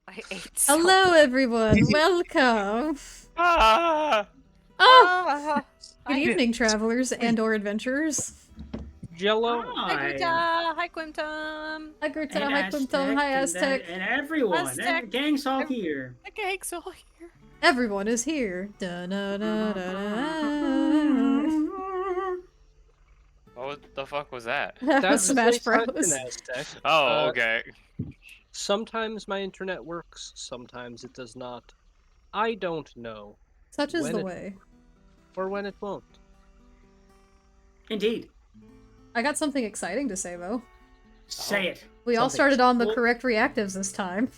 I ate so Hello, much. everyone. Welcome. Ah! Oh, good Hi. evening, travelers and/or adventurers. Jello. Hi, Hi, Greta. Hi, Quintum. Hi, Greta. and Hi, Quinton. Aztec, Hi, Aztec. and everyone, Aztec. and gang's all Ev- here. The gang's all here. Everyone is here. Da-na-na-na-na. What the fuck was that? That was That's Smash such an Bros. Aztec. Oh, okay. Sometimes my internet works, sometimes it does not. I don't know Such is when the it way. or when it won't. Indeed. I got something exciting to say, though. Say it. We all Something started on the cool. correct reactives this time.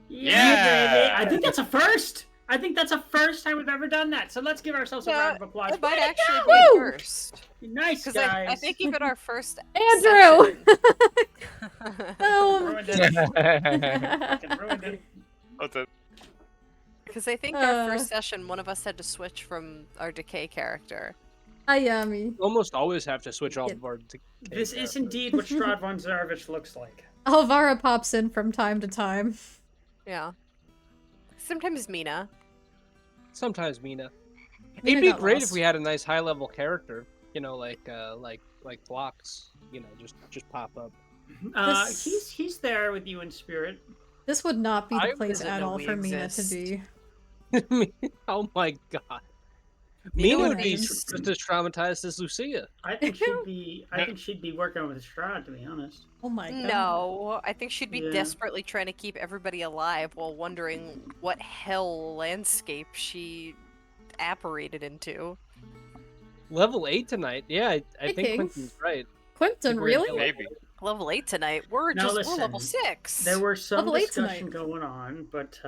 Yeah. baby. I think that's a first. I think that's a first time we've ever done that. So let's give ourselves a round of applause. It might Way to actually go! be Woo! first. Nice, Because guys. I think even our first Andrew! Ruined it. Fucking ruined it. What's it? Because I think our first session, one of us had to switch from our decay character. Ayami. Almost always have to switch off Yeah. of our. This is indeed what Strahd von Zarevich looks like. Alvara pops in from time to time. Yeah. Sometimes Mina. Sometimes Mina. Mina It'd be got great lost. if we had a nice high level character. You know, like blocks. You know, just pop up. This- He's there with you in spirit. This would not be the I place didn't at know all we for Mina to exist. be. Oh my god. Mina Mina would would be be- just as traumatized as Lucia. I think she'd be. I think she'd be working with Strahd, to be honest. Oh my god. No, I think she'd be Yeah. desperately trying to keep everybody alive while wondering what hell landscape she apparated into. Level 8 tonight. Yeah, I Hey, think King. Quentin's right. Quentin, We're in really? hell. Maybe. Level 8 tonight. We're Now we're listen, level 6. There were some Level 8 discussion tonight. going on, but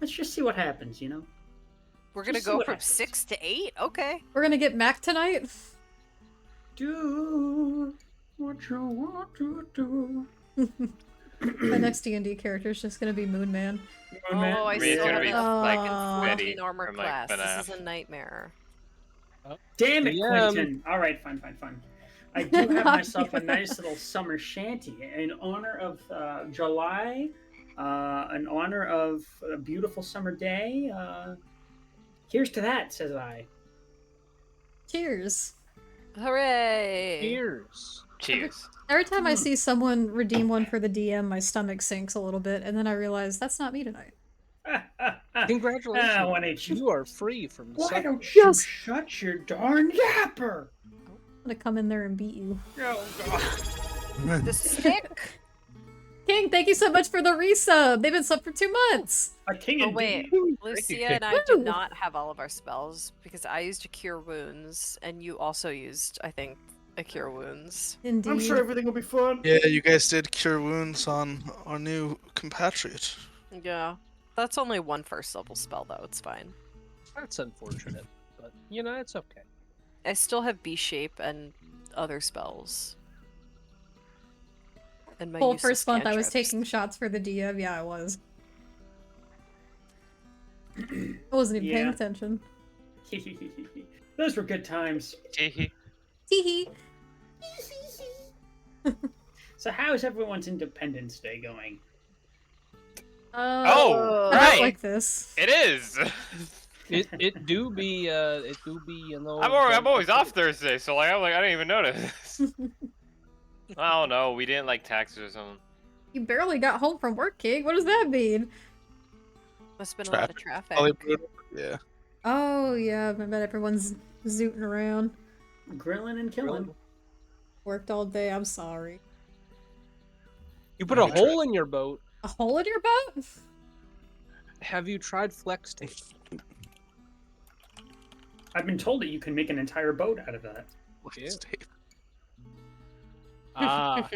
let's just see what happens. You know. We're gonna just see go what from happens. 6 to 8? Okay. We're gonna get Mac tonight? Do what you want to do. My next D&D character is just gonna be Moon Man. Oh, I I mean, it's still gonna have be enough like Aw. Betty 14 armor from, like, class. FNAF. This is a nightmare. Damn it, Yeah, Quentin. All right, fine. I do have myself a nice little summer shanty in honor of July, in honor of a beautiful summer day. Here's to that, says I. Cheers. Hooray! Cheers. Cheers. Every time I see someone redeem one for the DM, my stomach sinks a little bit, and then I realize that's not me tonight. Congratulations. Why don't you, You are free from why suffering. don't you Yes. shut your darn yapper? I'm gonna come in there and beat you. Oh, God. The stick? King, thank you so much for the resub! They've been subbed for 2 months! A king Oh indeed. wait, Lucia and I Woo! did not have all of our spells because I used a cure wounds and you also used, I think, a cure wounds. Indeed. I'm sure everything will be fun. Yeah, you guys did cure wounds on our new compatriot. Yeah. That's only one first level spell though, it's fine. That's unfortunate, but you know, it's okay. I still have B shape and other spells. And my Whole use of first month I was cantrips. taking shots for the DM, yeah I was. I wasn't even paying Yeah. attention. Those were good times. Teehee. Teehee! So how's everyone's Independence Day going? Oh, I don't right. like this. It is. It do be you know. I'm always off Thursday, so like I didn't even notice. I don't know. We didn't like taxes or something. You barely got home from work, King. What does that mean? Must have been a lot of traffic. Probably brutal. Yeah. Oh, yeah, I bet everyone's zooting around. Grilling and killing. Worked all day, I'm sorry. You put a hole in your boat. A hole in your boat? Have you tried flex tape? I've been told that you can make an entire boat out of that. Yeah. Tape. Ah,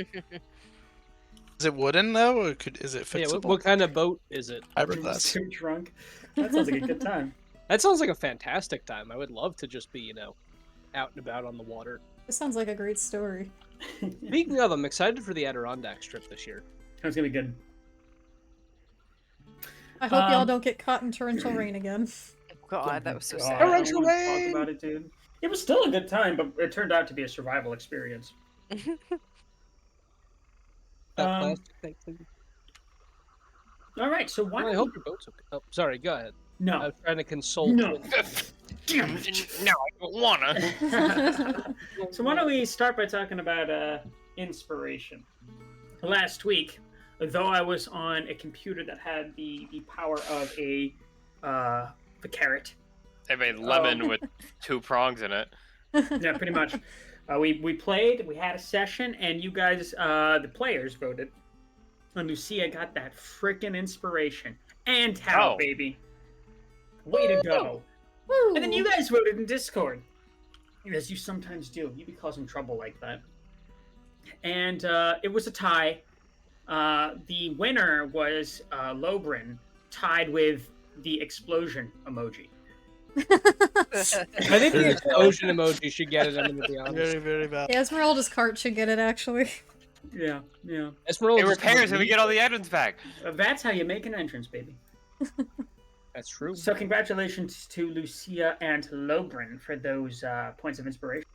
Is it wooden though, or is it yeah. fixable? What kind of boat is it? Fiberglass. So drunk. That sounds like a good time. That sounds like a fantastic time. I would love to just be, you know, out and about on the water. This sounds like a great story. Speaking of, I'm excited for the Adirondacks trip this year. That's gonna be good. I hope y'all Um, don't get caught in torrential rain again. God, that was so God, sad. I don't Torrential wanna talk rain! about it, dude. It was still a good time, but it turned out to be a survival experience. That Um, plastic thing. All right, so why Well, I don't hope we... your boat's okay. Oh, sorry. Go ahead. I No. was trying to consult. No. with- Damn it. No, I don't wanna. So why don't we start by talking about inspiration? Last week, though I was on a computer that had the power of the carrot. I made lemon with 2 prongs in it. Yeah, pretty much. We played, we had a session, and you guys, the players, voted. And Lucia got that frickin' inspiration. And Tao, Oh. baby. Way to go. Woo. And then you guys voted in Discord. As you sometimes do. You be causing trouble like that. And it was a tie. The winner was Lobrin, tied with the explosion emoji. I think the explosion emoji should get it. I'm gonna be honest. Very, very bad. Yeah, Esmeralda's cart should get it, actually. Yeah, yeah. Esmeralda It just repairs and we needs- get all the items back. That's how you make an entrance, baby. That's true. So congratulations to Lucia and Lobrin for those points of inspiration.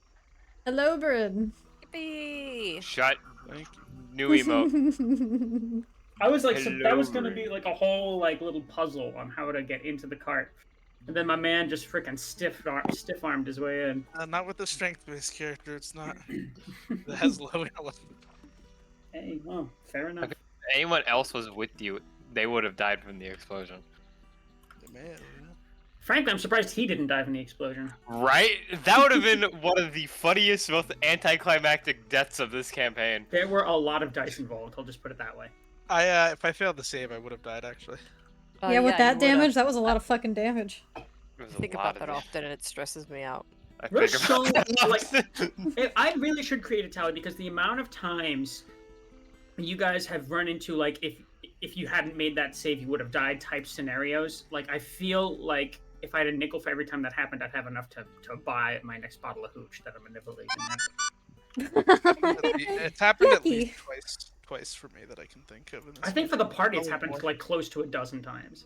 Hello, Bryn. Yippee! Shut. Thank you. New emote. I was like, so that was Hello, gonna be like a whole like little puzzle on how to get into the cart, and then my man just freaking stiff-armed his way in. Not with the strength-based character. It's not. It has low element. Hey, well, fair enough. Okay. Anyone else was with you, they would have died from the explosion. Man, Frankly, I'm surprised he didn't die from the explosion. Right? That would have been one of the funniest, most anticlimactic deaths of this campaign. There were a lot of dice involved. I'll just put it that way. if I failed the save, I would have died actually. Yeah, with that you would've. damage, that was a lot of fucking damage. It was I a think lot about that of it. often and it stresses me out. I We're think so, about that often. I really should create a tally because the amount of times you guys have run into like if you hadn't made that save you would have died type scenarios. Like I feel like if I had a nickel for every time that happened, I'd have enough to buy my next bottle of hooch that I'm manipulating. It's happened at Yucky. least twice for me that I can think of. In this I think for the party it's Oh, happened boy. like close to a dozen times.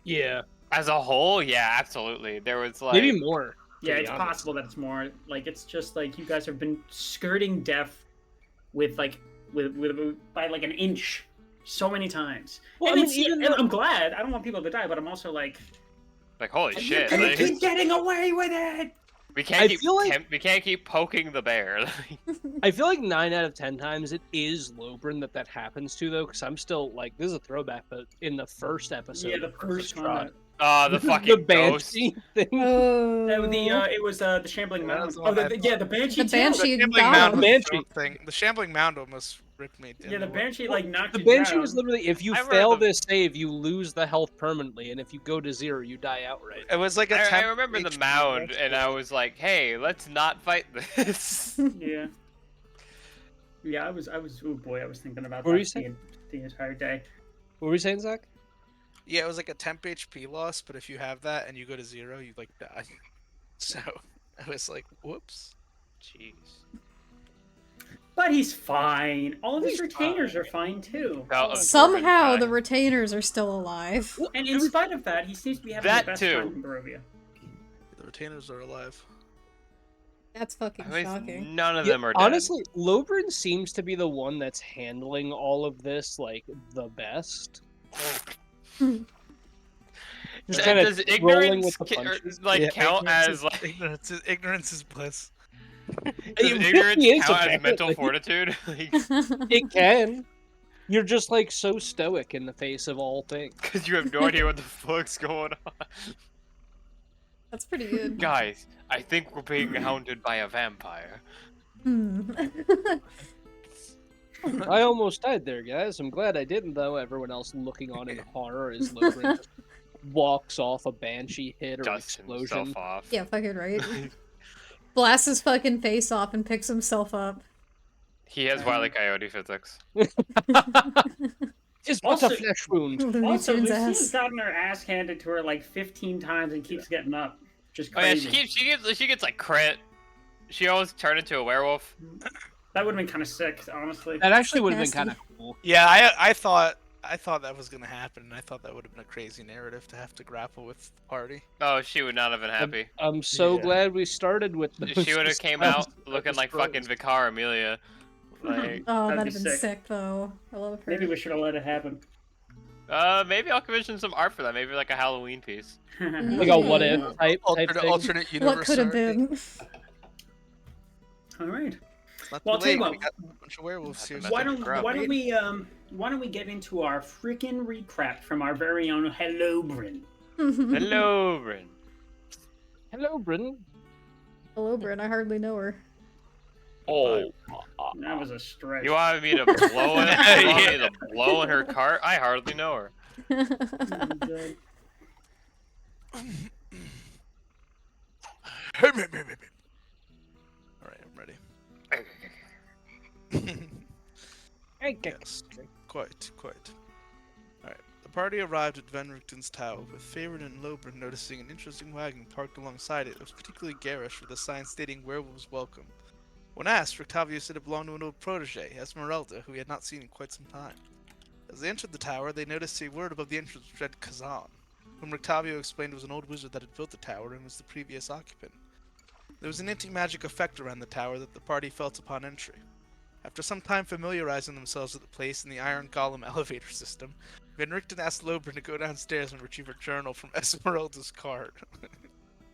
Yeah, As a whole, yeah, absolutely. There was like maybe more. Yeah, be it's honest. possible that it's more. Like it's just like you guys have been skirting death with like with by like an inch so many times. Well, And I mean, it's- even and though- I'm glad. I don't want people to die, but I'm also like, holy shit. you Like, keep getting away with it. we can't I keep feel like- we can't keep poking the bear. I feel like 9 out of 10 times it is Lobrin that happens to, though, because I'm still like, this is a throwback, but in the first episode, Yeah, the of first Strahd, one. The the fucking ghost. banshee thing. Oh. It was the shambling Yeah, mound. that's the Oh, one I the banshee. The too. banshee Shambling got mound him. was the Banshee. dope thing. The shambling mound almost ripped me. Yeah, the banshee like knocked The you banshee down. was literally, if you I remember fail the- this save, you lose the health permanently, and if you go to 0, you die outright. It was like a. I temp remember the HP mound, banshee. and I was like, "Hey, let's not fight this." Yeah. Yeah, I was. Oh boy, I was thinking about What were that you saying? the entire day. What were you saying, Zach? Yeah, it was like a temp HP loss, but if you have that and you go to 0, you like die. So I was like, whoops. Jeez. But he's fine. All of his He's retainers are fine too. Felt a Somehow Corbin the time. retainers are still alive. And in spite of that, he seems to be having That the best too. time in Barovia. The retainers are alive. That's fucking At least shocking. none of Yeah, them are dead. honestly, Lobrin seems to be the one that's handling all of this, like, the best. Just kind Does of rolling ignorance with the punches. like count ignorance as is, like ignorance is bliss. does It ignorance really is, count as apparently. mental fortitude? Like, It can. You're just, like, so stoic in the face of all things. because you have no idea what the fuck's going on. That's pretty good. Guys, I think we're being hounded by a vampire. Hmm. I almost died there, guys. I'm glad I didn't, though. Everyone else looking on in horror as Lobrin just walks off a banshee hit or Dusts explosion. himself off. Yeah, fucking right. Blasts his fucking face off and picks himself up. He has Wile E. Coyote physics. It's but Also- a flesh wound. Looney Also, Tunes Lucia's ass. gotten her ass handed to her like 15 times and keeps getting up. Just Oh yeah, crazy. she gets like crit. She always turned into a werewolf. That would have been kind of sick, honestly. That actually would have been Nasty. kind of cool. Yeah, I thought that was gonna happen, and I thought that would have been a crazy narrative to have to grapple with the party. Oh, she would not have been happy. I'm so Yeah. glad we started with those. She would have came out looking like fucking Vicar Amelia. Like, Oh, That'd that'd be have been sick. sick though. I love her. Maybe we should have let it happen. Maybe I'll commission some art for that. Maybe like a Halloween piece. Like a what if type thing. Alternate universe. What could have art. been? All right. It's not Well, too I'll tell you late. what. We got a bunch of werewolves here. That's a grub. Why don't we get into our freaking recap from our very own Hello Bryn? Hello, Bryn. Hello, Britain. Hello, Bryn. I hardly know her. Oh, That was a stretch. you wanted me to blow in? You want me to blow in her cart? I hardly know her. Oh, God. Alright, I'm ready. Okay. Yes, quite. Alright, the party arrived at Van Richten's tower, with Favorite and Lobrin noticing an interesting wagon parked alongside it that was particularly garish with a sign stating werewolves welcome. When asked, Rictavio said it belonged to an old protege, Esmeralda, who he had not seen in quite some time. As they entered the tower, they noticed a word above the entrance which read Kazan, whom Rictavio explained was an old wizard that had built the tower and was the previous occupant. There was an anti-magic effect around the tower that the party felt upon entry. After some time familiarizing themselves with the place and the iron golem elevator system, Van Richten asked Lobrin to go downstairs and retrieve a journal from Esmeralda's cart.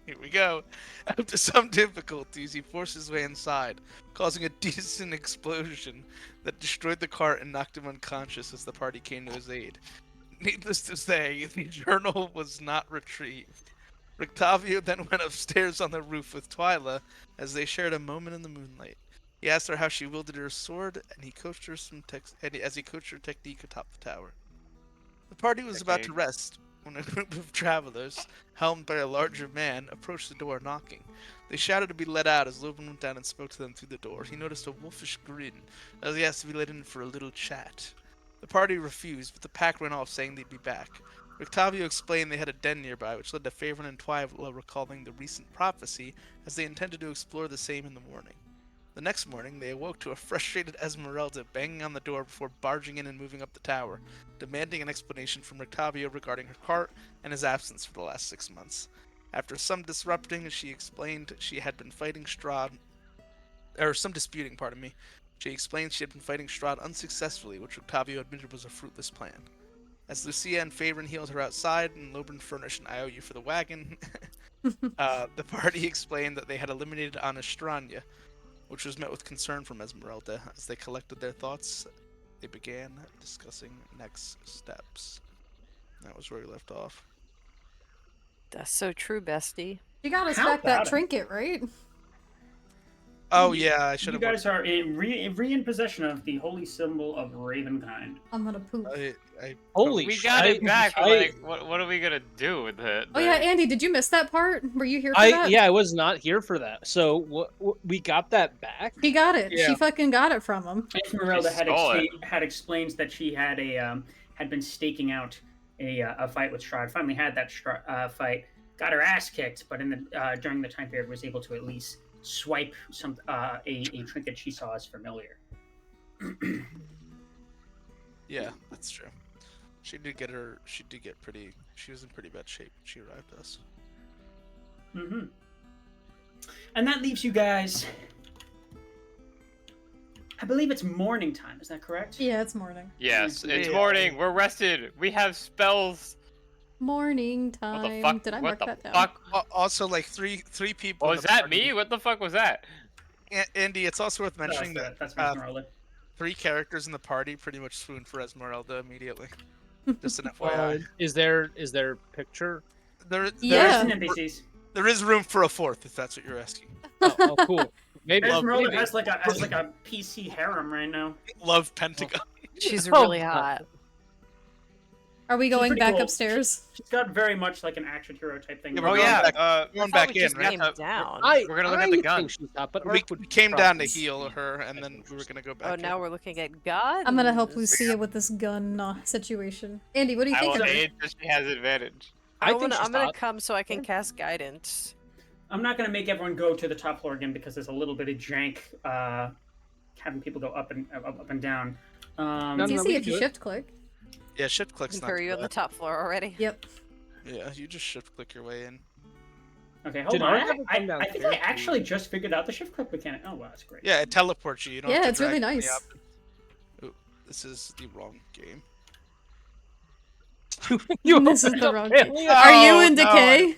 Here we go. After some difficulties, he forced his way inside, causing a decent explosion that destroyed the cart and knocked him unconscious as the party came to his aid. Needless to say, the journal was not retrieved. Rictavio then went upstairs on the roof with Twyla as they shared a moment in the moonlight. He asked her how she wielded her sword, and he coached her as he coached her technique atop the tower. The party was about to rest when a group of travelers, helmed by a larger man, approached the door knocking. They shouted to be let out as Lobin went down and spoke to them through the door. He noticed a wolfish grin as he asked to be let in for a little chat. The party refused, but the pack ran off saying they'd be back. Rictavio explained they had a den nearby, which led to Favorite and Twyla recalling the recent prophecy, as they intended to explore the same in the morning. The next morning, they awoke to a frustrated Esmeralda banging on the door before barging in and moving up the tower, demanding an explanation from Rictavio regarding her cart and his absence for the last 6 months. After some disputing, she explained she had been fighting Strahd unsuccessfully, which Rictavio admitted was a fruitless plan. As Lucia and Favorite healed her outside and Lobin furnished an IOU for the wagon, the party explained that they had eliminated Anastrania, which was met with concern from Esmeralda. As they collected their thoughts, they began discussing next steps. That was where we left off. That's so true, bestie. You got us How back that about it? trinket, right? Oh yeah, I should You have. guys are in possession of the holy symbol of Ravenkind. I'm gonna poop. Holy We shit. got it back. But I- like, what are we gonna do with it? Oh yeah, Andy, did you miss that part? Were you here for that? Yeah, I was not here for that. So we got that back. She got it. Yeah. She fucking got it from him. Esmeralda stole it. had explained that she had had been staking out a fight with Strahd. Finally had that fight. Got her ass kicked, but in the during the time period was able to at least swipe some a trinket she saw as familiar. Yeah, that's true. She did get pretty. She was in pretty bad shape when she arrived at us. Mm-hmm. And that leaves you guys. I believe it's morning time. Is that correct? Yeah, it's morning. Yes, it's Yeah. morning. We're rested. We have spells. Morning What time. the fuck? Did I what mark the that down? fuck? Also, like three people. Oh, in is the that party- me? What the fuck was that? Andy, it's also worth mentioning that That's Esmeralda. 3 characters in the party pretty much swooned for Esmeralda immediately. Just an Well, FYI. is there picture? Yeah. There's NPCs. There is room for a 4th, if that's what you're asking. Oh, cool. Maybe. Esmeralda maybe. has like a PC harem right now. Love Pentagon. She's Oh, really hot. Are we going pretty back cool. upstairs? She's got very much like an action hero type thing. Yeah, Oh we're yeah. going back- I going thought back we in, just right? came down. We're gonna look at the gun. think she's hot, but We Ark would came down to probably- heal her, and then we were gonna go back. Oh, in. now we're looking at God. I'm gonna help Lucia with this gun situation. Andy, what do you I think will of it? aid because she has advantage. I'm think she's gonna hot. come so I can cast guidance. I'm not gonna make everyone go to the top floor again because there's a little bit of jank having people go up and down. No, It's no, easy we if can you do it. shift click. Yeah, shift click's not Are too you on the bad. top floor already? Yep. Yeah, you just shift click your way in. Okay, hold Did on. I have it come I think I downstairs? actually just figured out the shift click mechanic. Oh wow, that's great. Yeah, it teleports you. You don't have Yeah, to it's really drag from the nice. Ooh, this is the wrong game. This is the wrong game. Palia? Are you Oh, in no, Decay?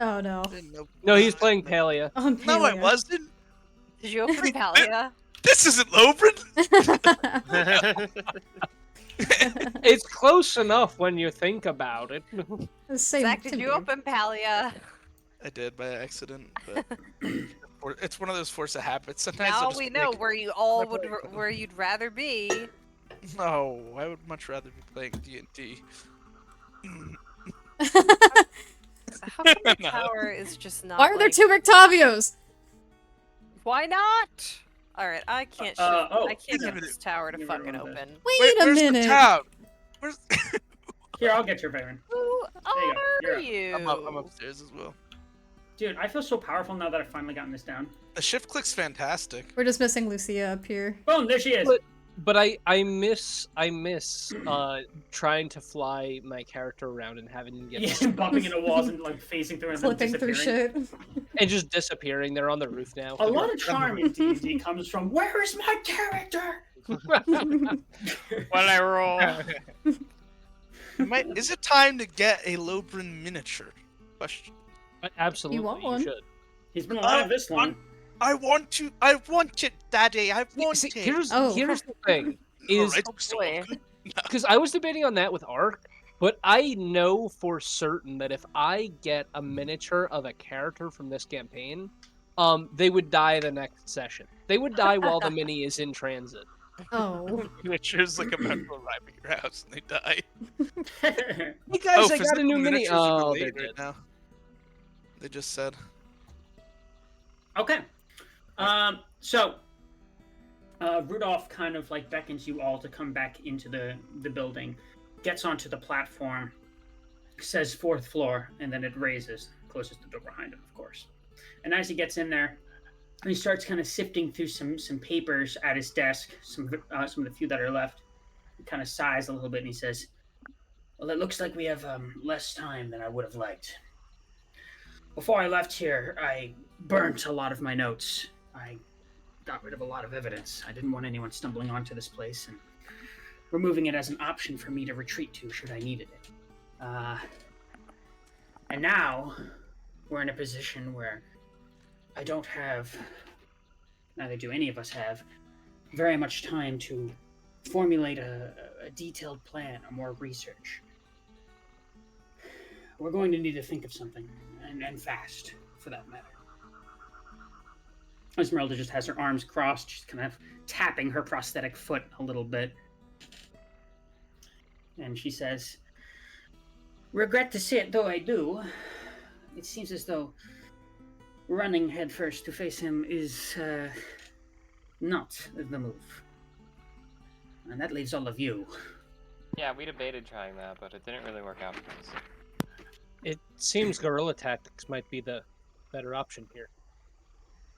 Oh no. Didn't know- No, he's playing Palia. On No, I Palia. wasn't. Did you open Palia? This isn't Lobrin. It's close enough when you think about it. Same, Zach, did same you game. open Palia? I did by accident, but it's one of those force of habits. Sometimes I'll Now just we know make- where you all would, where you'd rather be. No, I would much rather be playing D&D. How come the tower is just not? Why are there like- 2 Octavios? Why not? All right, I can't. Shift, oh, I can't wait a get minute. this tower to Give fucking everyone open. Wait a where's minute. the town? Where's? Here, I'll get your Baron. Who you go. You're are up. you? I'm upstairs as well. Dude, I feel so powerful now that I've finally gotten this down. The shift click's fantastic. We're just missing Lucia up here. Boom, there she is. But I miss trying to fly my character around and having him get Yeah, bumping into walls and like facing through and then Clipping through disappearing. shit. and just disappearing. They're on the roof now. A lot of charm in D&D comes from, where is my character? When I roll. Is it time to get a Lobrin miniature? Question. Absolutely, You want one? should. He's been alive this long. I want it, Daddy. I want See, it. here's Oh. here's the thing is Alright, boy. because I was debating on that with Ark, but I know for certain that if I get a miniature of a character from this campaign, they would die the next session. They would die while the mini is in transit. Oh. Miniatures like about to arrive at your house and they die. Hey guys, I got a new mini. miniatures are Oh, delayed they're right dead. now. They just said. Okay. So Rudolph kind of like beckons you all to come back into the building, gets onto the platform, says 4th floor, and then it raises, closes the door behind him, of course. And as he gets in there, he starts kind of sifting through some papers at his desk, some of the few that are left. He kind of sighs a little bit and he says, "Well, it looks like we have less time than I would have liked. Before I left here, I burnt a lot of my notes. I got rid of a lot of evidence. I didn't want anyone stumbling onto this place and removing it as an option for me to retreat to should I needed it. And now we're in a position where I don't have, neither do any of us have, very much time to formulate a detailed plan or more research. We're going to need to think of something, and fast, for that matter." Esmeralda just has her arms crossed, she's kind of tapping her prosthetic foot a little bit. And she says, "Regret to say it though I do, it seems as though running headfirst to face him is not the move. And that leaves all of you." Yeah, we debated trying that, but it didn't really work out for us. It seems guerrilla tactics might be the better option here.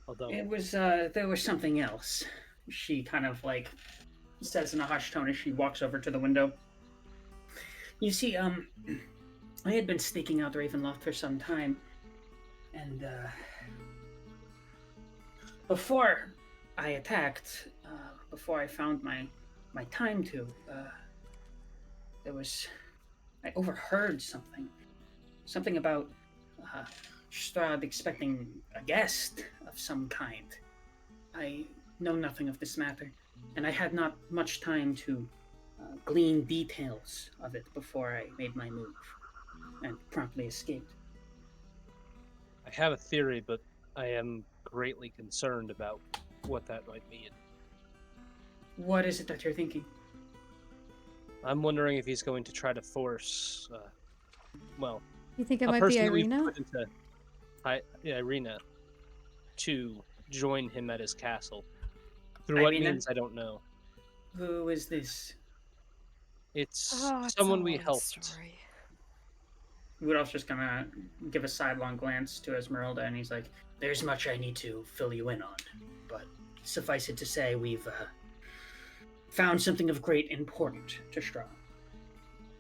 Although It was, there was something else. She kind of like says in a hushed tone as she walks over to the window. "You see, I had been sneaking out Ravenloft for some time, and before I attacked, before I found my time to, I overheard something about Strahd expecting a guest of some kind. I know nothing of this matter, and I had not much time to glean details of it before I made my move, and promptly escaped." I have a theory, but I am greatly concerned about what that might mean. "What is it that you're thinking?" I'm wondering if he's going to try to force, You think it a might be person that we Irina? put into Irina to join him at his castle. Through what Irina? means, I don't know. "Who is this?" It's Oh, it's someone a we long helped. story. Rudolph's just gonna give a sidelong glance to Esmeralda, and he's like, "There's much I need to fill you in on, but suffice it to say, we've found something of great importance to Strahd."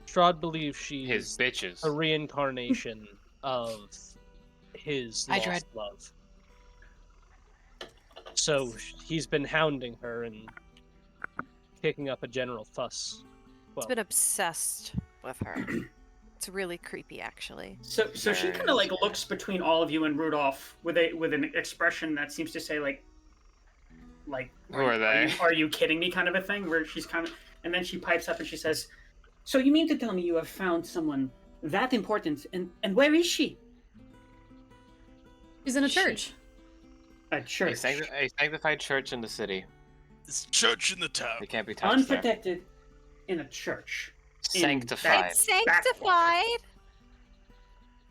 Strahd believes she's His bitches. a reincarnation of his I lost dread- love. So he's been hounding her and kicking up a general fuss. It's been obsessed. with her. It's really creepy, actually. So she kind of like looks between all of you and Rudolph with an expression that seems to say like Who are they? Are you kidding me? Kind of a thing. Where she's kind of, and then she pipes up and she says, "So you mean to tell me you have found someone that important? And where is she?" She's in a church. A church. A sanctified church in the city. It's church in the town. They can't be touched there. Unprotected in a church. Sanctified. It's sanctified.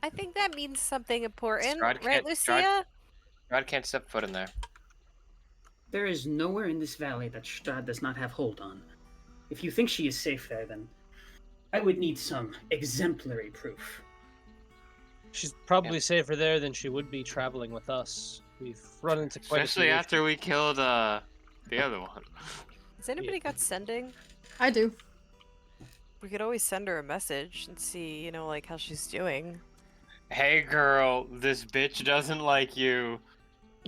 I think that means something important, right, Lucia? God can't step foot in there. There is nowhere in this valley that Strahd does not have hold on. If you think she is safe there, then I would need some exemplary proof. She's probably safer there than she would be traveling with us. We've run into quite Especially a few after we killed the other one. Has anybody got sending? I do. We could always send her a message and see, you know, like how she's doing. Hey girl, this bitch doesn't like you.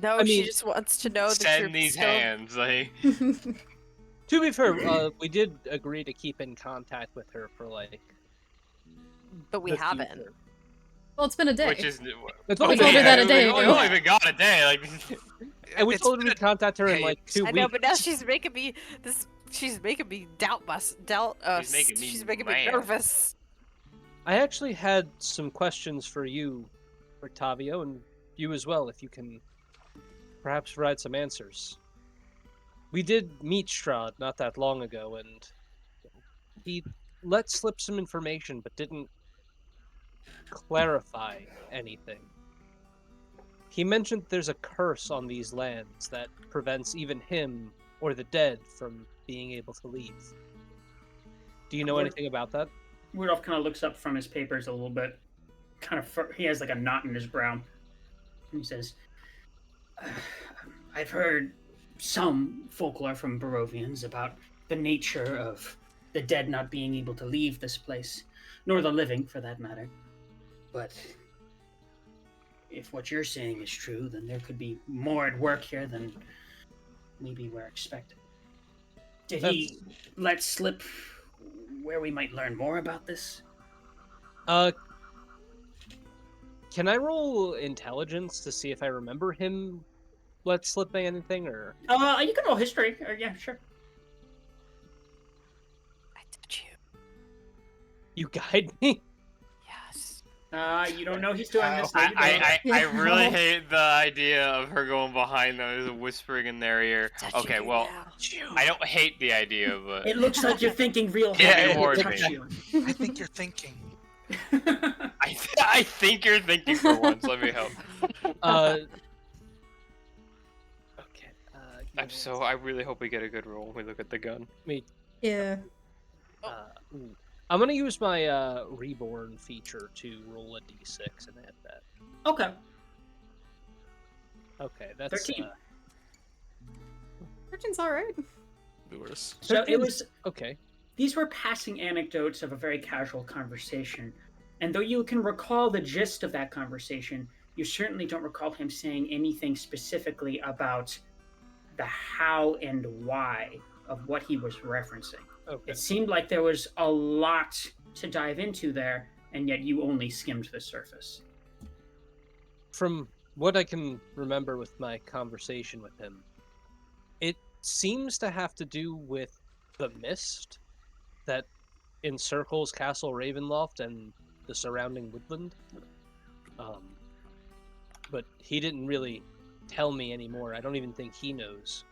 No, I she mean, just wants to know that Send you're these still... hands, like. To be fair, we did agree to keep in contact with her for like. But we the haven't. future. Well, it's been a day. Which is. It's We only told her that a day We ago. only even got a day, like. And we It's told her been we'd contact her in Hey, like 2 I weeks. know, but now she's making me She's making me doubt us. She's making me me mad. nervous. I actually had some questions for you, Octavio, and you as well, if you can perhaps provide some answers. We did meet Strahd not that long ago, and he let slip some information but didn't clarify anything. He mentioned there's a curse on these lands that prevents even him or the dead from being able to leave. Do you know anything about that? Rudolph kind of looks up from his papers a little bit. He has like a knot in his brow. And he says, I've heard some folklore from Barovians about the nature of the dead not being able to leave this place, nor the living for that matter. But if what you're saying is true, then there could be more at work here than maybe we're expecting. Did he let slip where we might learn more about this? Can I roll intelligence to see if I remember him let slip anything, or? You can roll history. Yeah, sure. I touch you. You guide me? Yes. You don't know he's doing this. I Yeah. really hate the idea of her going behind them, whispering in their ear. Touch Okay, you well, now. I don't hate the idea, but It looks like you're thinking real Yeah, heavy. it warned Touch me. you. I think you're thinking. I think you're thinking for once. Let me help. Okay. I really hope we get a good roll when we look at the gun. Yeah. Ooh. I'm gonna use my reborn feature to roll a d6 and add that. Okay. Okay, that's 13. 13's alright. Viewers. So it 13 was. okay. These were passing anecdotes of a very casual conversation, and though you can recall the gist of that conversation, you certainly don't recall him saying anything specifically about the how and why of what he was referencing. Okay. It seemed like there was a lot to dive into there, and yet you only skimmed the surface. From what I can remember with my conversation with him, it seems to have to do with the mist that encircles Castle Ravenloft and the surrounding woodland. But he didn't really tell me anymore. I don't even think he knows.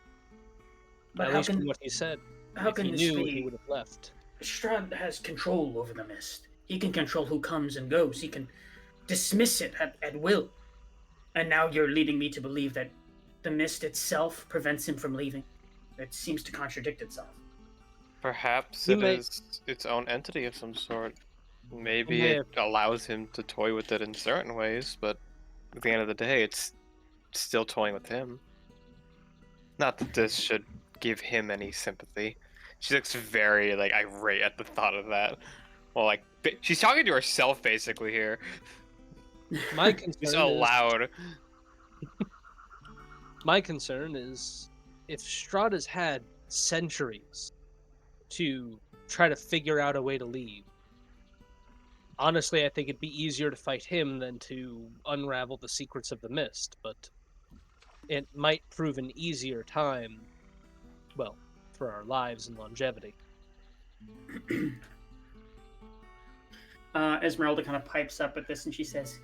But At how least from can what he said. how If can he this knew, be? he would have left. Strahd has control over the mist. He can control who comes and goes. He can dismiss it at will. And now you're leading me to believe that the mist itself prevents him from leaving. It seems to contradict itself. Perhaps You it may- is its own entity of some sort. Maybe You may it allows him to toy with it in certain ways, but at the end of the day, it's still toying with him. Not that this should give him any sympathy. She looks very like irate at the thought of that. Well, like she's talking to herself basically here. My She's concern so is, loud. my concern is if Strahd has had centuries to try to figure out a way to leave, Honestly, I think it'd be easier to fight him than to unravel the secrets of the mist, but it might prove an easier time, well, for our lives and longevity. Esmeralda kind of pipes up at this and she says,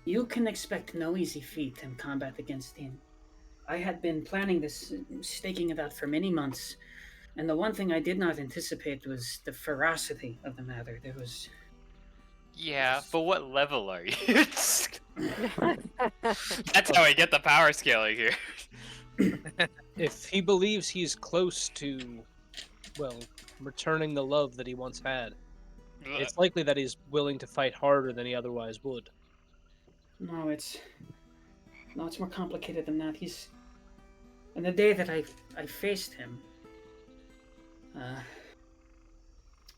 "You can expect no easy feat in combat against him. I had been planning this, staking it out for many months, and the one thing I did not anticipate was the ferocity of the matter. There was. Yeah, but what level are you? That's how I get the power scaling here. If he believes he's close to, well, returning the love that he once had, it's likely that he's willing to fight harder than he otherwise would. No, it's more complicated than that. He's. And the day that I faced him,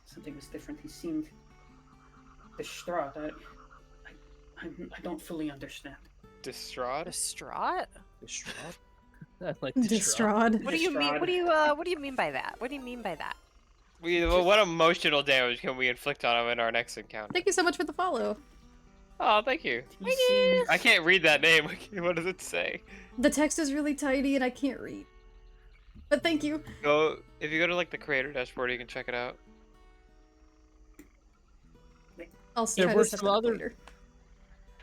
something was different. He seemed distraught. I don't fully understand. Distraught? Distraught? Distraught? I like distraught. Distrahd. What do you mean? What do you mean by that? What do you mean by that? What emotional damage can we inflict on him in our next encounter? Thank you so much for the follow. Oh, thank you. He seemed. I can't read that name. What does it say? The text is really tiny and I can't read. But thank you. If you go to like the creator dashboard, you can check it out. I'll There try were to set some that up other- later.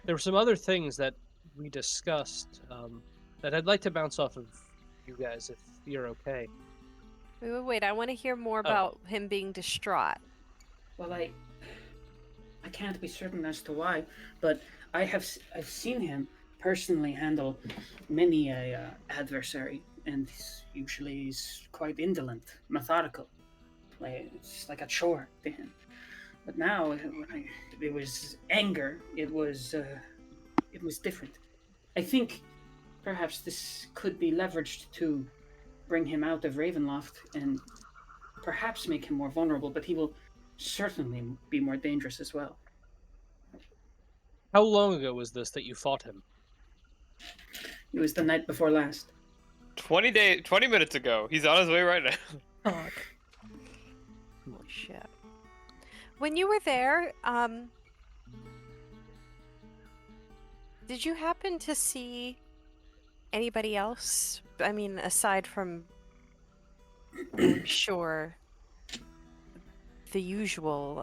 There were some other things that we discussed that I'd like to bounce off of you guys if you're okay. Wait. I want to hear more about him being distraught. Well, I can't be certain as to why, but I've seen him personally handle many a adversary, and usually he's quite indolent, methodical. It's like a chore to him. But now, it was anger. It was different. I think perhaps this could be leveraged to bring him out of Ravenloft and perhaps make him more vulnerable. But he will certainly be more dangerous as well. How long ago was this that you fought him? It was the night before last. 20 minutes ago. He's on his way right now. Fuck. Holy shit. When you were there, did you happen to see anybody else? I mean, aside from, I'm sure, the usual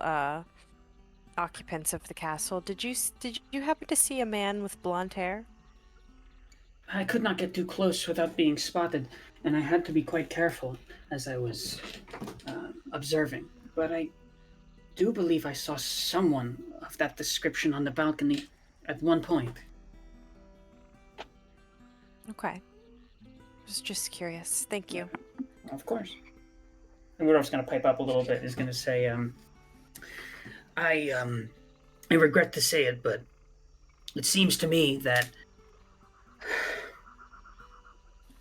occupants of the castle, did you happen to see a man with blonde hair? I could not get too close without being spotted, and I had to be quite careful as I was observing. But I do believe I saw someone of that description on the balcony at one point. Okay. Was just curious. Thank you. Of course. And Rudolph's going to pipe up a little bit. Is going to say, I regret to say it, but it seems to me that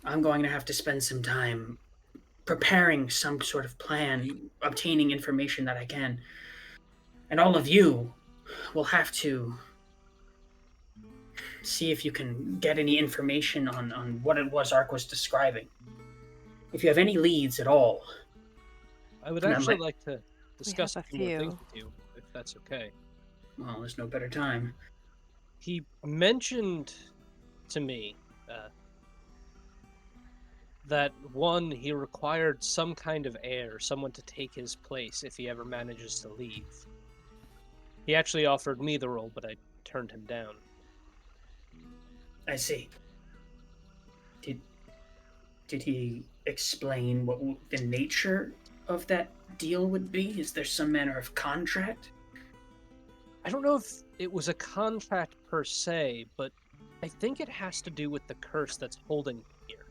I'm going to have to spend some time preparing some sort of plan, obtaining information that I can. And all of you will have to see if you can get any information on what it was Ark was describing. If you have any leads at all. I would And I actually might- like to discuss a a few more things few. with you, if that's okay. Well, there's no better time. He mentioned to me that one, he required some kind of heir, someone to take his place if he ever manages to leave. He actually offered me the role, but I turned him down. I see. Did he explain what the nature of that deal would be? Is there some manner of contract? I don't know if it was a contract per se, but I think it has to do with the curse that's holding him here.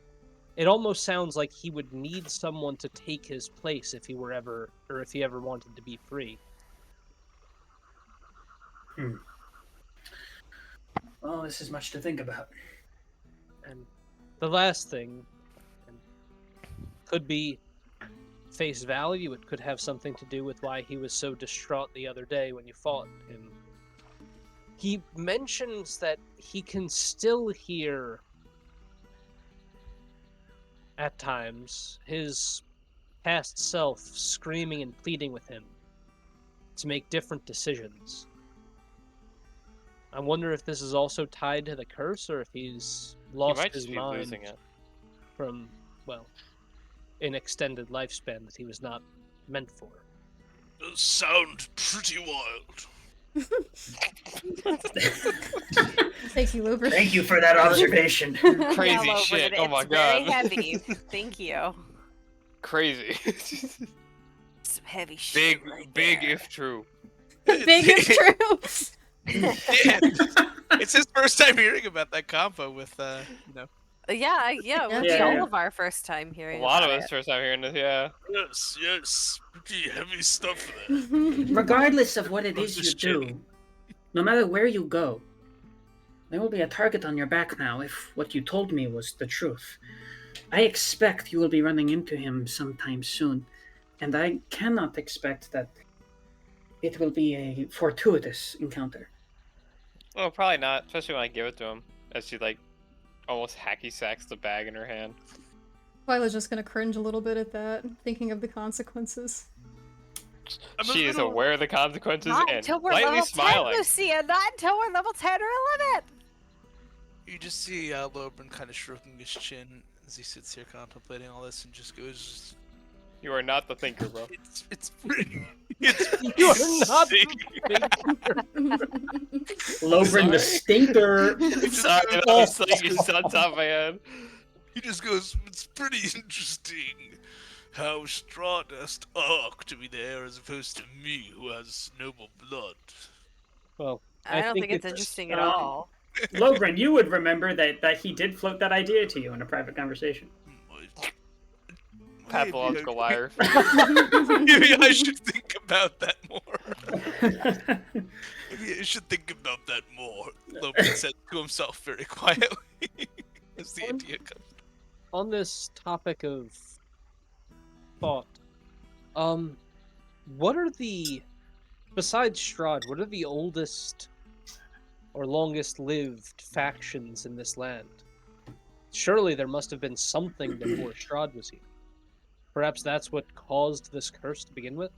It almost sounds like he would need someone to take his place if he ever wanted to be free. Well, this is much to think about. And the last thing, and could be face value, it could have something to do with why he was so distraught the other day when you fought him. He mentions that he can still hear, at times, his past self screaming and pleading with him to make different decisions. I wonder if this is also tied to the curse, or if he's He lost might his just be mind losing it. from, well, an extended lifespan that he was not meant for. Does sound pretty wild. Thank you, Luber. Thank you for that observation. Crazy Yeah, Logan, shit. Oh my it's very god. heavy. Thank you. Crazy. Some heavy shit. big there. if true. Big is true. Yeah. It's his first time hearing about that combo with, Yeah, it Yeah. would be Yeah. all of our first time A hearing lot of about us first time hearing this, yeah. Yes, pretty heavy stuff there. Regardless of what it I'm is you just do, checking. no matter where you go, there will be a target on your back now if what you told me was the truth. I expect you will be running into him sometime soon, and I cannot expect that it will be a fortuitous encounter. Well, probably not, especially when I give it to him. As she, like, almost hacky sacks the bag in her hand. Twyla's just gonna cringe a little bit at that, thinking of the consequences. She is aware of the consequences Not and until we're slightly level smiling. 10, Lucia. Not until we're level 10 or 11. You just see Lobrin kind of stroking his chin as he sits here contemplating all this and just goes, You are not the thinker, bro. it's pretty, it's You are not Lobrin the Sorry. stinker. Sorry, that was like it's on top of my head. He just goes, it's pretty interesting how Strahd asked Ark to be there as opposed to me, who has noble blood. Well, I don't think it's it's interesting at um, all. Lobrin, you would remember that he did float that idea to you in a private conversation. Pathological liar. Maybe I should think about that more. Maybe I should think about that more, Lobrin said to himself very quietly as the idea comes. on this topic of thought, what are the, besides Strahd, what are the oldest or longest lived factions in this land? Surely there must have been something before Strahd was here. Perhaps that's what caused this curse to begin with?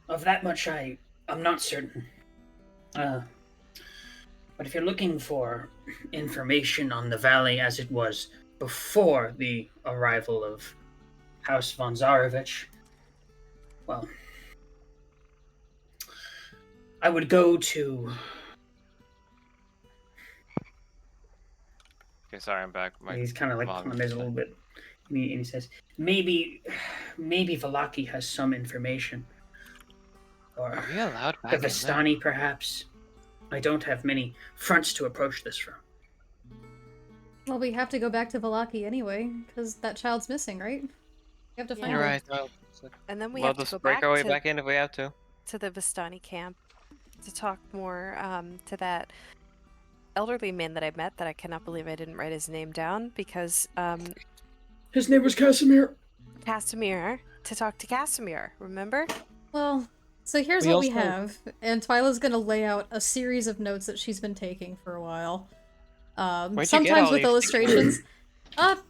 Of that much I'm not certain. But if you're looking for information on the valley as it was before the arrival of House von Zarovich, well, I would go to... Okay, sorry, I'm back. He's kind of like mom on this a little bit. And he says, maybe Valaki has some information. Or Are we allowed the back in there? Vistani, perhaps. I don't have many fronts to approach this from. Well, we have to go back to Valaki anyway, because that child's missing, right? We have to find You're her. right. Well, And then we we'll have to just go break back our way to, back in if we have to. the Vistani camp to talk more to that elderly man that I met that I cannot believe I didn't write his name down because His name was Casimir. Casimir, to talk to Casimir, remember? Well, so here's We what we also- have, and Twyla's gonna lay out a series of notes that she's been taking for a while. Where'd you get Sometimes all with these? illustrations.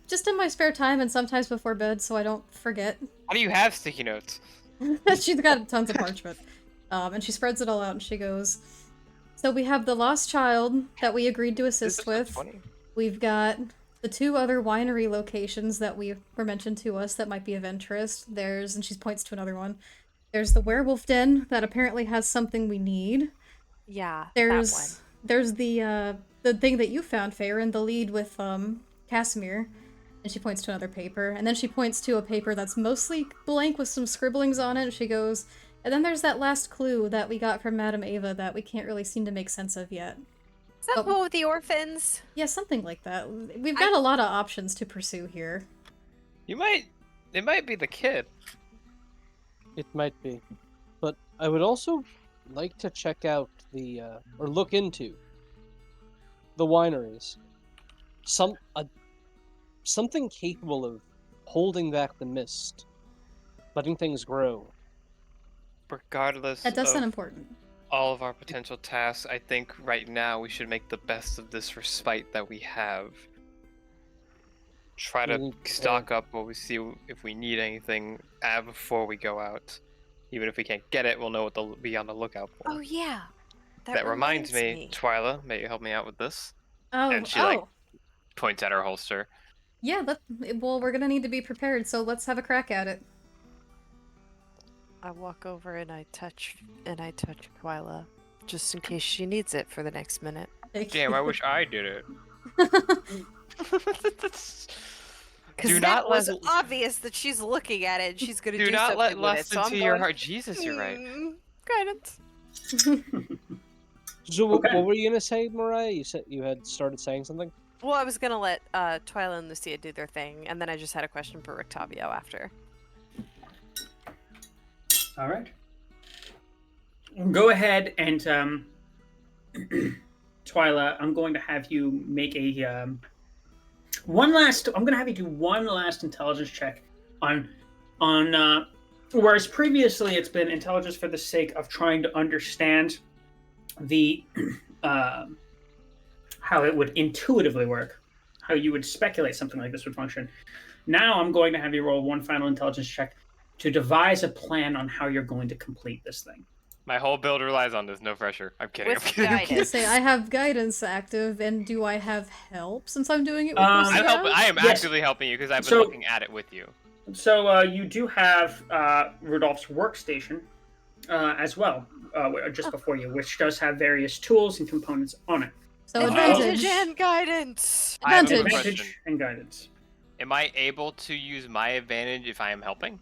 Just in my spare time and sometimes before bed, so I don't forget. How do you have sticky notes? She's got tons of parchment. And she spreads it all out and she goes, so we have the lost child that we agreed to assist with. 20. We've got the 2 other winery locations that were mentioned to us that might be of interest. There's, and she points to another one. There's the werewolf den that apparently has something we need. Yeah, There's the thing that you found, Farron, the lead with Casimir. And she points to another paper. And then she points to a paper that's mostly blank with some scribblings on it. And she goes, and then there's that last clue that we got from Madame Ava that we can't really seem to make sense of yet. Is that Oh. the one with the orphans? Yeah, something like that. We've got a lot of options to pursue here. It might be the kid. It might be. But I would also like to check out the, or look into the wineries. Something capable of holding back the mist, letting things grow. Regardless That does sound of important. all of our potential tasks, I think right now we should make the best of this respite that we have. Try to Mm, stock up what we see if we need anything before we go out. Even if we can't get it, we'll know what to be on the lookout for. Oh yeah, That reminds me, Twyla, may you help me out with this? Oh, And she like points at her holster. Yeah, well, we're gonna need to be prepared, so let's have a crack at it. I walk over and I touch Twyla, just in case she needs it for the next minute. Thank Damn, you. I wish I did it. Because that was obvious that she's looking at it and she's gonna do something not let with lust it. So I'm into your going, heart. Jesus, you're right. Guidance. So Okay. what were you gonna say, Mariah? You said you had started saying something. Well, I was gonna let Twyla and Lucia do their thing, and then I just had a question for Rictavio after. All right. Go ahead and Twyla, I'm going to have you make a I'm going to have you do one last intelligence check on whereas previously it's been intelligence for the sake of trying to understand the how it would intuitively work, how you would speculate something like this would function. Now I'm going to have you roll one final intelligence check to devise a plan on how you're going to complete this thing. My whole build relies on this. No pressure. I'm kidding. With I'm kidding. I guidance. say I have guidance active, and do I have help since I'm doing it with I am Yes. actively helping you because I've been So- looking at it with you. So you do have Rudolph's workstation as well, just before you, which does have various tools and components on it. So Advantage advantage. and guidance. I have a Advantage. question. Advantage and guidance. Am I able to use my advantage if I am helping?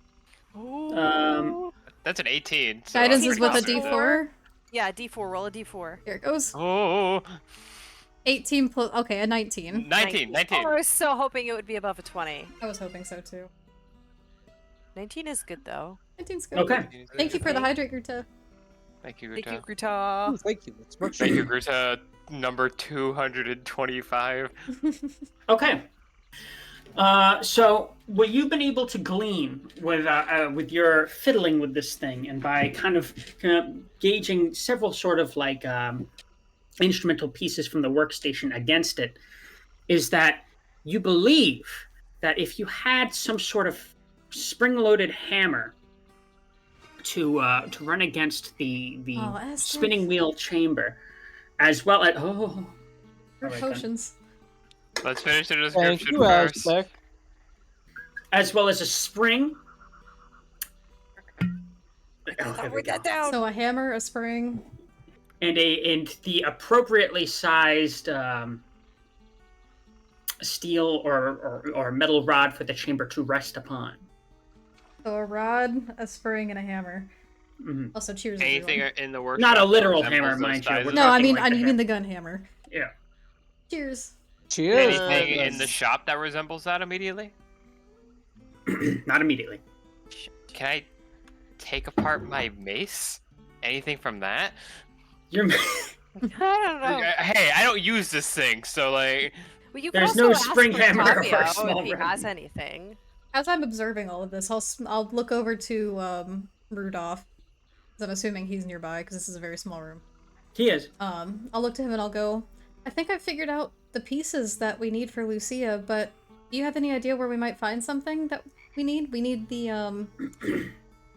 Ooh. That's an 18. So Guidance I'm is pretty with a confident that- D4. Yeah, D4. Roll a D4. Here it goes. Oh, 18 plus. Okay, a 19. 19. Oh, I was so hoping it would be above a 20. I was hoping so too. 19 is good though. 19's good. Okay. Thank you for the hydrate, Gruta. Thank you, Thank you, Gruta. Gruta. Oh, thank you. That's much. Thank you, Gruta. Number 225. Okay. So what you've been able to glean with your fiddling with this thing, and by kind of gauging several sort of like instrumental pieces from the workstation against it, is that you believe that if you had some sort of spring-loaded hammer to run against the Aztec. spinning wheel chamber, as well as Her Alright, then. potions. Let's finish the Thank description you, first. Aztec. as well as a spring. Write that down. So a hammer, a spring. And the appropriately sized steel or metal rod for the chamber to rest upon. So a rod, a spring, and a hammer. Mhm. Also, cheers. Anything everyone. in the workshop? Not a literal that hammer, resembles those mind you. sizes? We're No, I talking mean, like I the mean ham- the gun hammer. Yeah. Cheers. Cheers. Anything in the shop that resembles that immediately? Not immediately. Can I take apart my mace? Anything from that? You're I don't know. Oh. Hey, I don't use this thing, so like. Well, you There's can no also spring ask hammer or Rictavio small if he rod. has anything. As I'm observing all of this, I'll look over to Rudolph, 'cause I'm assuming he's nearby because this is a very small room. He is. I'll look to him and I'll go, I think I figured out the pieces that we need for Lucia, but do you have any idea where we might find something that we need? We need the,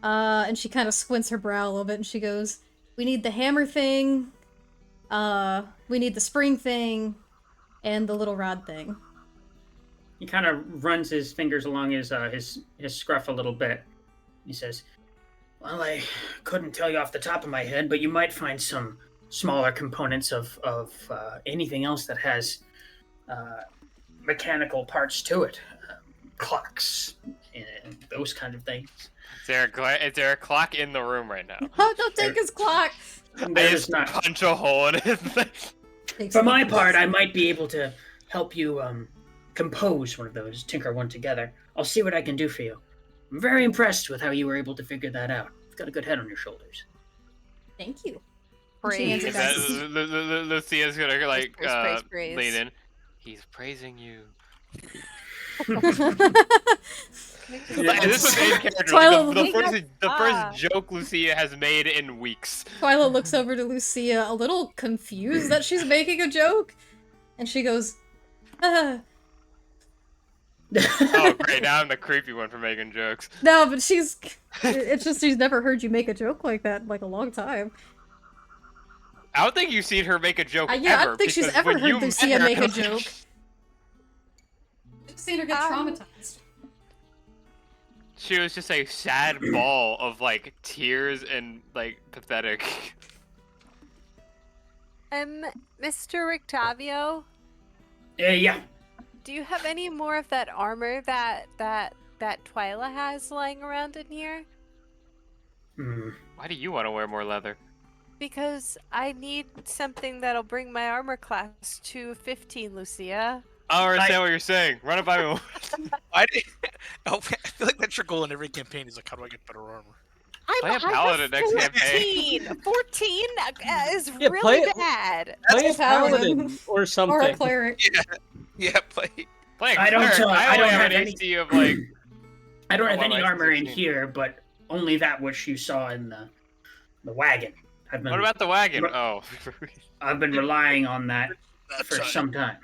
and she kind of squints her brow a little bit and she goes, we need the hammer thing, we need the spring thing, and the little rod thing. He kind of runs his fingers along his scruff a little bit. He says, "Well, I couldn't tell you off the top of my head, but you might find some smaller components of anything else that has mechanical parts to it, clocks and those kind of things." Is there a clock in the room right now? Oh, don't take his clock! I There is just not. punch a hole in it. Takes For my the- part, I might be able to help you compose one of those, tinker one together. I'll see what I can do for you. I'm very impressed with how you were able to figure that out. You've got a good head on your shoulders. Thank you. Praise. Is that- Lucia's gonna like praise. lean in. He's praising you. Like, this was in character. Twilight- The first joke Lucia has made in weeks. Twyla looks over to Lucia, a little confused that she's making a joke, and she goes, Oh great, now I'm the creepy one for making jokes. No, but it's just she's never heard you make a joke like that in like a long time. I don't think you've seen her make a joke Yeah, I ever. don't think she's because ever when you heard met Lucia her- make a joke. I've seen her get Um, traumatized. She was just a sad ball of like tears and like pathetic. Mr. Rictavio, Yeah. do you have any more of that armor that Twyla has lying around in here? Hmm. Why do you want to wear more leather? Because I need something that'll bring my armor class to 15, Lucia. I don't understand what you're saying. Run it by me. Why did... Oh, I feel like that's your goal in every campaign. Is like, how do I get better armor? Play a I have paladin next campaign. 14 is Yeah, really play- bad. Play a paladin. paladin or Or a something. cleric. Yeah, play. Playing I don't, cleric, I I don't only have have an any- AC of like. I don't have Oh, any my armor in 16. here, but only that which you saw in the wagon. What about the wagon? But- Oh. I've been relying on that for That's some time.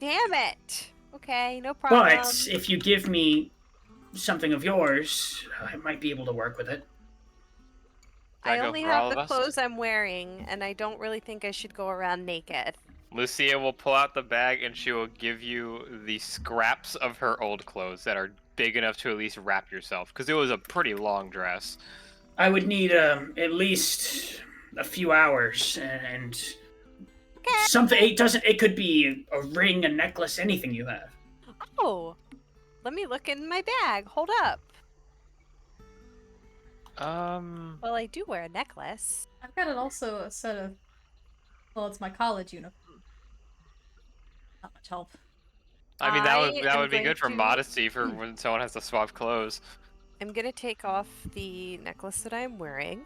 Damn it. Okay, no problem. But if you give me something of yours, I might be able to work with it. Can I I go only for all have of the us? clothes I'm wearing, and I don't really think I should go around naked. Lucia will pull out the bag and she will give you the scraps of her old clothes that are big enough to at least wrap yourself, because it was a pretty long dress. I would need at least a few hours and something. It doesn't. It could be a ring, a necklace, anything you have. Oh, let me look in my bag. Hold up. Well, I do wear a necklace. I've got also a set of... Well, it's my college uniform. Not much help. I mean, I that am would be going good for to- modesty for when someone has to swap clothes. I'm gonna take off the necklace that I'm wearing.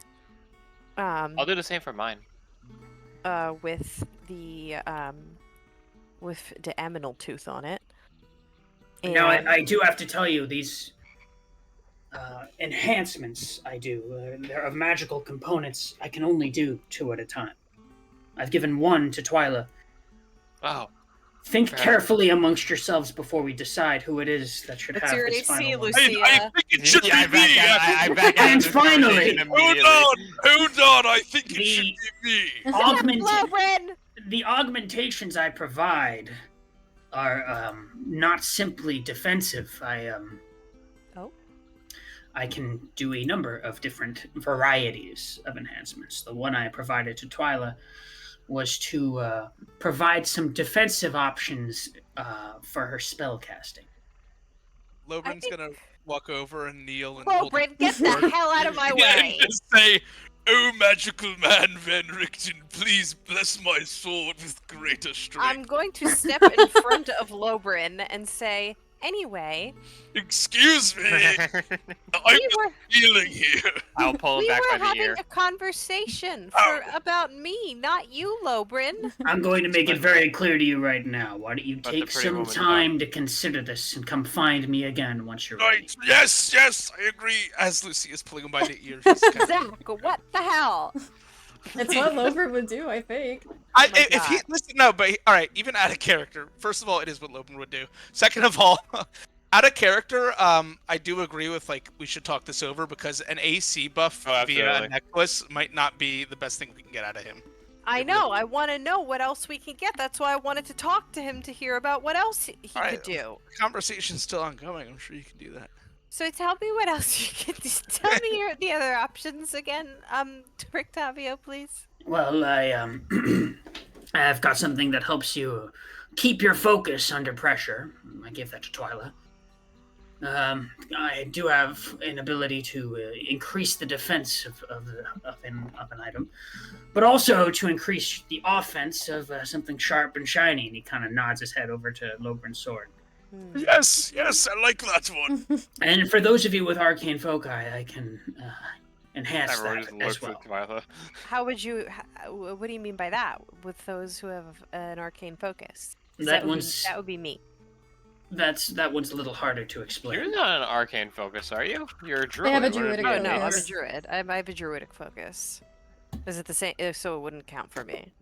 I'll do the same for mine. With the aminal tooth on it. Now, And- I do have to tell you these enhancements I do. They're of magical components. I can only do 2 at a time. I've given 1 to Twyla. Oh, Think Fair. carefully amongst yourselves before we decide who it is that should What's have your this AC, final one. Lucia? I think it should yeah, I be back me. out. I back out And of this finally- conversation Hold immediately. on. I think it should Me. be me. Lobren! The augmentations I provide are not simply defensive. Oh. I can do a number of different varieties of enhancements. The one I provided to Twyla was to provide some defensive options for her spell casting. Lobrin's think- gonna walk over and kneel and hold Lobren, get the hell out of my Yeah, way! and just say, "Oh, magical man Van Richten, please bless my sword with greater strength." I'm going to step in front of Lobren and say, anyway, Excuse me, I'm we just were kneeling here. I'll pull him we back were by the having ear. a conversation Oh. about me, not you, Lobren. I'm going to make it very clear to you right now. Why don't you Let the take pretty some woman time to consider this and come find me again once you're ready? Right? Yes, I agree. As Lucy is pulling him by the ear, she's kind of- Zach, what the hell? It's what Lover would do, I think. my if he God. listen, no, but all right, even out of character. First of all, it is what Lobin would do. Second of all, out of character, I do agree with like we should talk this over because an AC buff Oh, via a absolutely. necklace might not be the best thing we can get out of him. I know. I want to know what else we can get. That's why I wanted to talk to him to hear about what else he All right. could do. The conversation's still ongoing. I'm sure you can do that. So tell me what else you can do. Tell me the other options again, Rictavio, please. Well, I've got something that helps you keep your focus under pressure. I gave that to Twyla. I do have an ability to increase the defense of an item, but also to increase the offense of something sharp and shiny. And he kind of nods his head over to Lobrin's sword. Hmm. Yes, I like that one. And for those of you with arcane foci, I can enhance Everyone that just as looks well. at Twyla. How would you? What do you mean by that? With those who have an arcane focus? 'Cause That would be- one's- that would be me. That one's a little harder to explain. You're not an arcane focus, are you? You're a druid. have a wouldn't it druidic be? Oh no, I'm a focus. druid. I have a druidic focus. Is it the same? So it wouldn't count for me.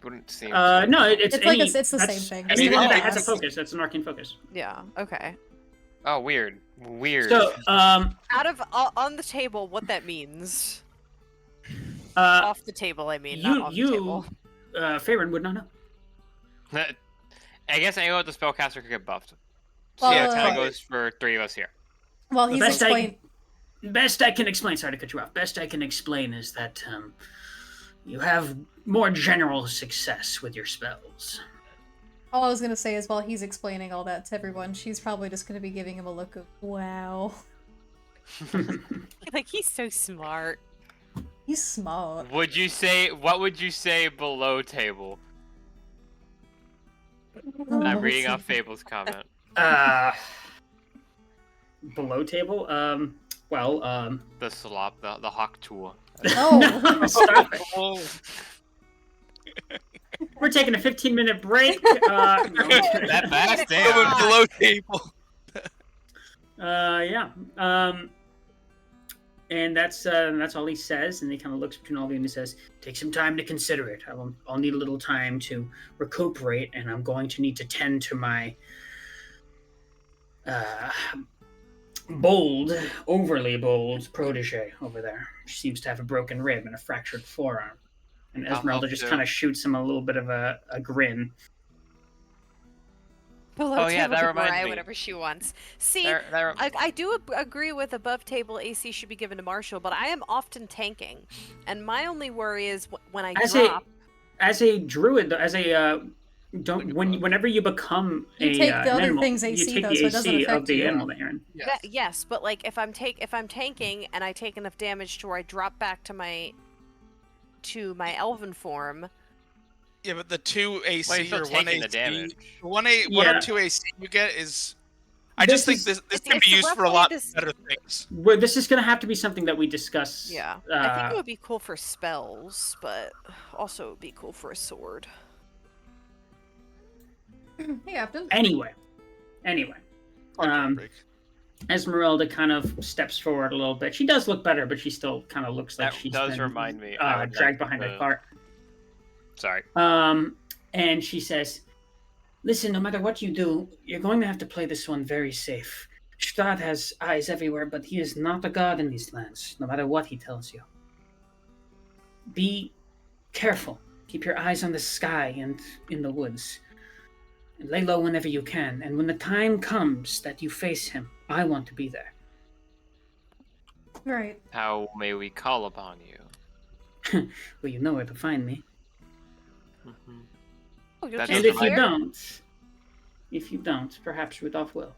Wouldn't seem. No, it's It's like any, it's the that's- same thing. Anyone Oh, that has a yes. focus, that's an arcane focus. Yeah. Okay. Oh, weird. Weird. So, Out of on the table, what that means? Off the table, I mean, not on the table. Farron would not know. I guess anyone with the spellcaster could get buffed. Well, Yeah, it kind of goes for 3 of us here. Well, The he's best explained. Best I can explain. Sorry to cut you off. Best I can explain is that you have more general success with your spells. All I was gonna say is while he's explaining all that to everyone, she's probably just gonna be giving him a look of wow. Like, he's so smart. He's smart. What would you say below table? I'm reading off Fable's comment. Below table. The slop, the hawk tool. Oh. No, stop it. Oh, We're taking a 15-minute break. No, That fast, damn. going below table. yeah. And that's all he says, and he kind of looks between all of you and he says, "Take some time to consider it. I'll need a little time to recuperate, and I'm going to need to tend to my overly bold protege over there. She seems to have a broken rib and a fractured forearm." And Esmeralda just kind of shoots him a little bit of a grin. Below yeah, table that to reminds Mariah me. whatever she wants. See, That I do agree with above table AC should be given to Marshall, but I am often tanking, and my only worry is when I drop. As a druid, whenever you become You take the other thing's AC, you take though, the so it doesn't AC affect of the you. animal that you're in. Yes, but like if I'm tanking and I take enough damage to where I drop back to my elven form. Yeah, but the 2 AC Well, you're still or 1 taking the AC, damage. 1 Yeah. or 2 AC you get is. I just think this can it's be used for a roughly lot this- better things. Well, this is going to have to be something that we discuss. Yeah, I think it would be cool for spells, but also it would be cool for a sword. Hey, Captain. Anyway, Hard to break. Esmeralda kind of steps forward a little bit. She does look better, but she still kind of looks like That she's does been, remind me. I would dragged like behind a to- cart. Sorry. And she says, "Listen, no matter what you do, you're going to have to play this one very safe. Strahd has eyes everywhere, but he is not a god in these lands, no matter what he tells you. Be careful. Keep your eyes on the sky and in the woods. And lay low whenever you can. And when the time comes that you face him, I want to be there." Right. How may we call upon you? Well, you know where to find me. Mhm. Oh, you'll That just And does if you remind don't, perhaps Rudolph will.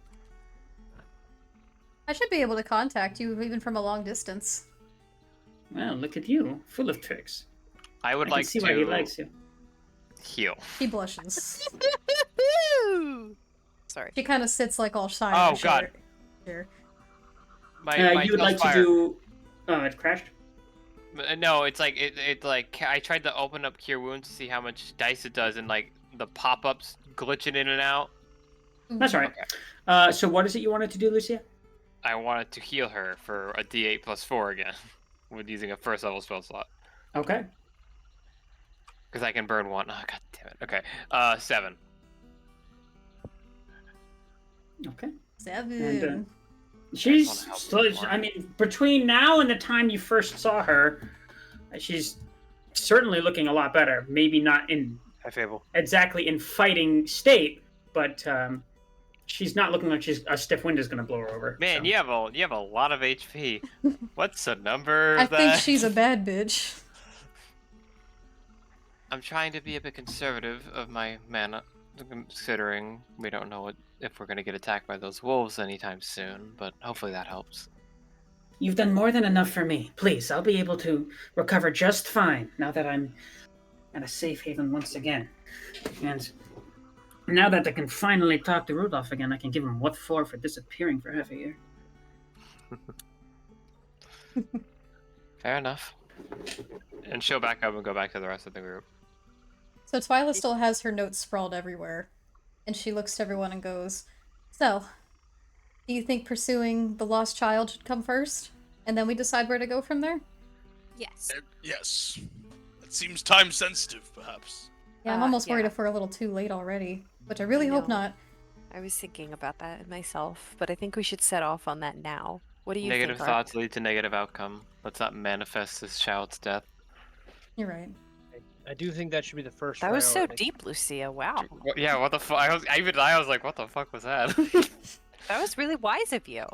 I should be able to contact you even from a long distance. Well, look at you, full of tricks. I would I like can see why he to likes you. heal. He blushes. Sorry. She kind of sits like all shy. Oh, and God. Here. My You would like fire. to do... Oh, it crashed? No, it's like it like I tried to open up Cure Wounds to see how much dice it does, and like the pop-ups glitching in and out. That's all right. Okay. So what is it you wanted to do, Lucia? I wanted to heal her for a D8 plus 4 again, with using a first level spell slot. Okay. Because I can burn one. Oh, god damn it. Okay. 7. Okay. 7. And, wanna she's help still, her more. I mean, between now and the time you first saw her, she's certainly looking a lot better. Maybe not in Hi, Fable. exactly in fighting state, but she's not looking like a stiff wind is going to blow her over. Man, so. you have a lot of HP. What's the number? I of think that? she's a bad bitch. I'm trying to be a bit conservative of my mana, considering we don't know if we're gonna get attacked by those wolves anytime soon. But hopefully that helps. You've done more than enough for me. Please, I'll be able to recover just fine now that I'm at a safe haven once again. And now that I can finally talk to Rudolph again, I can give him what for disappearing for half a year. Fair enough. And she'll back up and go back to the rest of the group. So Twyla still has her notes sprawled everywhere, and she looks to everyone and goes, "So, do you think pursuing the lost child should come first, and then we decide where to go from there?" Yes. Yes. That seems time sensitive, perhaps. Yeah, I'm almost worried yeah. if we're a little too late already, which I really hope know. not. I was thinking about that myself, but I think we should set off on that now. What do you Negative think? thoughts lead to negative outcome. Let's not manifest this child's death. You're right. I do think that should be the first That was so priority. deep, Lucia. Wow. Yeah, what the fuck? I was like, what the fuck was that? That was really wise of you.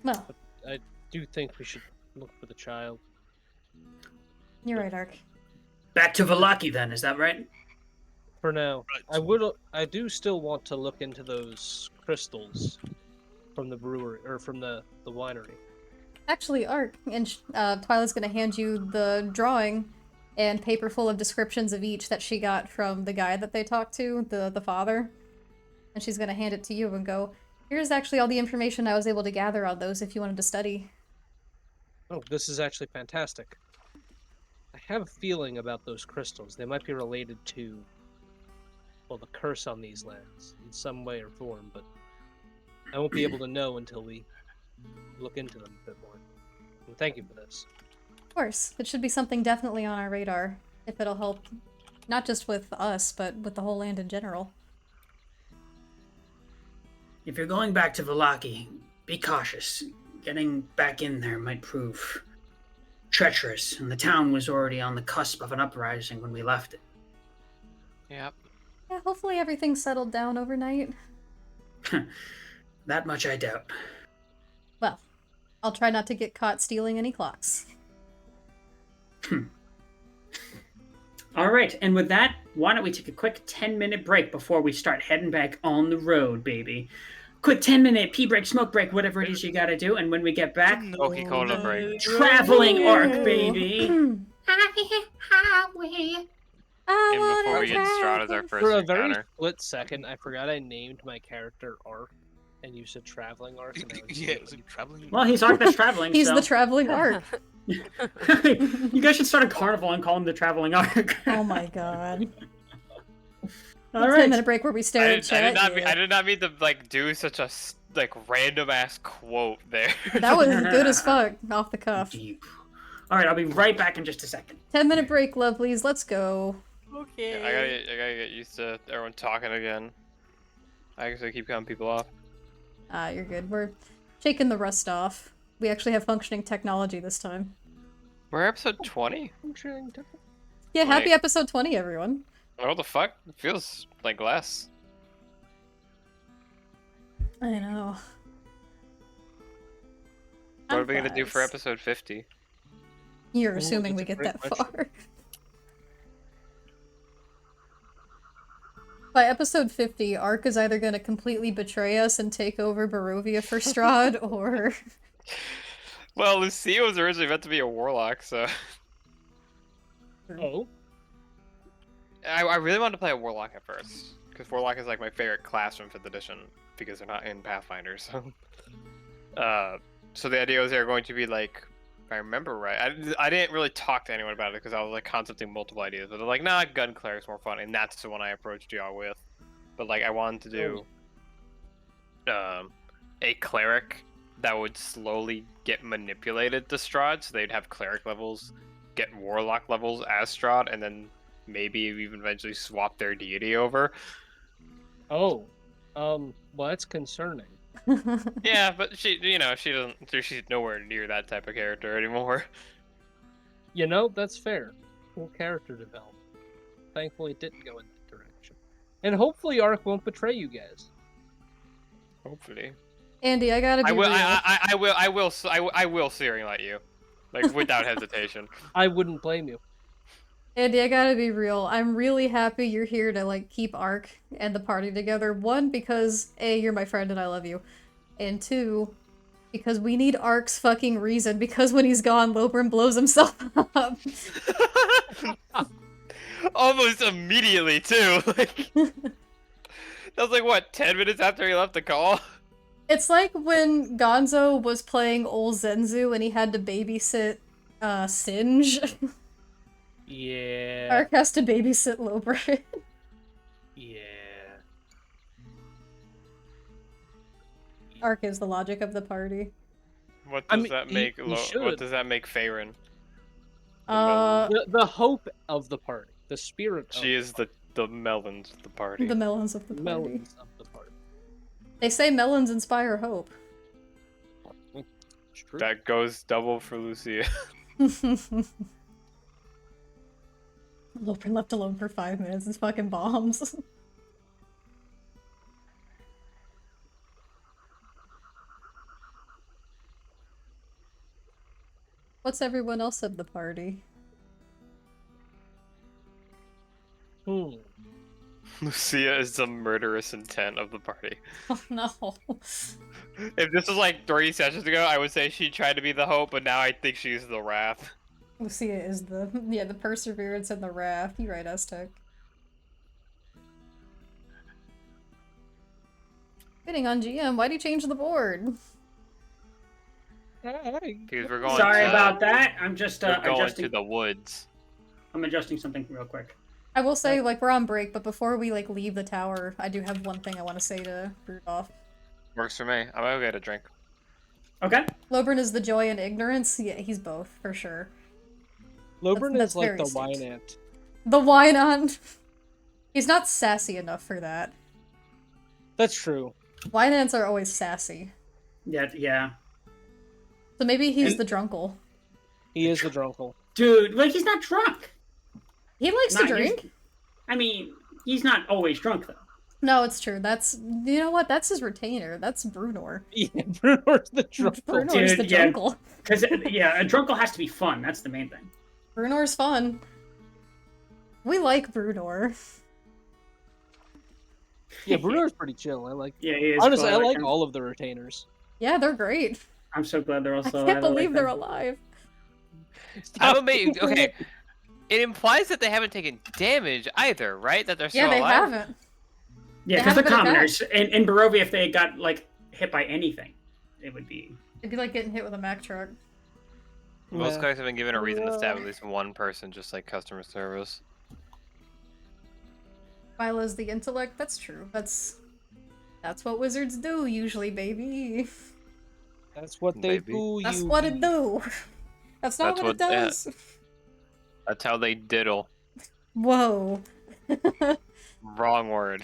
Well, I do think we should look for the child. you're right, Ark. Back to Valaki then, is that right? For now, Right. I do still want to look into those crystals from the brewery or from the winery. Actually, Ark, and Twyla's gonna hand you the drawing and paper full of descriptions of each that she got from the guy that they talked to, the father. And she's gonna hand it to you and go, here's actually all the information I was able to gather on those if you wanted to study. Oh, this is actually fantastic. I have a feeling about those crystals. They might be related to, well, the curse on these lands in some way or form, but I won't be able to know until we look into them a bit more. And thank you for this. Of course, it should be something definitely on our radar, if it'll help, not just with us, but with the whole land in general. If you're going back to Valaki, be cautious. Getting back in there might prove treacherous, and the town was already on the cusp of an uprising when we left it. Yep. Yeah, hopefully everything's settled down overnight. That much I doubt. Well, I'll try not to get caught stealing any clocks. All right, and with that, why don't we take a quick 10-minute break before we start heading back on the road, baby? Quick 10-minute pee break, smoke break, whatever it is you gotta do, and when we get back, Coca-Cola break. traveling arc, baby. And before we get Strahd as our first For a very encounter. split second, I forgot I named my character Ark, and you said traveling Ark. And I was Yeah, it was like traveling. Well, he's Arc that's traveling. He's so. the traveling Ark. You guys should start a carnival and call him the traveling arc. Oh my god. All right. 10-minute break where we stare at chat. I did not mean to like do such a random ass quote there. That was good as fuck, off the cuff. Deep. All right, I'll be right back in just a second. 10-minute break, lovelies, let's go. Okay. I gotta get used to everyone talking again. I guess I keep cutting people off. You're good. We're shaking the rust off. We actually have functioning technology this time. We're episode 20? Yeah, happy Wait. episode 20, everyone. What the fuck? It feels like less. I know. What are we gonna do for Flies. episode 50? You're Ooh, assuming we that's a get great that question. far. By episode 50, Ark is either going to completely betray us and take over Barovia for Strahd, or... Well, Lucia was originally meant to be a warlock, so Oh, I really wanted to play a warlock at first, because warlock is like my favorite class from 5th edition because they're not in Pathfinder. So the idea was they were going to be like, if I remember right, I didn't really talk to anyone about it because I was like concepting multiple ideas, but they're like, nah, gun cleric's more fun, and that's the one I approached y'all with. But like, I wanted to do a cleric that would slowly get manipulated to Strahd, so they'd have cleric levels, get warlock levels as Strahd, and then maybe even eventually swap their deity over. well, that's concerning. Yeah, but she doesn't. She's nowhere near that type of character anymore. You know, that's fair. Cool character development. Thankfully, it didn't go in that direction. And hopefully, Ark won't betray you guys. Hopefully, Andy, I gotta be real. I will searing light you, like without hesitation. I wouldn't blame you. Andy, I gotta be real. I'm really happy you're here to, like, keep Ark and the party together. One, because, A, you're my friend and I love you. And two, because we need Ark's fucking reason, because when he's gone, Lobrin blows himself up. Almost immediately too. Like, that was like what 10 minutes after he left the call. It's like when Gonzo was playing Ol Zenzu and he had to babysit, Singe. Yeah. Ark has to babysit Lobrin. Yeah. Ark is the logic of the party. What I does mean, that he- make? he What should. does that make Faerun? The hope of the party. The spirit of She is the melons of the party. The melons of the the party. melons of the party. They say melons inspire hope. It's true. That goes double for Lucia. Lopin left alone for 5 minutes. It's fucking bombs. What's everyone else of the party? Hmm. Lucia is the murderous intent of the party. Oh no. If this was like 3 sessions ago, I would say she tried to be the hope, but now I think she's the wrath. Lucia is the the perseverance and the wrath. You right, Aztec. Fitting on GM, why'd you change the board? Because we're going Sorry to, about that. I'm just we're going adjusting. to the woods. I'm adjusting something real quick. I will say, like, we're on break, but before we, like, leave the tower, I do have one thing I want to say to Rudolph. Works for me. I'm gonna get a drink. Okay. Lobern is the joy and ignorance. Yeah, he's both, for sure. Lobern That's is like very the astute. wine ant. The wine on. He's not sassy enough for that. That's true. Wine ants are always sassy. Yeah. So maybe he's And- the drunkle. He is the drunkle. Dude, like he's not drunk. He likes to Not drink. I mean, he's not always drunk though. No, it's true. That's, you know what? That's his retainer. That's Brunor. Yeah, Brunor's the drunkle. Brunor's the Dude, yeah. drunkle. Because yeah, a drunkle has to be fun. That's the main thing. Brunor's fun. We like Brunor. Yeah, Brunor's pretty chill. I like. Yeah, he is. Honestly, I cool. like him. all of the retainers. Yeah, they're great. I'm so glad they're I also. can't alive. believe like they're them. alive. I'm amazed. Okay, it implies that they haven't taken damage either, right? That they're still Yeah, they alive? haven't. Yeah, They because they're haven't been commoners. In Barovia, if they got like hit by anything, it would be. It'd be like getting hit with a Mack truck. Most Yeah. guys have been given a reason to stab at least one person, just like customer service. Milo's the intellect. That's true. That's what wizards do usually, baby. That's what they Maybe. do. That's you what it do. That's not That's what it what- yeah. does. That's how they diddle. Whoa. Wrong word.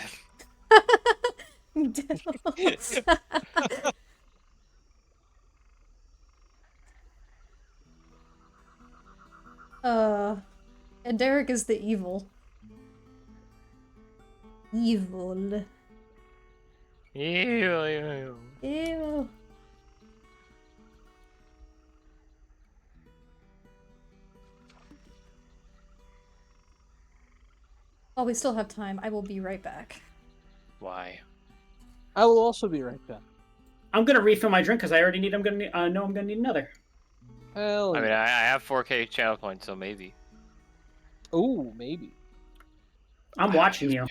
And Derek is the evil. Evil. Ew. Ew. Oh, we still have time. I will be right back. Why? I will also be right back. I'm gonna refill my drink because I already need. I'm gonna know I'm gonna need another. Hell I mean, yeah. I have 4K channel points, so maybe. Ooh, maybe. I'm watching you.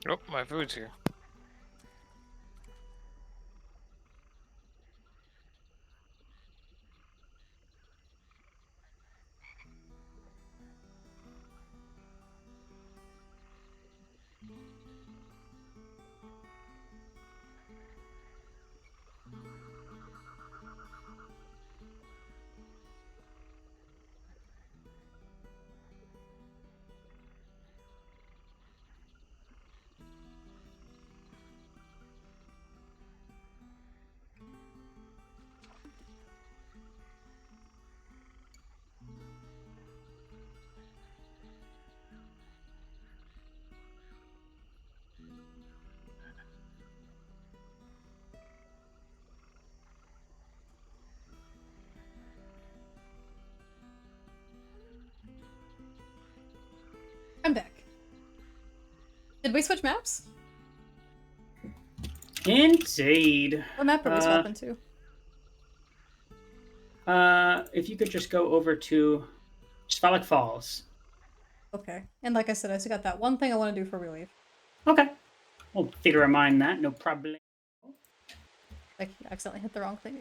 Nope, my food's here. I'm back. Did we switch maps? Indeed. What map are we swapping to? If you could just go over to Sphalic Falls. Okay. And like I said, I still got that one thing I want to do for relief. Okay. We'll theater of mind that, no problem. Like, I accidentally hit the wrong thing.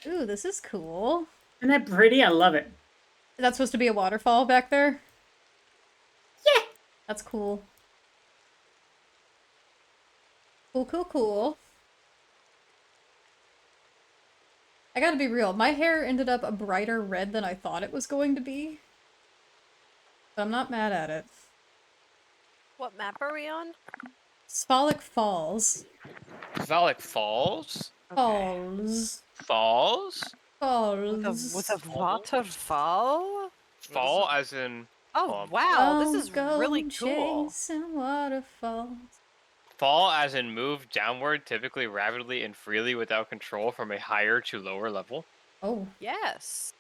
Ooh, this is cool. Isn't that pretty? I love it. Is that supposed to be a waterfall back there? Yeah. That's cool. Cool, cool, cool. I gotta be real, my hair ended up a brighter red than I thought it was going to be. But I'm not mad at it. What map are we on? Sphalic Falls. Valak Falls? Falls. Falls? With a waterfall? Fall as in Oh, Um, wow, this is Go really cool. chasing waterfalls. fall as in move downward, typically rapidly and freely without control from a higher to lower level. Oh, Yes.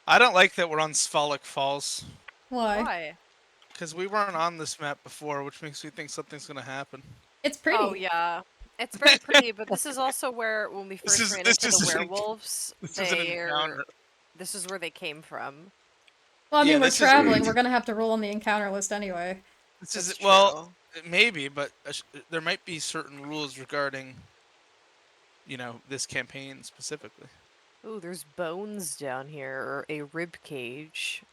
I don't like that we're on Sphalic Falls. why? Why? Because we weren't on this map before, which makes me think something's gonna happen. It's pretty. Oh, yeah. It's very pretty, but this is also where, when we This first is- ran this into the is an- werewolves, This is an encounter. this is where they came from. Well, I mean, Yeah, we're this is- traveling. We're gonna have to roll on the encounter list anyway. This That's is true. well, maybe, but there might be certain rules regarding, this campaign specifically. Ooh, there's bones down here, or a rib cage.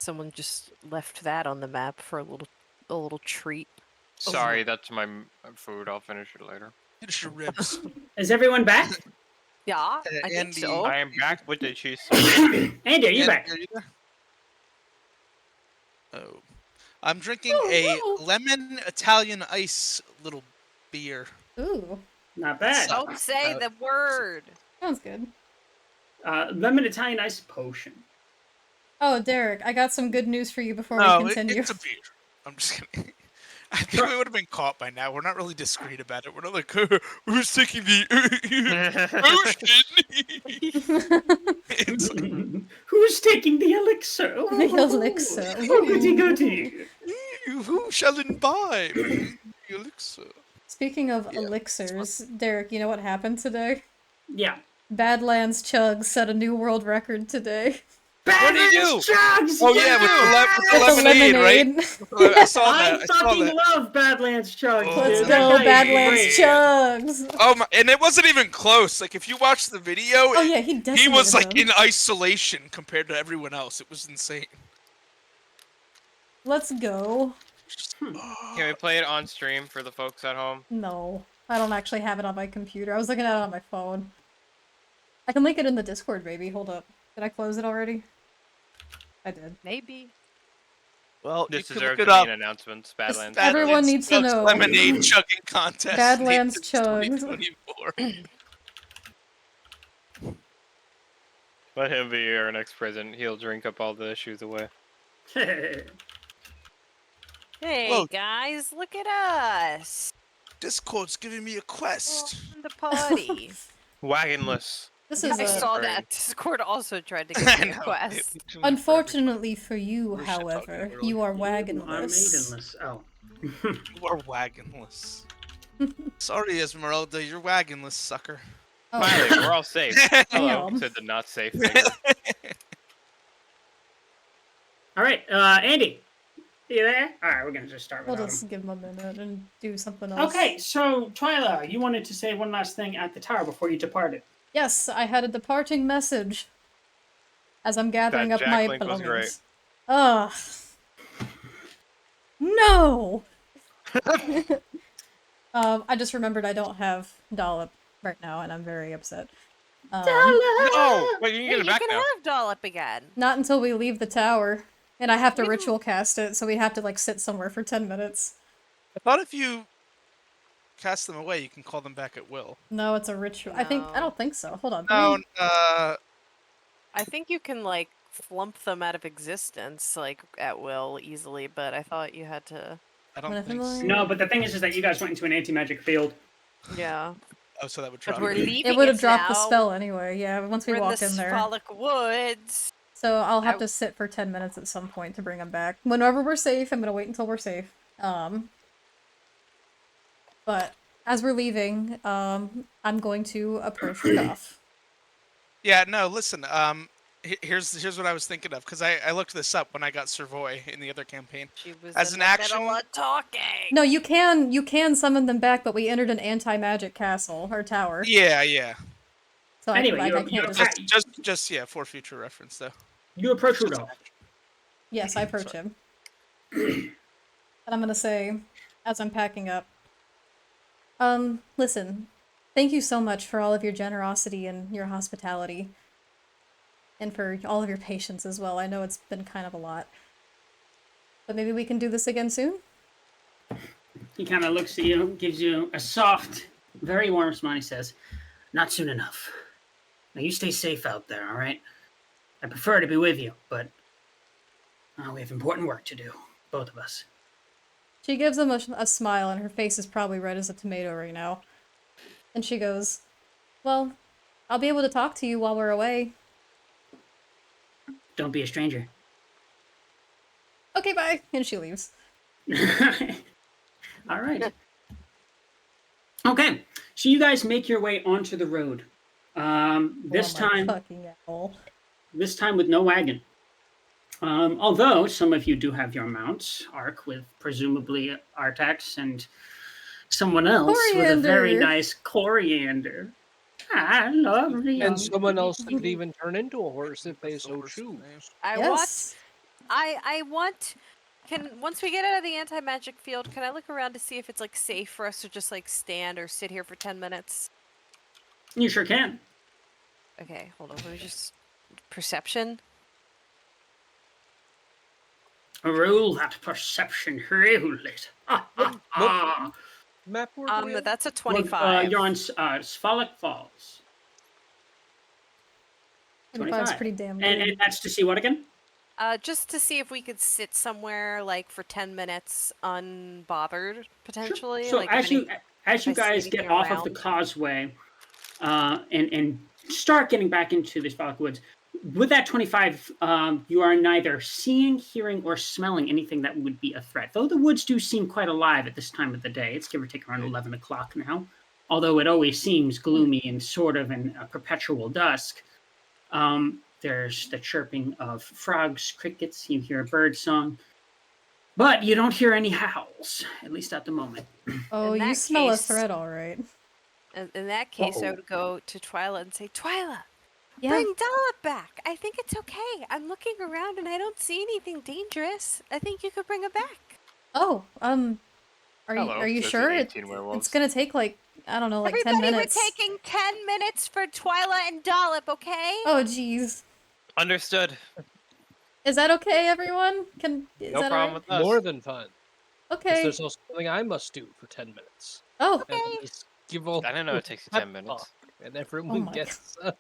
Someone just left that on the map for a little treat. Sorry, that's my food. I'll finish it later. Finish your ribs. Is everyone back? Yeah, I think Andy, so. I am back with the cheese sauce. Andy, are you Andy, back? are you there? Oh, I'm drinking Oh, a no. lemon Italian ice little beer. Ooh, Not bad. Don't say the word. sounds good. Lemon Italian ice potion. Oh, Derek, I got some good news for you before No, we continue. it's a beer. I'm just kidding. I think we would have been caught by now. We're not really discreet about it. We're not like, who's taking the potion? It's like, Who's taking the elixir? The elixir. Oh, goody goody. who shall imbibe the elixir? Speaking of Yeah, elixirs, Derek, you know what happened today? Yeah. Badlands Chug set a new world record today. What do you do? Chugs, Oh yeah, with the With the lemonade, right? I saw I that. I saw fucking that. love Badlands Chugs. Oh, Let's dude. go, That guy is Badlands great. Chugs! Oh my! And it wasn't even close. Like if you watch the video, Oh yeah, he he decimated was like them. in isolation compared to everyone else. It was insane. Let's go. Can we play it on stream for the folks at home? No, I don't actually have it on my computer. I was looking at it on my phone. I can link it in the Discord, baby. Hold up. Did I close it already? I did. Maybe. Well, This you can deserves look to it be up. an announcement. Badlands. Everyone Badlands needs to Chugs know. Lemonade chugging contest. Badlands named Chugs. 2024. Let him be our next president. He'll drink up all the issues away. Hey Whoa. guys, look at us. Discord's giving me a quest. On the party. Wagonless. This I is saw Great. that. Discord also tried to I give me a know, quest. it- Unfortunately for you, We should talk however, about it you are I'm wagonless. maidenless. Oh. You are wagonless. Sorry, Esmeralda, you're wagonless, sucker. Oh, Finally, we're all safe. Hello, Damn. said the not safe thing. All right, Andy, you there? All right, we're gonna just start We'll without just him. give him a minute and do something else. Okay, so Twyla, you wanted to say one last thing at the tower before you departed. Yes, I had a departing message as I'm gathering That up my Jacklink was great. belongings. Ugh. No! I just remembered I don't have Dollop right now, and I'm very upset. No! Wait, you can Hey, get you it back can now. have Dollop again. Not until we leave the tower. And I have to We- ritual cast it, so we have to, like, sit somewhere for 10 minutes. I thought if you cast them away, you can call them back at will. No, it's a ritual. I No. don't think so. Hold on. No, I think you can like flump them out of existence like at will easily, but I thought you had to. I don't Mana think so. familiar? No, but the thing is that you guys went into an anti-magic field. Yeah, Oh, so that would but drop we're it. leaving. It would have it dropped the now. spell anyway, yeah, once we We're in walk the in there. Spholic Woods. So I'll have I- to sit for 10 minutes at some point to bring them back. Whenever we're safe, I'm gonna wait until we're safe. But as we're leaving, I'm going to approach Goff. Yeah, no, listen, here's what I was thinking of, because I looked this up when I got Servoy in the other campaign. She was As in an the action- middle of talking. No, you can summon them back, but we entered an anti-magic castle, or tower. Yeah. So Anyway, I you're can't just... Just yeah, for future reference, though. You approach Just an Rudolph. action. Yes, I approach him. And I'm gonna say, as I'm packing up, listen, thank you so much for all of your generosity and your hospitality. And for all of your patience as well. I know it's been kind of a lot. But maybe we can do this again soon? He kind of looks at you, gives you a soft, very warm smile. He says, "Not soon enough. Now you stay safe out there, all right? I prefer to be with you, but we have important work to do, both of us." She gives him a smile, and her face is probably red as a tomato right now. And she goes, well, I'll be able to talk to you while we're away. Don't be a stranger. Okay, bye. And she leaves. All right. Okay, so you guys make your way onto the road. This Oh my time, fucking hell. this time with no wagon. Although some of you do have your mounts, Ark with presumably Artax, and someone else with a very Coriander. nice coriander. Ah, lovely. And someone else could even turn into a horse if they so choose. Yes. I want. Once we get out of the anti-magic field, can I look around to see if it's like safe for us to just like stand or sit here for 10 minutes? You sure can. Okay, hold on. Let me just perception. Roll that perception. Roll it. Map where That's a Look, 25. you're on Spholic Falls. 25 is 25. pretty damn good. And that's to see what again? Just to see if we could sit somewhere like for 10 minutes unbothered potentially. So like as you if you I see guys anything get off of the around. causeway, and start getting back into the Spholic Woods, with that 25, you are neither seeing, hearing, or smelling anything that would be a threat. Though the woods do seem quite alive at this time of the day. It's give or take around 11 o'clock now. Although it always seems gloomy and sort of in a perpetual dusk. There's the chirping of frogs, crickets. You hear a bird song. But you don't hear any howls, at least at the moment. Oh, In you that smell a case- threat, all right. In that case, I Uh-oh. would go to Twyla and say, Twyla, Yeah. bring Dollop back. I think it's okay. I'm looking around and I don't see anything dangerous. I think you could bring him back. Oh, Hello, are you there's sure? the It's 18 werewolves. gonna take like, I don't know, like 10 Everybody, minutes. we're taking 10 minutes for Twyla and Dollop, okay? Oh, jeez. Understood. Is that okay, everyone? Is No that problem alright? with us. more than fun. Because Okay. there's also something I must do for 10 minutes. Oh, And Okay. just give all I didn't know it takes you 10 pep minutes. talk, and everyone my gets. Are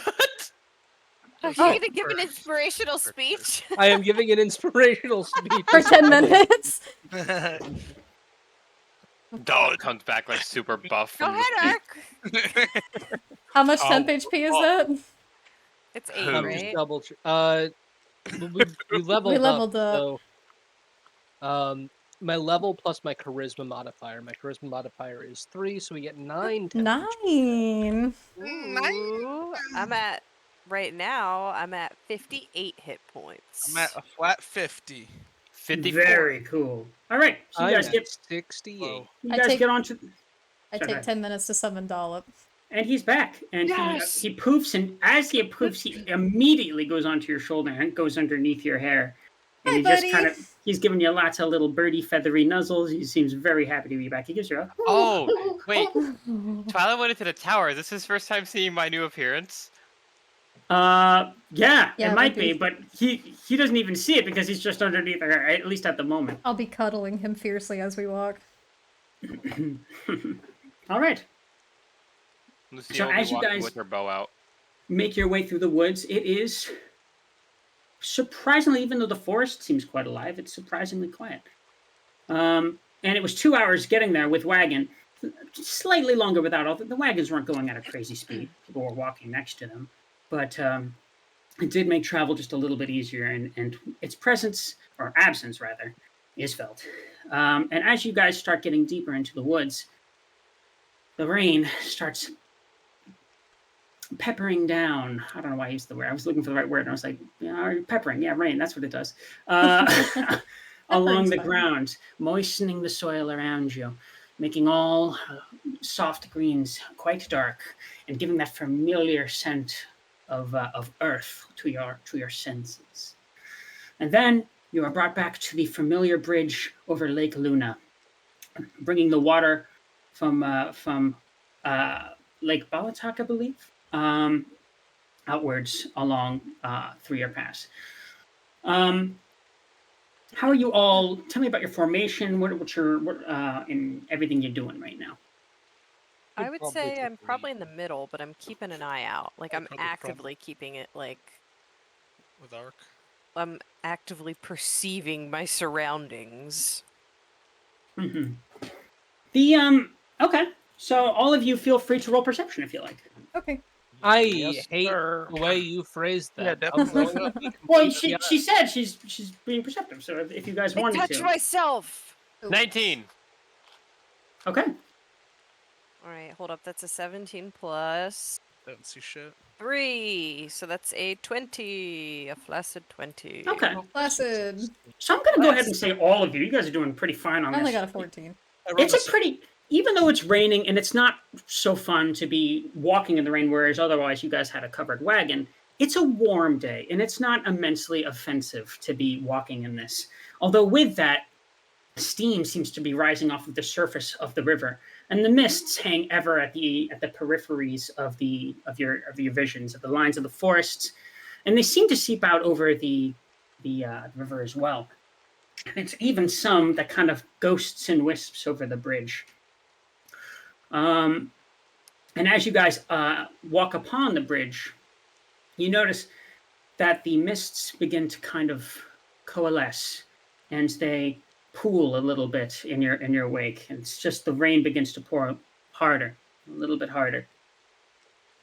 you Oh. going to give an inspirational speech? I am giving an inspirational speech. for 10 minutes? Dog comes back like super buff. Go from the ahead, speech. Ark. How much Oh, temp HP is that? It's Who? 8, Just right? double. We leveled, leveled up. So, my level plus my charisma modifier. My charisma modifier is 3, so we get 9 temp HP. 9. Ooh, I'm at right now I'm at 58 hit points. I'm at a flat 50. 54. Very cool. All right, so you I'm guys at get 68. Whoa. on to. I Sorry, go take ahead. 10 minutes to summon Dollop. And he's back, and Yes! he poofs, and as he poofs, he immediately goes onto your shoulder and goes underneath your hair, and Hi, he just buddy. he's giving you lots of little birdie feathery nuzzles. He seems very happy to be back. He gives you a Oh, wait. Twilight went into the tower. Is this his first time seeing my new appearance? yeah, Yeah, it it might might be, be. but he doesn't even see it because he's just underneath her, at least at the moment. I'll be cuddling him fiercely as we walk. All right, Lucille So will be as you walking guys- with her bow out. make your way through the woods. It is surprisingly, even though the forest seems quite alive, it's surprisingly quiet. And it was 2 hours getting there with wagon. Slightly longer without all the wagons weren't going at a crazy speed. People were walking next to them, but it did make travel just a little bit easier, and its presence or absence rather is felt. And as you guys start getting deeper into the woods, the rain starts peppering down. I don't know why I used the word. I was looking for the right word, and I was like, yeah, peppering. Yeah, rain. That's what it does. Along the fine. ground, moistening the soil around you, making all soft greens quite dark, and giving that familiar scent of earth to your senses. And then you are brought back to the familiar bridge over Lake Luna, bringing the water from Lake Balatak, I believe, outwards along 3-year pass. How are you all? Tell me about your formation. What's your in everything you're doing right now? I would say I'm probably in the middle, but I'm keeping an eye out. Like I'd I'm probably actively keeping it like With Ark. I'm actively perceiving my surroundings. Mm-hmm. Okay. So all of you feel free to roll perception if you like. Okay. I Yes, hate sir. the way you phrased Yeah, that. I'm definitely. going to be Well, completely she said she's being perceptive. So if you guys I wanted touch to, myself. 19. okay. All right, hold up. That's a 17 plus Don't see shit. 3, so that's a 20, a flaccid 20. Okay. Placid. So I'm gonna go ahead and say all of you. You guys are doing pretty fine on I only this. got a 14. I rolled It's a pretty, even though it's raining and it's not so fun to be walking in the rain, whereas otherwise you guys had a covered wagon, it's a warm day and it's not immensely offensive to be walking in this. Although with that, steam seems to be rising off of the surface of the river, and the mists hang ever at the peripheries of your visions, of the lines of the forests, and they seem to seep out over the river as well. And it's even some that kind of ghosts and wisps over the bridge. And as you guys walk upon the bridge, you notice that the mists begin to kind of coalesce, and they pool a little bit in your wake. And it's just the rain begins to pour harder, a little bit harder.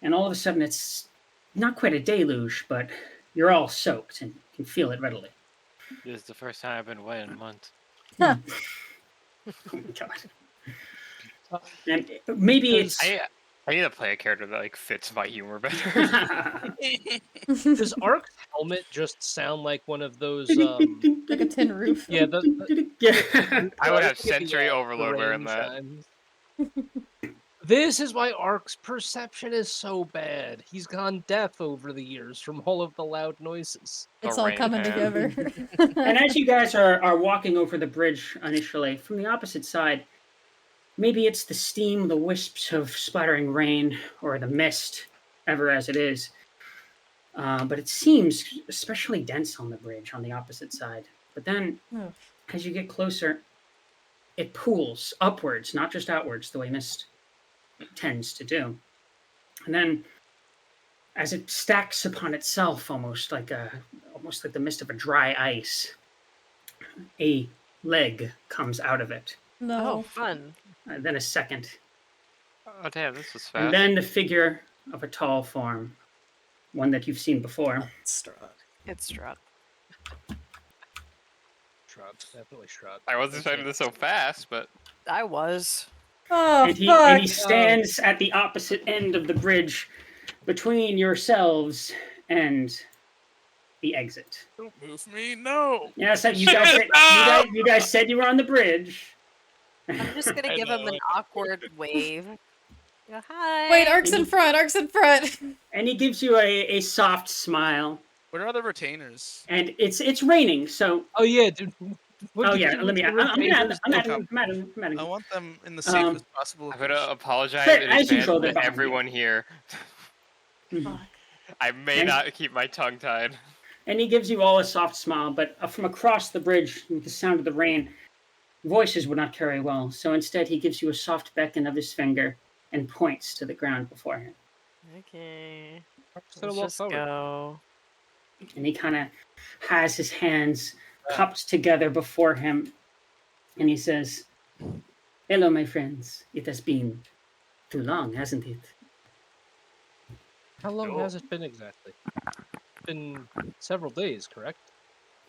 And all of a sudden, it's not quite a deluge, but you're all soaked and can feel it readily. This is the first time I've been wet in months. Oh my God. And maybe it's. I need to play a character that like fits my humor better. Does Ark's helmet just sound like one of those? Like a tin roof. Yeah, Yeah. I would have Look at the, Sensory the Overload wearing rain that. shines. This is why Ark's perception is so bad. He's gone deaf over the years from all of the loud noises. It's The all rain coming pan. together. And as you guys are walking over the bridge initially, from the opposite side, maybe it's the steam, the wisps of splattering rain, or the mist, ever as it is. But it seems especially dense on the bridge on the opposite side. But then, Oh. as you get closer, it pools upwards, not just outwards, the way mist tends to do. And then, as it stacks upon itself, almost like the mist of a dry ice, a leg comes out of it. Oh, No. fun. And then a second, Oh damn, this was fast. and then the figure of a tall form, one that you've seen before. Strahd. It's Strahd. Strahd, definitely Strahd. I wasn't expecting this so fast, but I was. Oh, And he fuck. stands at the opposite end of the bridge, between yourselves and the exit. Don't move me, no. Yeah, so you guys said you guys said you were on the bridge. I'm just gonna I give him know, an awkward wave. Go, hi. Wait, Ark's in front. Ark's in front. And he gives you a soft smile. What are the retainers? And it's raining, so Oh yeah, dude. What oh did yeah, you let me. do I'm with at the I'm at I want them in the Um, safest possible I'm gonna location. apologize Fair, in as advance usual, they're to behind you. everyone here. Mhm. I may And- not keep my tongue tied. And he gives you all a soft smile, but from across the bridge, with the sound of the rain, voices would not carry well. So instead, he gives you a soft beckon of his finger and points to the ground before him. Okay. Just gonna Let's walk just forward. go. And he kind of has his hands cupped together before him, and he says, "Hello, my friends. It has been too long, hasn't it?" How long has it been exactly? It's been several days, correct?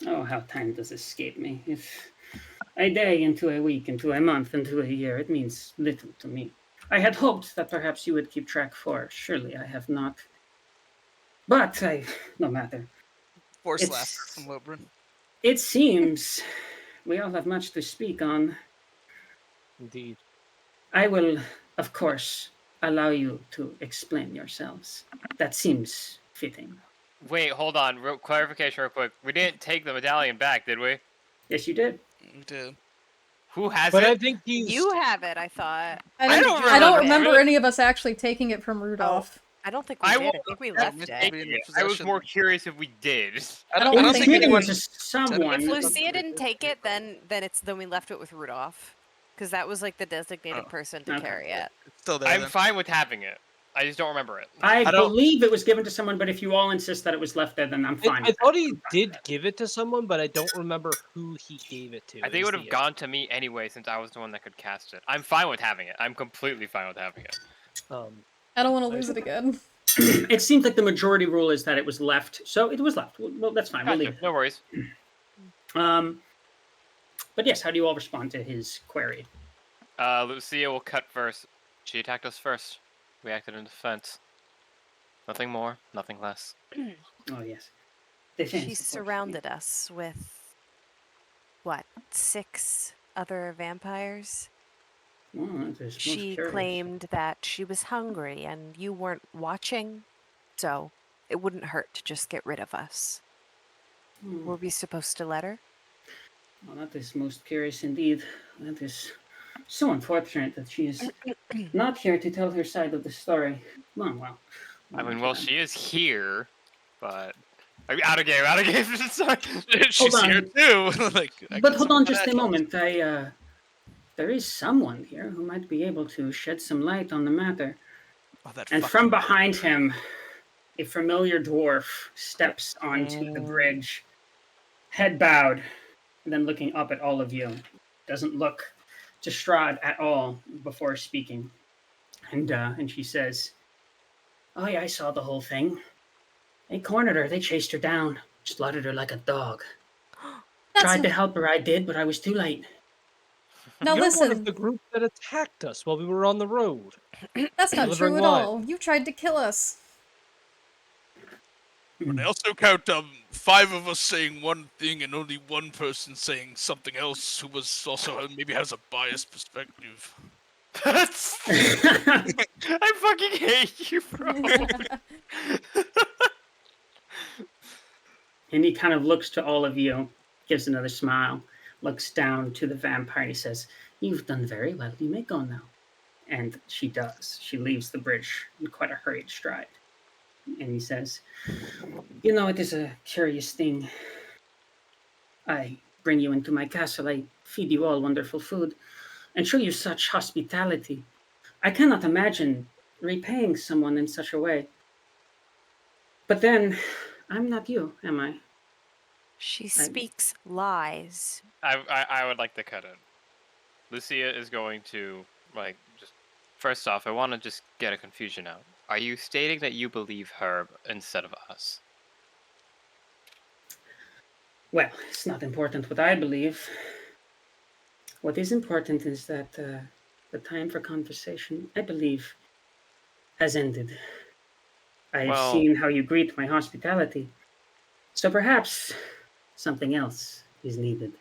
Oh, how time does escape me. If a day into a week, into a month, into a year, it means little to me. I had hoped that perhaps you would keep track, for surely I have not. But no matter. Force laughter It's from Lobrin. it seems we all have much to speak on. Indeed. I will, of course, allow you to explain yourselves. That seems fitting. Wait, hold on. Clarification real quick. We didn't take the medallion back, did we? Yes, you did. We did. Who has But I it? think he's. You have it, I thought. I don't I don't remember remember it. any of us actually taking it from Rudolph. I don't think we I did. will I think we accept left it. Be in it. I was possession. more curious if we did. I It don't was think given anyone to someone. If Lucia didn't take it, then we left it with Rudolph, because that was like the designated Oh, person to okay. carry it. It's still there. I'm then. fine with having it. I just don't remember it. I don't- believe it was given to someone, but if you all insist that it was left there, then I'm fine. I thought he did give it to someone, but I don't remember who he gave it to. I think it would have gone to me anyway since I was the one that could cast it. I'm fine with having it. I'm completely fine with having it. I don't want to lose it again. It seems like the majority rule is that it was left, so it was left. Well, that's fine. We'll Gotcha. leave it. No worries. But yes, how do you all respond to his query? Lucia will cut first. She attacked us first. We acted in defense. Nothing more, nothing less. Oh yes, defense. She of course. surrounded us with what, 6 other vampires? Oh, that is most She curious. claimed that she was hungry and you weren't watching, so it wouldn't hurt to just get rid of us. Were we supposed to let her? Well, that is most curious indeed. That is so unfortunate that she is not here to tell her side of the story. Well. I mean, well, she is here, but I mean, out of game. Sorry. She's Hold here on. too. But hold on just a moment. There is someone here who might be able to shed some light on the matter. Oh, that And fucking- from behind him, a familiar dwarf steps onto the bridge, head bowed, and then looking up at all of you. Doesn't look to Strahd at all before speaking. And she says, "Oh yeah, I saw the whole thing. They cornered her. They chased her down, slaughtered her like a dog. Tried to help her, I did, but I was too late." Now You're one of listen, the group that attacked us while we were on the road. that's not delivering true at wine. all. You tried to kill us. I also count 5 of us saying one thing and only one person saying something else who was also maybe has a biased perspective. That's. I fucking hate you, bro. And he kind of looks to all of you, gives another smile, looks down to the vampire, and he says, "You've done very well. You may go now." And she does. She leaves the bridge in quite a hurried stride. And he says, "You know, it is a curious thing. I bring you into my castle. I feed you all wonderful food and show you such hospitality. I cannot imagine repaying someone in such a way. But then, I'm not you, am I?" She speaks lies. I would like to cut in. Lucia is going to, just. First off, I want to just get a confusion out. Are you stating that you believe her instead of us? Well, it's not important what I believe. What is important is that the time for conversation, I believe, has ended. I've Well- seen how you greet my hospitality. So perhaps something else is needed.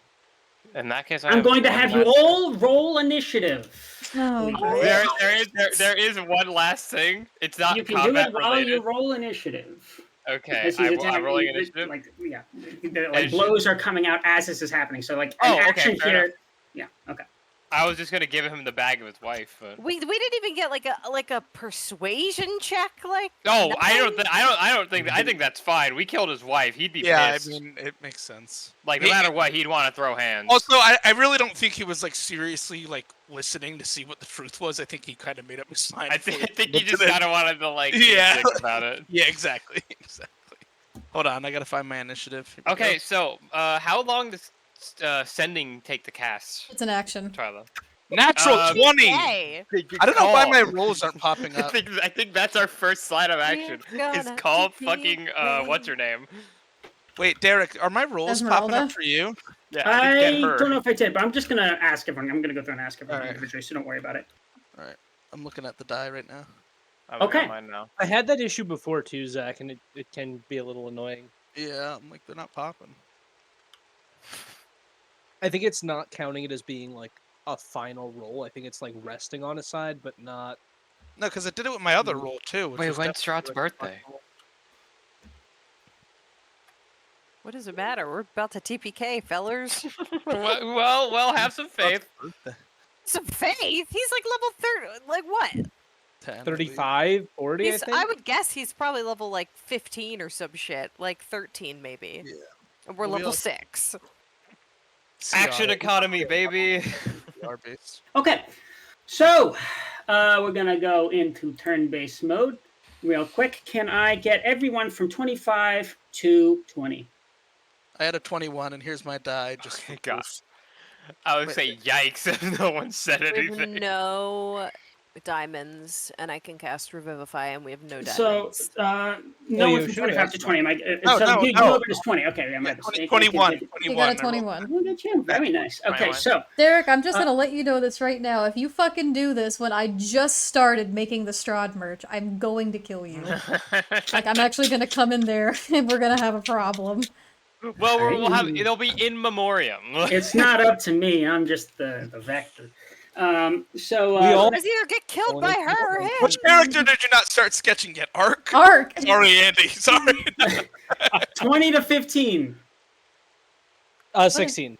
In that case, I I'm have going to one have you last- all roll initiative. Oh, Levi. There is one last thing. It's not You can do combat it while related. you roll initiative. Okay, As he's I'm attacking, rolling initiative. like And blows are coming out as this is happening. So like an Oh, okay, action fair here. enough. Yeah. Okay. I was just gonna give him the bag of his wife, but We didn't even get like a persuasion check. Like no, nothing? I think that's fine. We killed his wife. He'd be Yeah, pissed. I mean, it makes sense. Like no matter what, he'd want to throw hands. Also, I really don't think he was like seriously like listening to see what the truth was. I think he kind of made up his mind. I think he just kind of wanted to like Yeah. think about it. Yeah, exactly. Hold on, I gotta find my initiative. Here we Okay, go. so how long does sending take to cast, it's an action. Twyla? Natural 20. Hey, I don't know why my rolls aren't popping I up. think that's our first slide of action. It's gonna called be fucking what's her name? Wait, Derek, are my rolls popping Esmeralda? up for you? Yeah, I get her. don't know if I did, but I'm just gonna ask everyone. I'm gonna go through and ask everyone Alright. individually, so don't worry about it. All right, I'm looking at the die right now. I'm looking at Okay. mine now. I had that issue before too, Zach, and it can be a little annoying. Yeah, I'm like they're not popping. I think it's not counting it as being like a final roll. I think it's like resting on a side, but not. No, because I did it with my other roll too. Which Wait, was when's definitely Strahd's birthday? what does it matter? We're about to TPK, fellers. well, have some faith. birthday. Some faith. He's like level 30. Like what? 10, I believe. 35, 40, I He's. think. I would guess he's probably level like 15 or some shit. Like 13 maybe. Yeah. And we're Well, we level all- 6. Action economy, baby. CR based. Okay, so we're gonna go into turn-based mode real quick. Can I get everyone from 25 to 20? I had a 21, and here's my die. Just for God. proof. I would say yikes if no one said We have anything. no diamonds, and I can cast Revivify, and we have no So diamonds. no you one from should 25 have to some. 20. No, So no, you no. over is 20. Okay, yeah, my Yeah, mistake. 21. You 21. got a I rolled. 21. Look at you. Very nice. Okay, 21. so Derek, I'm just gonna let you know this right now. If you fucking do this when I just started making the Strahd merch, I'm going to kill you. Like, I'm actually gonna come in there and we're gonna have a problem. Well, we'll have it'll be in memoriam. it's not up to me. I'm just the vector. So We all- Let's either get killed Well, by it's- her or him. Which character did you not start sketching yet? Ark? Ark! Sorry, Andy. Sorry. 20 to 15. 16.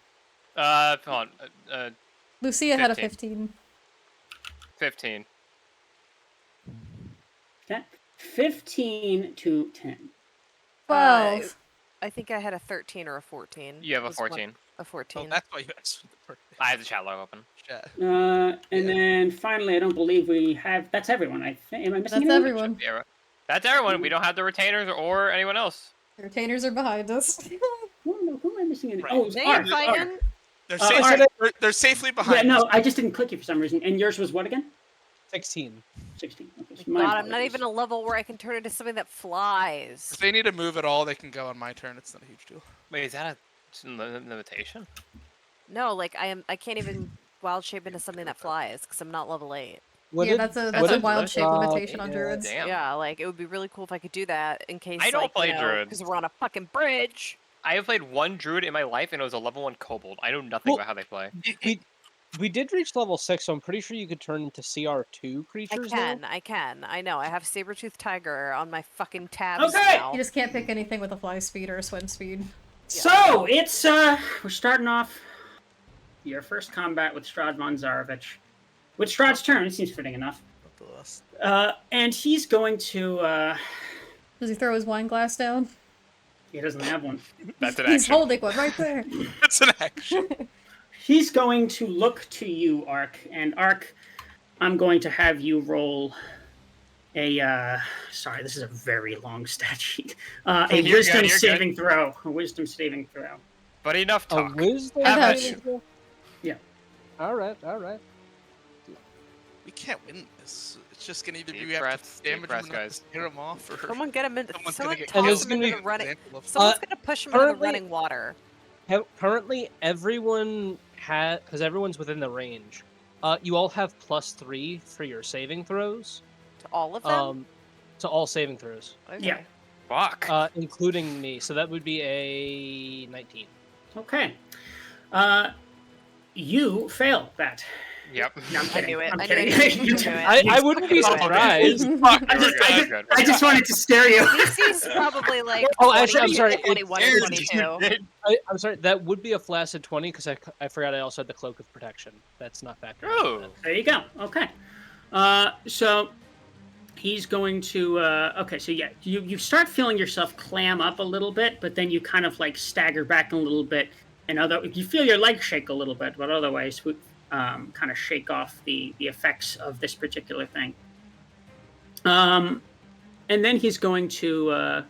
Hold on. Lucia had a 15. 15. 15. Okay. 15 to 10. 12. I think I had a 13 or a 14. You have a Was one- 14. A Oh, 14. that's why you asked for the birthday. I have the chat log open. Chat. And Yeah. then finally, I don't believe we have. That's everyone. I think. Am I missing That's anyone? everyone. Yeah, that's everyone. We don't have the retainers or anyone else. The retainers are behind us. Who am I missing? Right. Oh, it's They Art. ain't fighting. They're, Uh, safe, Ark. they're safely Yeah, behind no, us. I just didn't click you for some reason. And yours was what again? 16. 16. Okay, so God, my I'm not apologies. even a level where I can turn into something that flies. If they need to move at all, they can go on my turn. It's not a huge deal. Wait, is that a limitation? No, like I can't even wild shape into something that flies because I'm not level 8. What Yeah, did- that's a what did- wild shape limitation on yeah, druids. Damn. Yeah, like it would be really cool if I could do that in case I don't like, play druids. because we're on a fucking bridge. I have played one druid in my life, and it was a level 1 kobold. I know nothing Well- about how they play. We did reach level 6, so I'm pretty sure you could turn into CR2 creatures now. I can. I know. I have saber-tooth tiger on my fucking tabs Okay. now. You just can't pick anything with a fly speed or a swim speed. So it's we're starting off your first combat with Strahd von Zarovich. With Strahd's turn, it seems fitting enough. Not the last. And he's going to Does he throw his wine glass down? he doesn't have one. That's an He's action. holding one right there. It's an action. He's going to look to you, Ark, and Ark, I'm going to have you roll a sorry, this is a very long stat sheet. A You're good, wisdom you're good. saving throw. A wisdom saving throw. But enough A talk. wisdom Have it. saving throw? Yeah. Alright, alright. We can't win this. It's just gonna either be Deep we have breaths, to deep damage breaths, him and guys. scare him off, or Someone get him in. someone's Someone gonna get And toss there's him gonna into be the running. example of- Someone's Uh, gonna push him into the currently- running water. Currently, everyone has, because everyone's within the range. You all have +3 for your saving throws. To all of them. So all saving throws, Okay. Yeah. Fuck. including me. So that would be a 19. Okay. You fail that. Yep. No, I'm I kidding. knew it. I'm I knew kidding. it. You I did- knew it. I wouldn't be Oh, okay. surprised. Fuck, I we're just, good, I we're just, good, I we're just good. wanted to scare you. DC's probably like Oh, actually, I'm 20, sorry, 21 Dude, and you 22. did. I'm sorry. That would be a flaccid 20 because I forgot I also had the cloak of protection. That's not factored into Oh. that. There you go. Okay. So he's going to. Okay. So yeah, you start feeling yourself clam up a little bit, but then you kind of like stagger back a little bit, and you feel your legs shake a little bit, but otherwise, kind of shake off the effects of this particular thing. And then he's going to.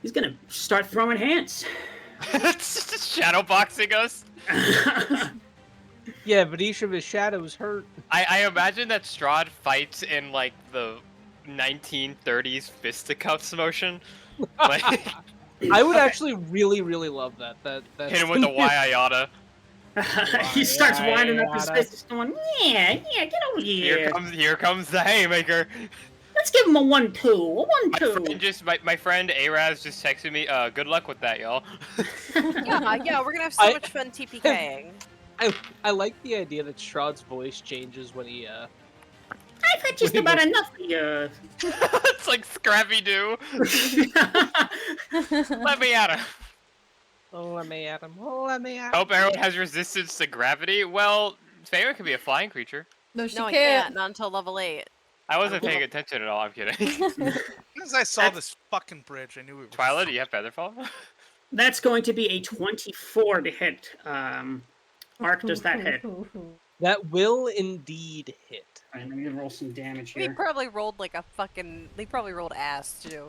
He's gonna start throwing hands. Shadow boxing us. Yeah, but each of his shadows hurt. I imagine that Strahd fights in like the 1930s fisticuffs motion. Like I would actually really, really love that. That's hit him with the Waiayata. He starts winding up his fist, just going, yeah, get over here. Here comes the haymaker. Let's give him a 1-2, a 1-2. My friend Araz just texted me. Good luck with that, y'all. Yeah, we're gonna have so much fun TPKing. I like the idea that Strahd's voice changes when he I've had just about enough of you. It's like Scrappy Doo. Let me at him. let me at him. Let me at him. Hope everyone has resistance to gravity. Well, Faerun can be a flying creature. No, she No, I can't. can't. Not until level 8. I wasn't paying attention at all. I'm kidding. As soon as I saw this fucking bridge, I knew it was. Twyla, do you have Featherfall? That's going to be a 24 to hit. Mark, does that hit? That will indeed hit. Alright, let me roll some damage He here. probably rolled like a fucking. They probably rolled ass too.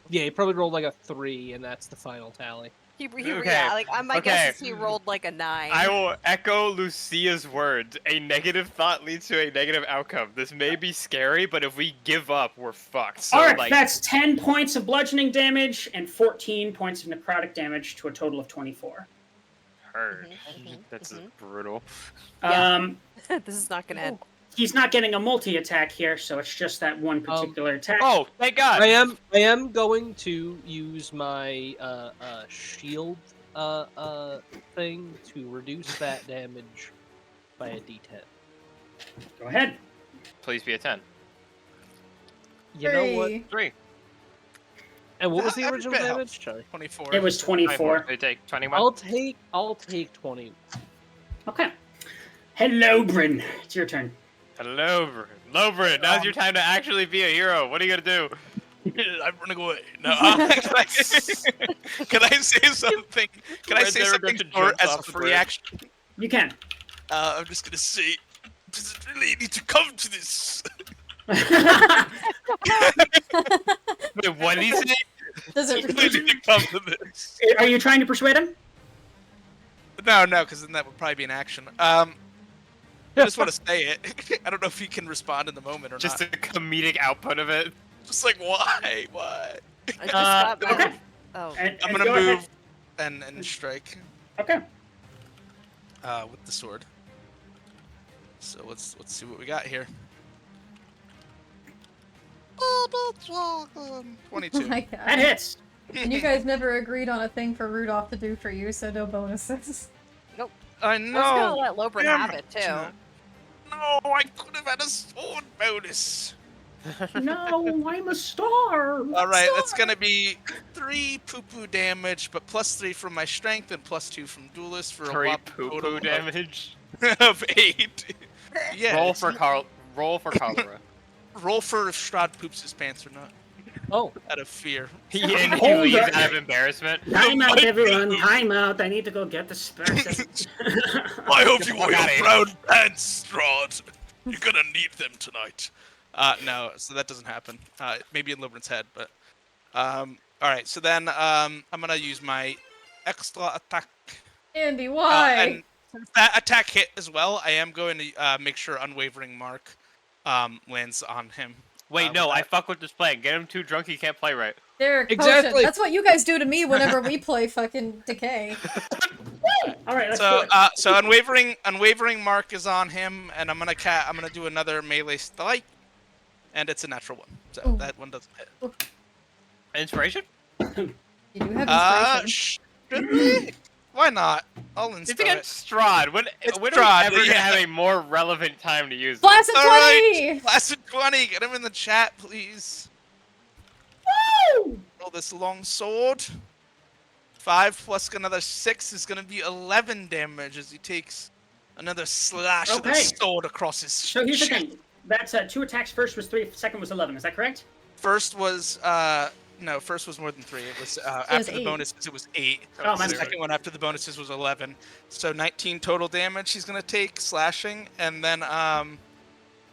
Yeah, he probably rolled like a 3, and that's the final tally. Okay, Yeah, like my okay. guess is he rolled like a 9. I will echo Lucia's words. A negative thought leads to a negative outcome. This may be scary, but if we give up, we're fucked. So, Alright, like, that's 10 points of bludgeoning damage and 14 points of necrotic damage to a total of 24. heard. That's brutal. Yeah. This is not gonna end. He's not getting a multi-attack here, so it's just that one particular attack. Oh, thank God! I am going to use my shield thing to reduce that damage by a d10. Go ahead. Please be a 10. You know what? 3. And what was the Every original bit damage? helps. Charlie? 24. It was 24. They take 21. I'll take 20. Okay. Hello, Bryn. It's your turn. Hello, Lobrin. Now's your time to actually be a hero. What are you gonna do? I'm running away. No, can I say something? Can I Red say Dead something Redemption short jumps as a off the free bridge. action? You can. I'm just gonna say, does it really need to come to this? Wait, what did he say? Does Does it it really need to come to this? Are you trying to persuade him? No, because then that would probably be an action. I just want to say it. I don't know if he can respond in the moment or Just not. the comedic output of it. Just like, why? What? I just got my. okay. Oh. And I'm gonna go ahead. move and strike Okay. with the sword. So let's see what we got here. 22. Oh my God. That hits. And you guys never agreed on a thing for Rudolph to do for you, so no bonuses. I I was gonna know. let Lobrin Damn have it too. No, I could have had a sword bonus. No, I'm a star. All right, that's gonna be 3 poo-poo damage, but +3 from my strength and +2 from duelist for a 3 whopping poo-poo total damage. of 8. Yeah. Roll it's for not- cholera. Roll for if Strahd poops his pants or not. Oh, Out of fear. And he Hold leaves up. out of embarrassment. Time out, everyone. Time out. I need to go get the specimen. I hope you Fuck wore your outta here. brown pants, Strahd. You're gonna need them tonight. No, so that doesn't happen. Maybe in Libran's head, but all right. So then I'm gonna use my extra attack. Andy, why? And since that attack hit as well, I am going to make sure Unwavering Mark lands on him. Wait, with no, I that. fuck with this plan. Get him too drunk he can't play right. Derek, Exactly. potion. That's what you guys do to me whenever we play fucking Decay. All right, let's do So it. so Unwavering Mark is on him, and I'm gonna do another melee strike. and it's a natural 1. So Ooh. that one doesn't hit. Inspiration? You do have inspiration. Should we? Why not? I'll It's insta it. against Strahd. When It's when are we Strahd, ever gonna yeah. have a more relevant time to use it? Blasted All 20! right, Blasted 20. Get him in the chat, please. Woo! Roll this long sword. 5 plus another 6 is going to be 11 damage as he takes another slash of the Okay. sword across his So here's the chest. thing. That's 2 attacks. First was 3, second was 11. Is that correct? First was no, first was more than 3. It was was after the 8. bonuses. It was 8. Oh, my the mistake. second one after the bonuses was 11. So 19 total damage he's gonna take slashing, and then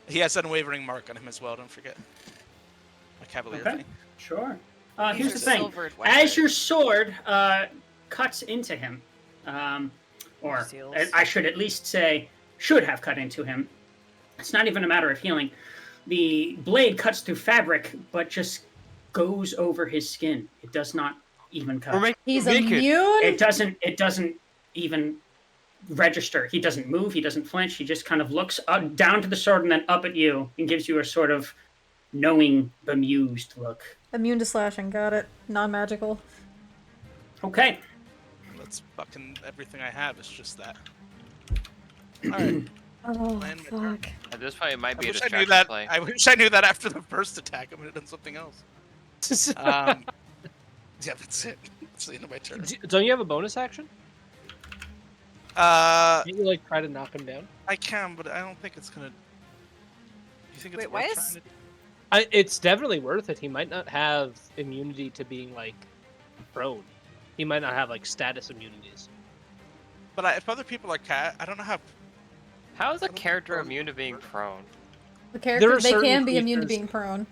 he has unwavering mark on him as well. Don't forget. My cavalier Okay. thing. Sure. These Here's are the thing. silvered As weapons. your sword cuts into him, or Seals. I should at least say, should have cut into him. It's not even a matter of healing. The blade cuts through fabric, but just goes over his skin. It does not even cut. We're making He's naked. immune? It doesn't even register. He doesn't move. He doesn't flinch. He just kind of looks down to the sword and then up at you and gives you a sort of knowing, bemused look. Immune to slashing, got it. Non-magical. Okay. That's fucking everything I have. Is just that. All right. Oh, Land my turn. fuck. At this point, it might I be a wish I knew distraction that. play. I wish I knew that after the first attack. I would have done something else. Yeah, that's it. That's the end of my turn. Don't you have a bonus action? Uh, Can't you like try to knock him down? I can, but I don't think it's gonna. You think it's Wait, why worth is- trying to do? It's definitely worth it. He might not have immunity to being like prone. He might not have like status immunities. But if other people are cat, I don't know how. How is a don't think character prone immune to being prone? The There character, are they certain can be immune to creatures- being prone.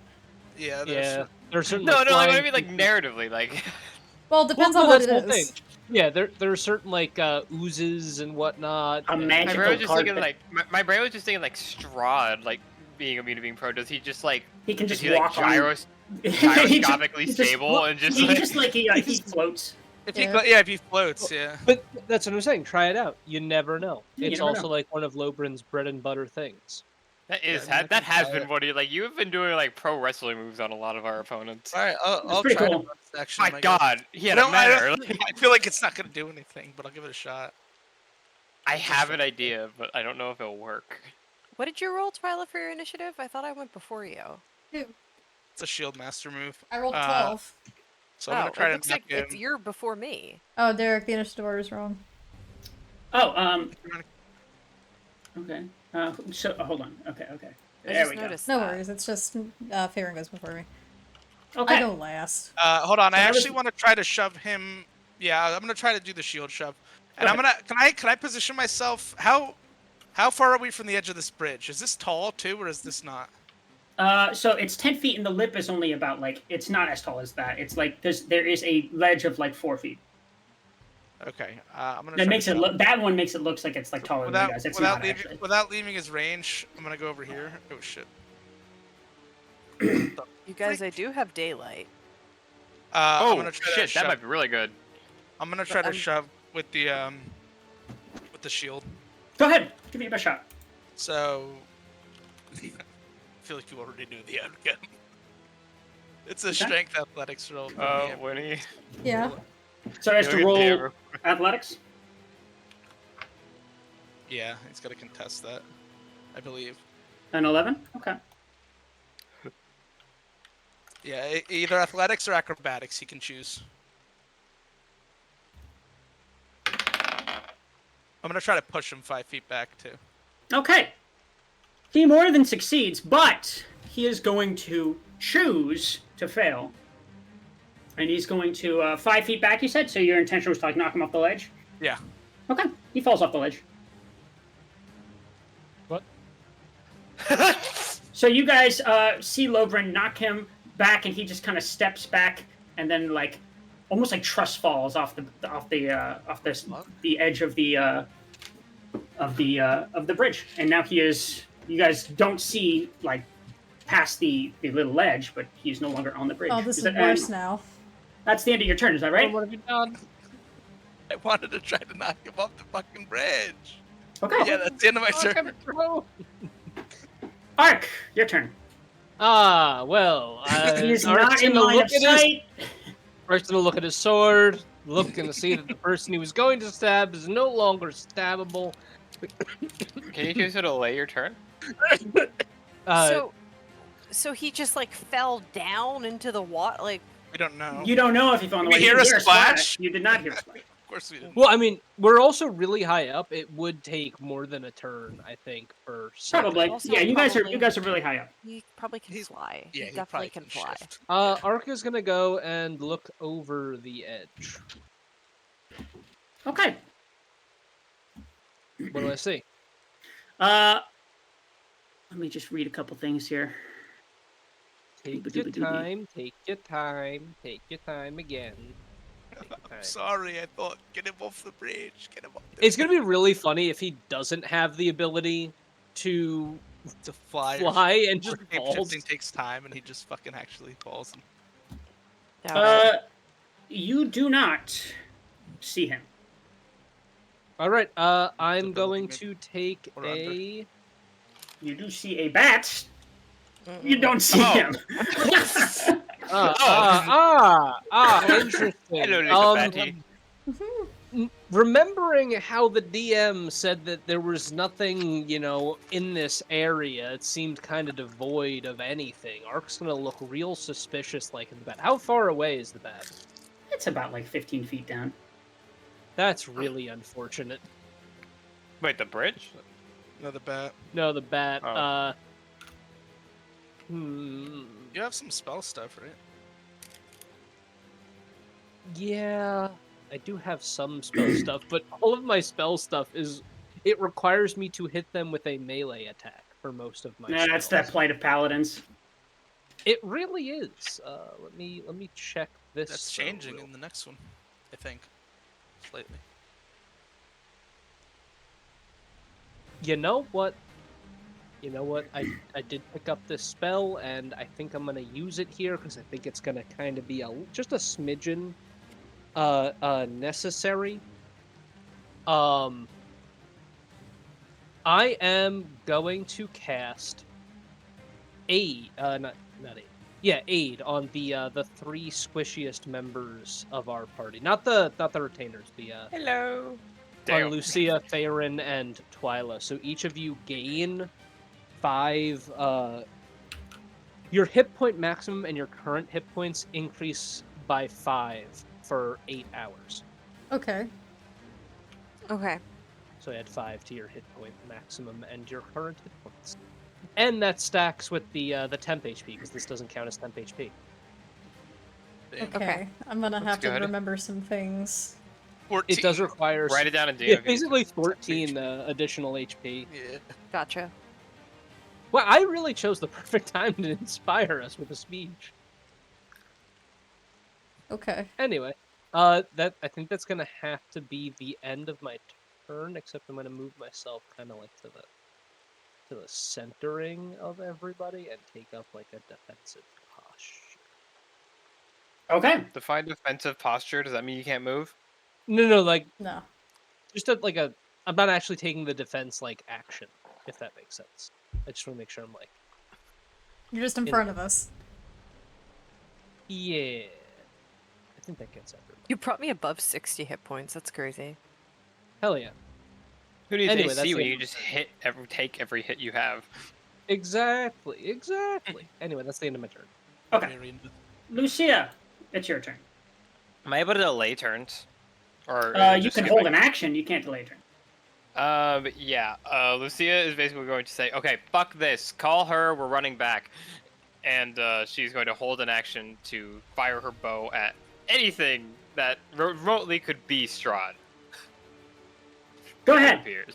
Yeah. Yeah, there are certain. No, like, no, like, flying I mean like creatures- narratively, like. Well, it depends Well, on no, what it that's the whole is. thing. Yeah, there are certain like oozes and whatnot. A and- My magical brain was just thinking carpet. like my brain was just thinking like Strahd, like being immune to being prone. Does he just like He can is just he like walk on. gyroscopically he just- stable and just He like just like he floats. If Yeah. he, if he floats, yeah. But that's what I'm saying. Try it out. You never know. You It's never also know. like one of Lobrin's bread and butter things. that is Yeah, I mean, I that can has try been it. what he like. You've been doing like pro wrestling moves on a lot of our opponents. All right, I'll pretty try cool. to bonus action. My God, he had I a don't, I, manner. don't, I feel like it's not gonna do anything, but I'll give it a shot. I have an idea, but I don't know if it'll work. What did you roll, Twyla, for your initiative? I thought I went before you. It's a shield master move. I rolled a Uh, 12. So I'm gonna try it to looks knock like it's him. you're before me. Oh, Derek, the initiative order is wrong. Oh, okay. So hold on. Okay. I There just we go. noticed No that. worries, it's just Farron goes before me. Okay. I go last. Hold on, So I that was- actually want to try to shove him. Yeah, I'm gonna try to do the shield shove, and Go I'm gonna. Can I position myself? How far are we from the edge of this bridge? Is this tall too, or is this not? So it's 10 feet, and the lip is only about like it's not as tall as that. It's like there is a ledge of like 4 feet. Okay, I'm gonna. That try makes to it look. That one makes it looks like it's like taller than you guys. It's not actually. without leaving his range. I'm gonna go over here. Oh shit. You guys, I do have daylight. I'm Oh gonna try to shit, that shove. might be really good. I'm gonna try to I'm- shove with the shield. Go ahead. Give me a best shot. So, I feel like you already knew the outcome. It's a Okay. strength athletics roll. Oh, when he Yeah. So I have to Look at roll Deborah. athletics. Yeah, he's got to contest that, I believe. An 11. Okay. Yeah, either athletics or acrobatics, he can choose. I'm gonna try to push him 5 feet back too. Okay. He more than succeeds, but he is going to choose to fail. And he's going to 5 feet back, you said? So your intention was to like knock him off the ledge? Yeah. Okay. He falls off the ledge. What? So you guys see Lobrin knock him back, and he just kind of steps back, and then like almost like trust falls off the edge of the bridge, and now he is. You guys don't see like past the little ledge, but he's no longer on the bridge. Oh, this is that- worse and now. That's the end of your turn. Is that right? What have you done? I wanted to try to knock him off the fucking bridge. Okay. Yeah, that's the end of my Oh, turn. Kevin, throw. Ark, your turn. Well, He is Ark's not in gonna line look of at his sight. Ark's gonna look at his sword, look and see that the person he was going to stab is no longer stabbable. Can you choose to delay your turn? Uh, So he just like fell down into the water. Like, We don't know. You don't know if he found the We way. hear You a hear splash? You did not hear a splash. Of course we didn't. well, I mean, we're also really high up. It would take more than a turn, I think, for something. Probably. Also Yeah, you guys probably- are really high up. he probably can He's- fly. Yeah, he he definitely probably can can fly. shift. Ark is gonna go and look over the edge. Okay. What do I see? Let me just read a couple things here. Take your time, take your time, take your time again. Take your I'm time. sorry, I thought, get him off the bridge, get him off the It's gonna be really funny if he doesn't have the ability to to fly. fly and just Shape falls. shifting takes time, and he just fucking actually falls. And... Doubt it. You do not see him. All right, I'm ability going maybe. to take Or under. a. You do see a bat. You don't see Oh. him. Interesting. Hello, little fatty. Remembering how the DM said that there was nothing, in this area, it seemed kind of devoid of anything. Ark's gonna look real suspicious, like in the bat. How far away is the bat? It's about like 15 feet down. That's really unfortunate. Wait, the bridge? Another bat. No, the bat. Oh. You have some spell stuff, right? Yeah, I do have some spell stuff, but all of my spell stuff it requires me to hit them with a melee attack for most of my Nah, that's that spells. plight of paladins. It really is. Let me check this. That's changing in the next one, I think. Slightly. You know what? I did pick up this spell, and I think I'm gonna use it here because I think it's gonna kind of be just a smidgen necessary. I am going to cast aid, not aid. Yeah, aid on the three squishiest members of our party. Not the retainers, the Hello. on Damn. Lucia, Farron, and Twyla. So each of you gain 5. Your hit point maximum and your current hit points increase by 5 for 8 hours. Okay. Okay. So add 5 to your hit point maximum and your current hit points. And that stacks with the temp HP, because this doesn't count as temp HP. Damn. Okay. I'm gonna That's have to good. remember some things. 14. It does require Write it down in yeah, DMV. basically 14 additional HP. Yeah. Gotcha. Well, I really chose the perfect time to inspire us with a speech. Okay. Anyway, I think that's gonna have to be the end of my turn, except I'm gonna move myself kind of like to the centering of everybody and take up like a defensive posture. Okay. Define defensive posture. Does that mean you can't move? No, like No. just I'm not actually taking the defense like action, if that makes sense. I just want to make sure I'm like, You're just in front of us. yeah. I think that gets everybody. You brought me above 60 hit points. That's crazy. Hell yeah. Who needs Anyway, that's AC when it. you just take every hit you have? Exactly. Anyway, that's the end of my turn. Okay. Marina. Lucia, it's your turn. Am I able to delay turns? Or You can hold an action. You can't delay a turn. Yeah. Lucia is basically going to say, "Okay, fuck this. Call her. We're running back," and she's going to hold an action to fire her bow at anything that remotely could be Strahd. Go It ahead. appears.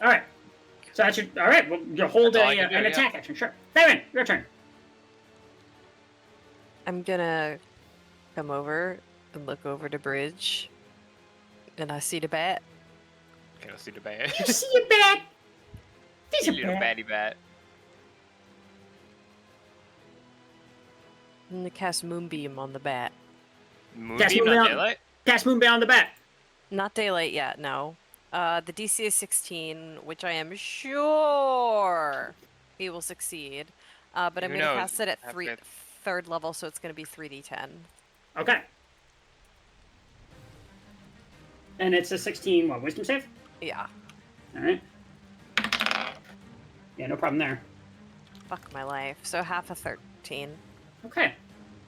All right. So that's your. All right. Well, you hold That's all I can do, an yeah. attack action. Sure. Theron, your turn. I'm gonna come over and look over the bridge, and I see the bat. Can I see the bat? You see a bat? There's a Little bat. batty bat. I'm gonna cast Moonbeam on the bat. Cast Moonbeam, Moonbeam. not daylight. Cast Moonbeam on the bat. Not daylight yet, no. The DC is 16, which I am sure he will succeed. But I'm Who going to knows? cast it at Have faith. third level, so it's going to be 3d10. Okay. And it's a 16, what, wisdom save? Yeah. All right. Yeah, no problem there. Fuck my life. So half a 13. Okay.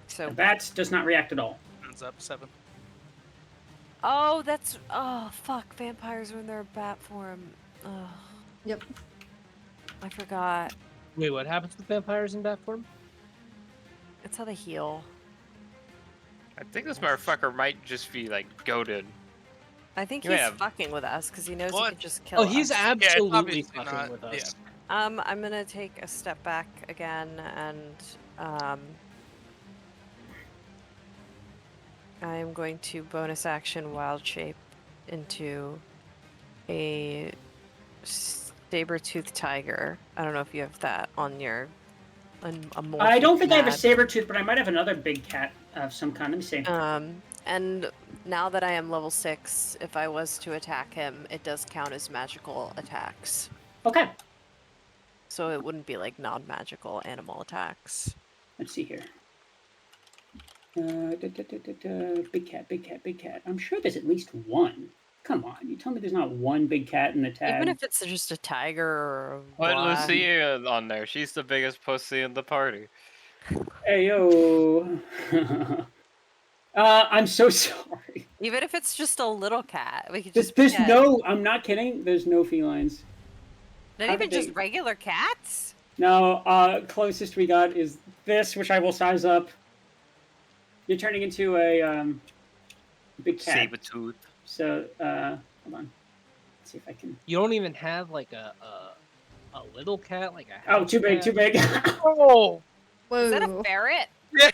So The bat does not react at all. Ends up 7. oh, that's fuck. Vampires are in their bat form. Oh, Yep. I forgot. Wait, what happens with vampires in bat form? It's how they heal. I think this motherfucker might just be like goaded. I think You he's have- fucking with us because he knows he What? can just kill Oh, us. he's it's absolutely obviously fucking not. with Yeah. us. I'm gonna take a step back again and I'm going to bonus action wild shape into a saber-toothed tiger. I don't know if you have that on your I don't think I have a mad. saber tooth, but I might have another big cat of some kind. Let me see. And now that I am level 6, if I was to attack him, it does count as magical attacks. Okay. So it wouldn't be like non-magical animal attacks. Let's see here. Big cat, big cat, big cat. I'm sure there's at least one. Come on, you tell me there's not one big cat in the tag. Even if it's just a tiger or a Put black- Lucia on there. She's the biggest pussy in the party. Hey yo. I'm so sorry. Even if it's just a little cat, we could There's, just there's pretend. no. I'm not kidding. There's no felines. Not how even did just they- regular cats. No. Closest we got is this, which I will size up. You're turning into a big cat. Saber tooth. So hold on. Let's see if I can. You don't even have like a little cat, like a Oh, house too big, cat? too big. Oh! Whoa. Is that a ferret? Yeah.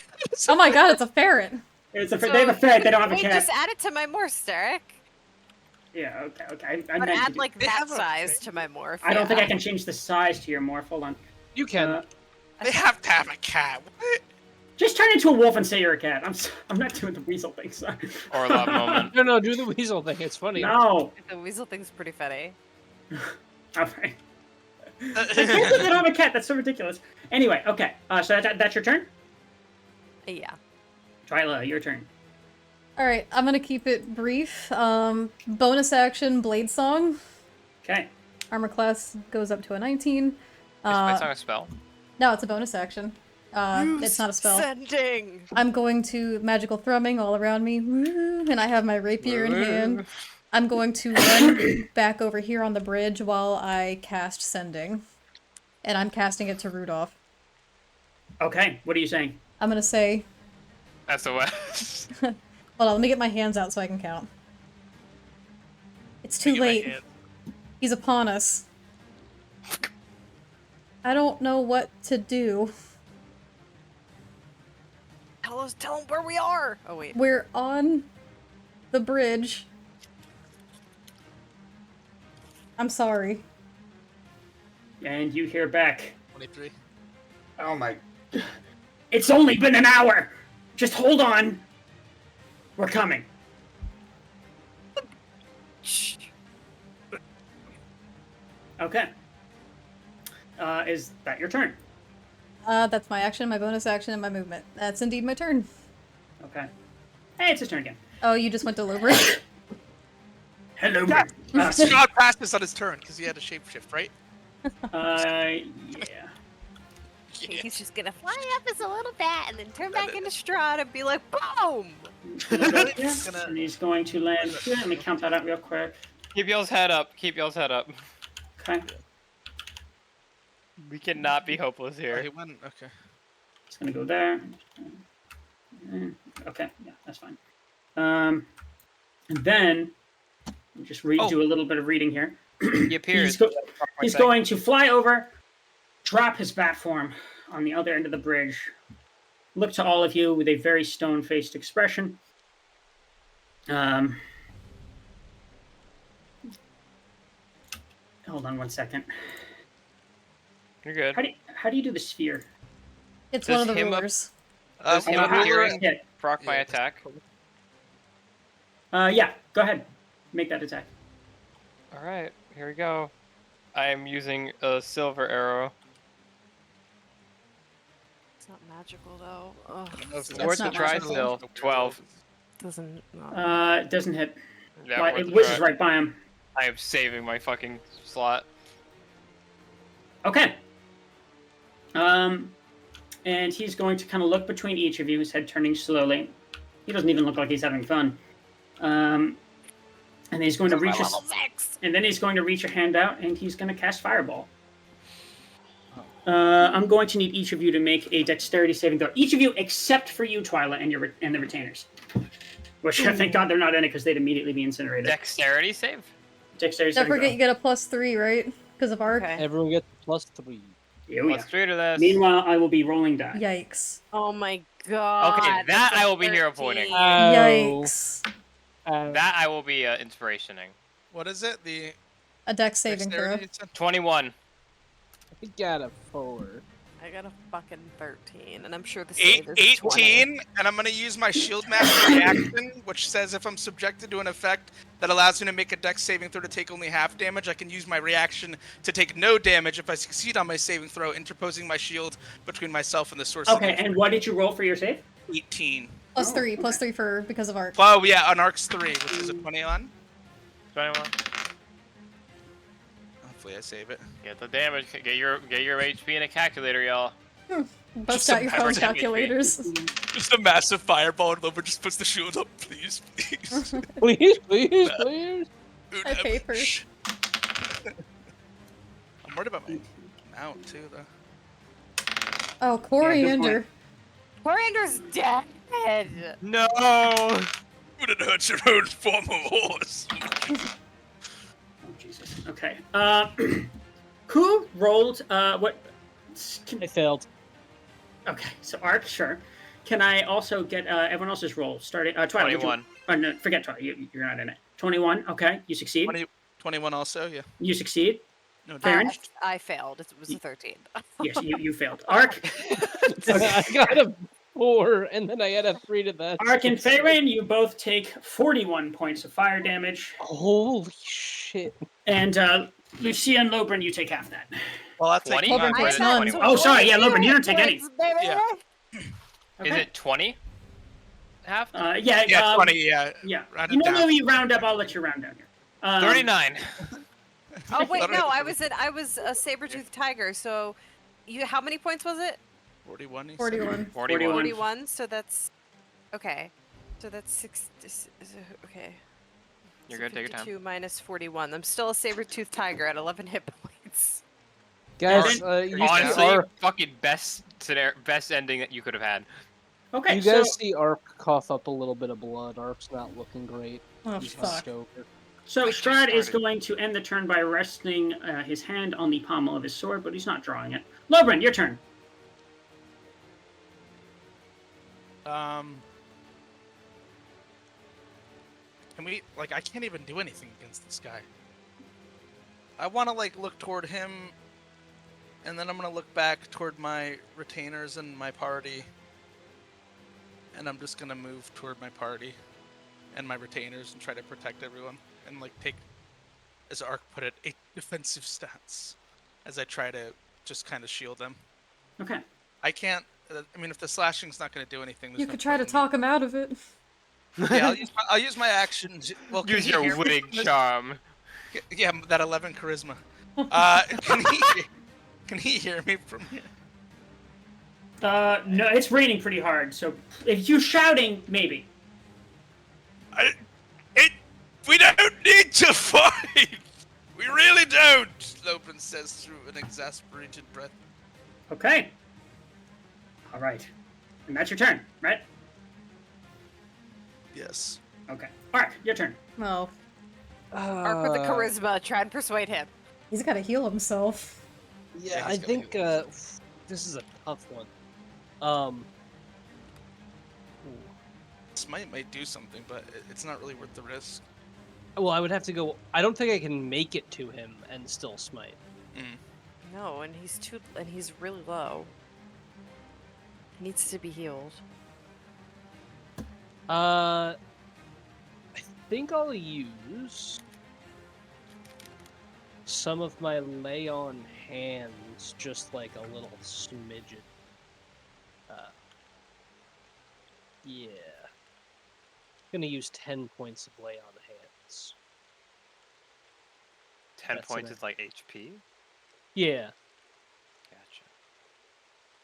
Oh my god, it's a ferret. It's a. They have a ferret. They don't have a Wait, cat. just add it to my morph, Derek. Yeah. Okay. I But meant to add do- like They that have a size to my morph. I don't think yeah. I can change the size to your morph. Hold on. You can. They have to have a cat. What? Just turn into a wolf and say you're a cat. I'm not doing the weasel thing. Sorry. Or love moment. No, do the weasel thing. It's funny. No. The weasel thing's pretty funny. All right. I can't believe they don't have a cat. That's so ridiculous. Anyway, okay. So that's your turn. Yeah. Twyla, your turn. Alright, I'm gonna keep it brief. Bonus action, Blade Song. Okay. Armor class goes up to a 19. Is my song a spell? No, it's a bonus action. It's not a spell. Sending. I'm going to magical thrumming all around me, woo, and I have my rapier in hand. I'm going to run back over here on the bridge while I cast Sending. And I'm casting it to Rudolph. Okay. What are you saying? I'm gonna say, SOS. hold on, let me get my hands out so I can count. It's too Get my late. hand. He's upon us. I don't know what to do. Tell him where we are. Oh wait. We're on the bridge. I'm sorry. And you hear back. 23. Oh my. It's only been an hour. Just hold on. We're coming. Shh. Okay. Is that your turn? That's my action, my bonus action, and my movement. That's indeed my turn. Okay. Hey, it's his turn again. Oh, you just went to Lobridge? Hello. Scott passed this on his turn because he had a shapeshift, right? Yeah. He's just gonna fly up as a little bat and then turn back into Strahd and be like, boom! And he's going to land here. Let me count that out real quick. Keep y'all's head up. Keep y'all's head up. Okay. We cannot be hopeless Oh, here. he went. Okay. It's gonna go there. Okay, yeah, that's fine. And then I'll just do a little bit of reading here. He appears. He's going to fly over, drop his bat form on the other end of the bridge, look to all of you with a very stone-faced expression. Hold on one second. You're good. How do you do the sphere? It's Does one of the him up- rulers. Does him how- appearing yeah. proc my Yeah. attack? Yeah, go ahead. Make that attack. Alright, here we go. I am using a silver arrow. not magical though. Ugh, I don't know if That's Worth a not try magical. still. 12. doesn't. It doesn't hit. Yeah, Well, worth it a whizzes try. right by him. I am saving my fucking slot. Okay. And he's going to kind of look between each of you, his head turning slowly. He doesn't even look like he's having fun. And he's going to reach his, Level 6. and then he's going to reach a hand out, and he's going to cast Fireball. I'm going to need each of you to make a Dexterity saving throw. Each of you, except for you, Twyla, and the retainers. Which thank God they're not in it because they'd immediately be incinerated. Dexterity save? Dexterity Don't saving forget throw. you get a +3, right? Because of arc. Okay. Everyone gets +3. Oh, yeah. Let's do this. Meanwhile, I will be rolling die. Yikes. Oh my god. Okay, that that's a I will be hero pointing. 13. Yikes. That I will be inspirationing. What is it? The A dex saving throw. dexterity? 21. I got a 4. I got a fucking 13, and I'm sure the save is 20. 18, and I'm going to use my Shield Master reaction, which says if I'm subjected to an effect that allows me to make a dex saving throw to take only half damage, I can use my reaction to take no damage if I succeed on my saving throw, interposing my shield between myself and the source of Okay, the and what did you roll for your save? 18. +3 for because of arc. Oh, yeah, on Arc's 3, which is a 20 on. 21. Hopefully I save it. Get the damage. Get your HP in a calculator, y'all. Bust Just out your phone average HP. calculators. Just a massive fireball, and Lover just puts the shield up. Please, please. Please, please, please. My paper. I'm worried about my mount, too, though. Oh, Coriander. Corander's dead. No. Would it hurt your own form of horse? Oh, Jesus. Okay. Who rolled, what? I failed. Okay, so Arc, sure. Can I also get everyone else's roll? Starting, Twilight. 21. No, forget Twilight. You're not in it. 21. Okay, you succeed. 21 also, yeah. You succeed. No Farron? I failed. It was a 13. Yes, you failed. Arc, I got a 4, and then I had a 3 to that. Arc, and Farron, you both take 41 points of fire damage, Holy shit. and Lucia and Lobrin, you take half that. Well, that's 20? Lobrin Or is takes it none. 21? Oh, sorry. Yeah, Lobrin, you don't take any. Yeah. Is it 20? Half? Yeah. Yeah, 20, yeah. Yeah. Round You it down. normally you round up. I'll let you round down here. 39. Oh wait, Literally no, I 40. was a saber-toothed tiger. So, how many points was it? 41. he said. 41. 41. 41. So that's okay. So that's 6. Okay. You're So good, take your time. 52 minus 41. I'm still a saber-toothed tiger at 11 hit points. Guys, Alright. you see Honestly, Arc, fucking best scenario, best ending that you could have had. Okay. you So guys see Arc cough up a little bit of blood. Arc's not looking great. Oh, He's fuck. hunched over. So We just Strahd is started. going to end the turn by resting his hand on the pommel of his sword, but he's not drawing it. Lobrin, your turn. Can we, like, I can't even do anything against this guy. I want to, like, look toward him, and then I'm going to look back toward my retainers and my party. And I'm just going to move toward my party and my retainers and try to protect everyone. And, like, take, as Ark put it, a defensive stance as I try to just kind of shield them. Okay. I can't, I mean, if the slashing's not going to do anything, there's You no could try to point in me- talk him out of it. Yeah, I'll use my action. Well, can Use he your hear me winning from this- charm. Yeah, that 11 charisma. Can he hear me from here? No, it's raining pretty hard, so if you're shouting, maybe. We don't need to fight. We really don't. Lopin says through an exasperated breath. Okay. All right. And that's your turn, right? Yes. Okay. Ark, your turn. Oh, Arc with the charisma. Try and persuade him. he's got to heal himself. Yeah, Yeah, I he's gotta think heal this is a tough one. This might do something, but it's not really worth the risk. Well, I would have to go. I don't think I can make it to him and still smite. No, and he's really low. He needs to be healed. I think I'll use some of my lay on hands, just like a little smidgen. Yeah. Gonna use 10 points of lay on hands. 10 That's points an- is like HP? Yeah. Gotcha.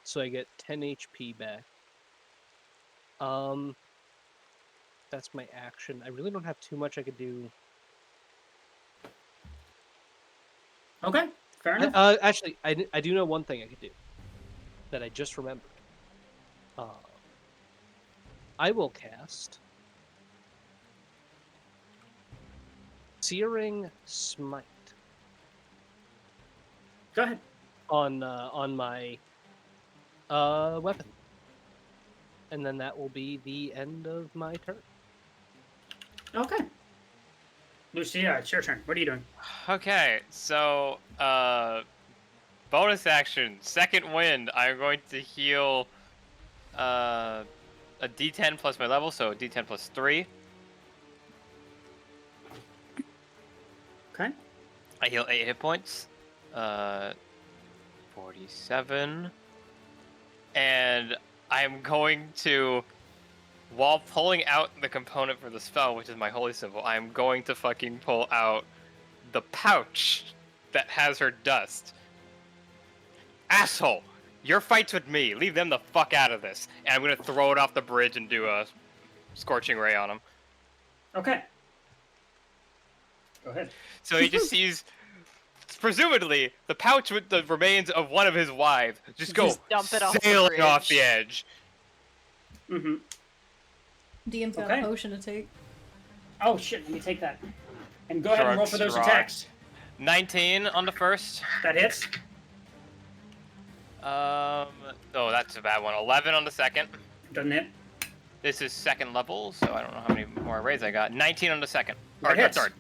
So I get 10 HP back. That's my action. I really don't have too much I could do. Okay, fair enough. Actually, I do know one thing I could do that I just remembered. I will cast Searing Smite Go ahead. on my weapon, and then that will be the end of my turn. Okay. Lucia, it's your turn. What are you doing? Okay, so bonus action, second wind. I'm going to heal a D10 plus my level, so D10 plus 3. Okay. I heal 8 hit points. 47. And I'm going to, while pulling out the component for the spell, which is my holy symbol, I'm going to fucking pull out the pouch that has her dust. Asshole! Your fight's with me. Leave them the fuck out of this. And I'm gonna throw it off the bridge and do a scorching ray on him. Okay. Go ahead. So he just sees, presumably, the pouch with the remains of one of his wives just go Just dump it off the sailing off bridge. the edge. Mm-hmm. DM's got Okay. a potion to take. Oh shit, let me take that. And go ahead and roll for those Strahd. attacks. 19 on the first. That hits. Oh, that's a bad one. 11 on the second. Doesn't hit. This is second level, so I don't know how many more rays I got. 19 on the second. That Or hits. third.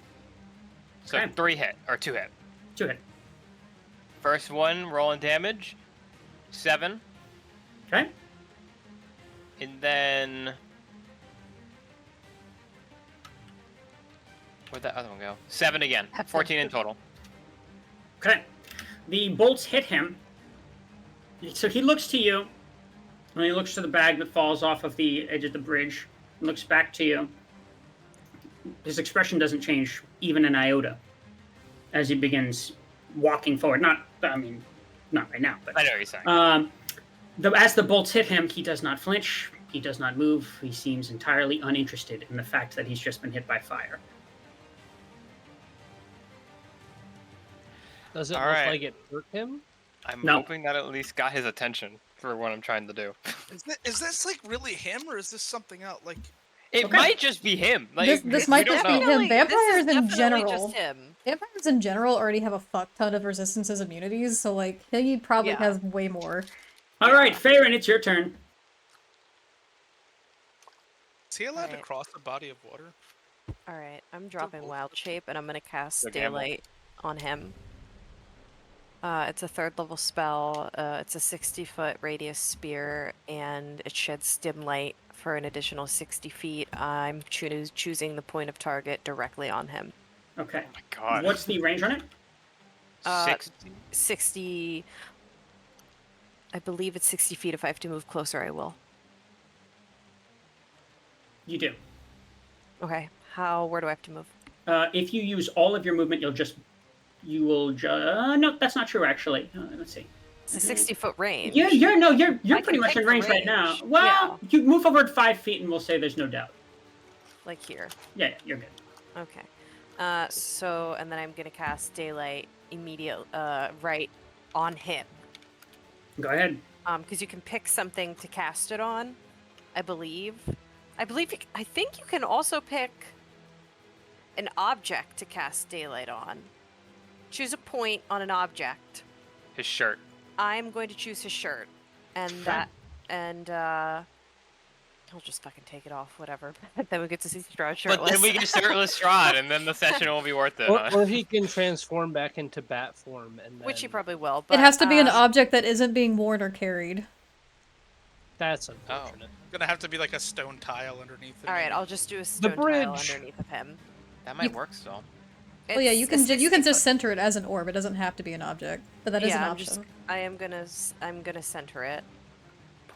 So Okay. 3 hit, or 2 hit. 2 hit. First one, rolling damage. 7. Okay. And then... Where'd that other one go? 7 again. 14 in total. Okay. The bolts hit him. So he looks to you, and he looks to the bag that falls off of the edge of the bridge, and looks back to you. His expression doesn't change even an iota as he begins walking forward. Not right now, but I know what you're saying. as the bolts hit him, he does not flinch. He does not move. He seems entirely uninterested in the fact that he's just been hit by fire. Does it All look right. like it hurt him? I'm No. hoping that at least got his attention for what I'm trying to do. Is this like really him, or is this something else? Like, It Okay. might just be him. Like, This we might don't just know. be him. Definitely- this is Vampires in definitely general. just him. Vampires in general already have a fuck ton of resistances and immunities, so like he probably Yeah. has way more. All right, Farron, it's your turn. is he allowed to Alright. cross a body of water? All right, I'm dropping both Wild Shape, and I'm gonna cast Good gamble. Daylight on him. It's a 3rd level spell. It's a 60-foot radius spear, and it sheds dim light for an additional 60 feet. I'm choosing the point of target directly on him. Okay. Oh my god. What's the range on it? 60? 60. I believe it's 60 feet. If I have to move closer, I will. You do. Okay. Where do I have to move? If you use all of your movement, no, that's not true actually. Let's see. It's a 60-foot range. Yeah, you're I pretty can much pick in the range right now. range. Well, you move forward 5 feet, and we'll say there's no doubt. Like here. Yeah, you're good. Okay. And then I'm gonna cast Daylight right on him. Go ahead. Because you can pick something to cast it on, I believe. I think you can also pick an object to cast Daylight on. Choose a point on an object. His shirt. I'm going to choose his shirt, and he'll just fucking take it off, whatever. Then we get to see Strahd shirtless. But then we get shirtless Strahd, and then the session won't be worth it. Or he can transform back into bat form, and then... Which he probably will. But, It has to be an object that isn't being worn or carried. That's unfortunate. Gonna have to be like a stone tile underneath it. All right, maybe. I'll just do a stone tile bridge. underneath of him. That might work still. Well, yeah, you It's can a you can 60 just foot. center it as an orb. It doesn't have to be an object, but that is an Yeah, option. I'm gonna center it.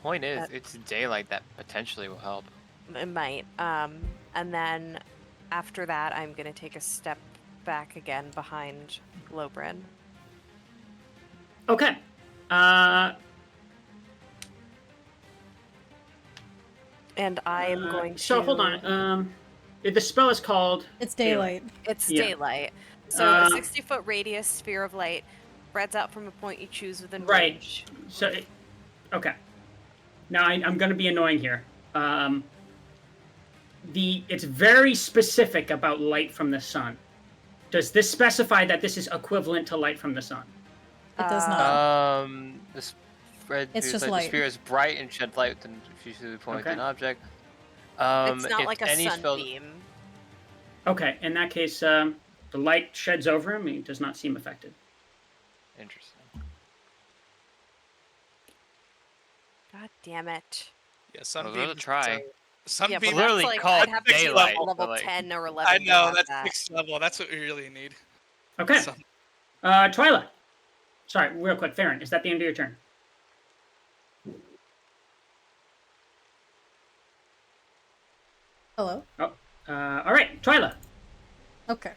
Point is, That- it's daylight that potentially will help. It might. And then after that, I'm gonna take a step back again behind Lobrin. Okay. And I am going to. So hold on. The spell is called It's daylight. It's Yeah. daylight. So Uh, a 60-foot radius sphere of light spreads out from a point you choose within Right. range. So, okay. Now I'm going to be annoying here. It's very specific about light from the sun. Does this specify that this is equivalent to light from the sun? It does not. The spread It's appears just like light. the sphere is bright and shed light within usually point Okay. an object. It's not if like a any spell- sunbeam. Okay. In that case, the light sheds over him. He does not seem affected. Interesting. God damn it. Yeah, Well, sunbeam. worth a try. Yeah, but Sunbeam. Literally that's like, called I'd have to be daylight, like level but, like- 10 or 11. I to know have that's that. next level. That's what we really need. Okay. Sun- Twyla. Sorry, real quick. Farron, is that the end of your turn? Hello? Oh. All right. Twyla. Okay.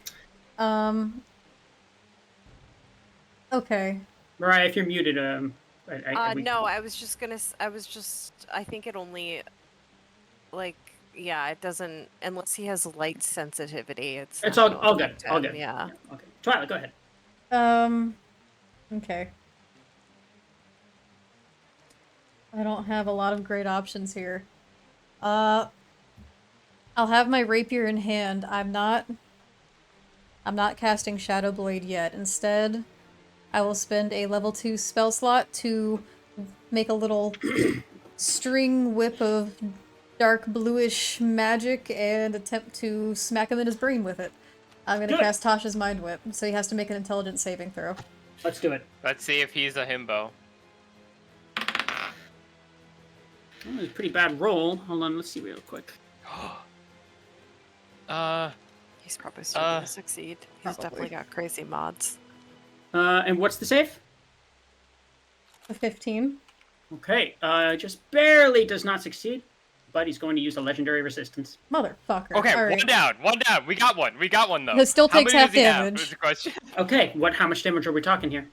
Okay. Mariah, if you're muted, No, I was just gonna. I think it only. Like, yeah, it doesn't. Unless he has light sensitivity, it's. It's not all gonna good. affect All him, good. Yeah. Okay. Twyla, go ahead. Okay. I don't have a lot of great options here. I'll have my rapier in hand. I'm not casting Shadow Blade yet. Instead, I will spend a level 2 spell slot to make a little string whip of dark bluish magic and attempt to smack him in his brain with it. I'm gonna Do it. cast Tasha's Mind Whip, so he has to make an intelligence saving throw. Let's do it. Let's see if he's a himbo. That was a pretty bad roll. Hold on, let's see real quick. He's probably still gonna succeed. He's definitely got crazy mods. And what's the save? A 15. Okay, just barely does not succeed, but he's going to use a legendary resistance. Motherfucker. Okay, All right. one down. We got one though. He still How takes many half does he have, damage. is the question. Okay, how much damage are we talking here?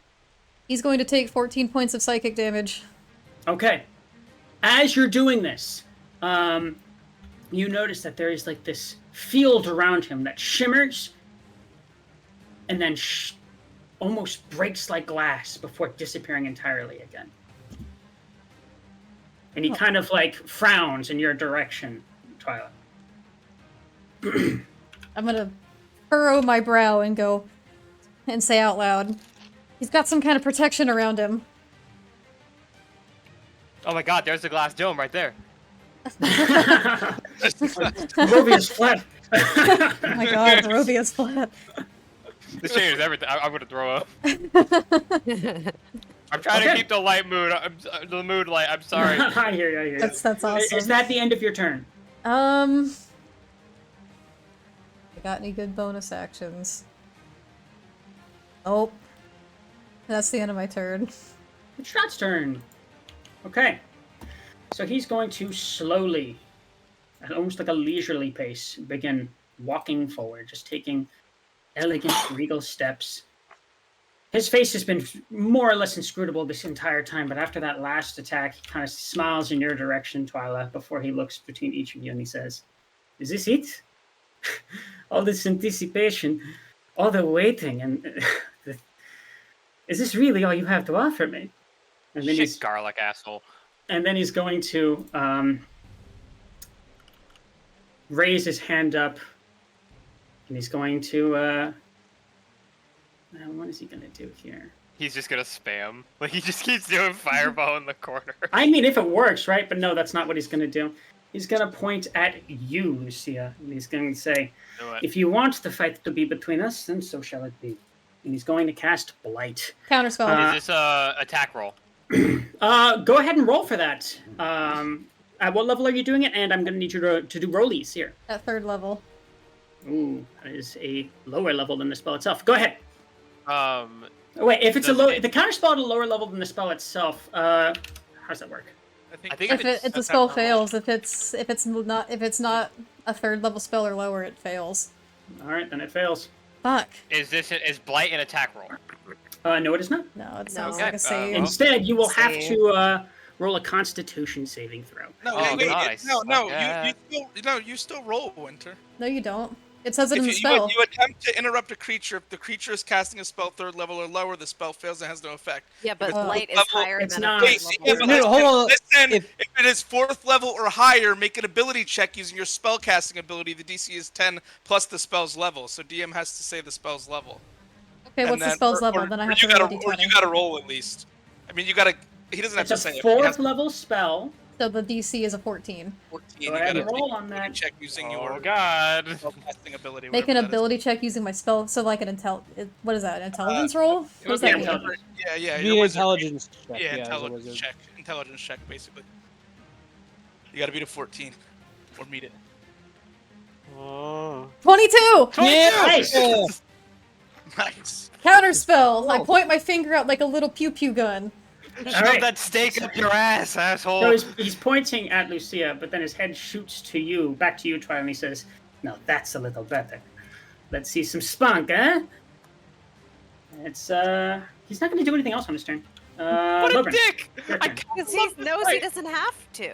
He's going to take 14 points of psychic damage. Okay. As you're doing this, you notice that there is like this field around him that shimmers and then almost breaks like glass before disappearing entirely again. And he kind of like frowns in your direction, Twyla. I'm gonna furrow my brow and go and say out loud, he's got some kind of protection around him. Oh my god, there's the glass dome right there. Rovia's flat. Oh my god, Barovia's flat. This changes everything. I'm gonna throw up. I'm trying to keep the light mood. The mood light. I'm sorry. I hear you. That's awesome. Is that the end of your turn? I got any good bonus actions? Nope. That's the end of my turn. It's Strahd's turn. Okay. So he's going to slowly, at almost like a leisurely pace, begin walking forward, just taking elegant, regal steps. His face has been more or less inscrutable this entire time, but after that last attack, he kind of smiles in your direction, Twyla, before he looks between each of you and he says, "Is this it? All this anticipation, all the waiting, and is this really all you have to offer me?" And then Shit, garlic asshole. and then he's going to raise his hand up, and he's going to. What is he going to do here? He's just gonna spam. Like he just keeps doing fireball in the corner. I mean, if it works, right? But no, that's not what he's going to do. He's going to point at you, Lucia, and he's going to say, Do it. "If you want the fight to be between us, then so shall it be." And he's going to cast Blight. Counterspell. Is this a attack roll? Go ahead and roll for that. At what level are you doing it? And I'm going to need you to do rollies here. At 3rd level. Ooh, that is a lower level than the spell itself. Go ahead. Um, Oh, wait, if it's Does the it- counterspell at a lower level than the spell itself, how does that work? I think, I think If it's- the that's spell how we're fails, if it's not a 3rd level spell or lower, it fails. All right, then it fails. Fuck. is Blight an attack roll? No, it is not. No, it No. sounds Okay, like a save. well- Instead, you will have Save. to roll a Constitution saving throw. No, Oh, wait, God, I no, suck you still roll, Winter. No, you don't. It says it in the If spell. you attempt to interrupt a creature, if the creature is casting a spell 3rd level or lower, the spell fails and has no effect. Yeah, but it's Blight is level- higher it's than not. a Wait, 3rd yeah, level. but No, hold on. listen, If- if it is 4th level or higher, make an ability check using your spell casting ability. The DC is 10 plus the spell's level, so DM has to say the spell's level. Okay, what's the spell's level? Then I have to roll a Or d20. you gotta roll at least. I mean, you gotta. He doesn't have It's to a say it. 4th level spell. So the DC is a 14. 14. Go You ahead gotta and roll take on an that. ability check using Oh your God. spellcasting ability. Make an whatever that is. ability check using my spell. So like an what is that? An intelligence roll? What does yeah, that mean? intelligence. Yeah, The your wizard. intelligence check. Yeah, as a intelligence wizard. check. Intelligence check, basically. You gotta beat a 14. Or meet it. Oh. 22! Nice. Yeah. Nice. Counter spell! I point my finger out like a little pew pew gun. Shove right. that stake up your ass, asshole. So he's pointing at Lucia, but then his head shoots to you, back to you, Twilight, and he says, "No, that's a little better. Let's see some spunk, huh?" It's he's not going to do anything else on his turn. What a Logan, dick! your I turn. Because he knows he doesn't have to.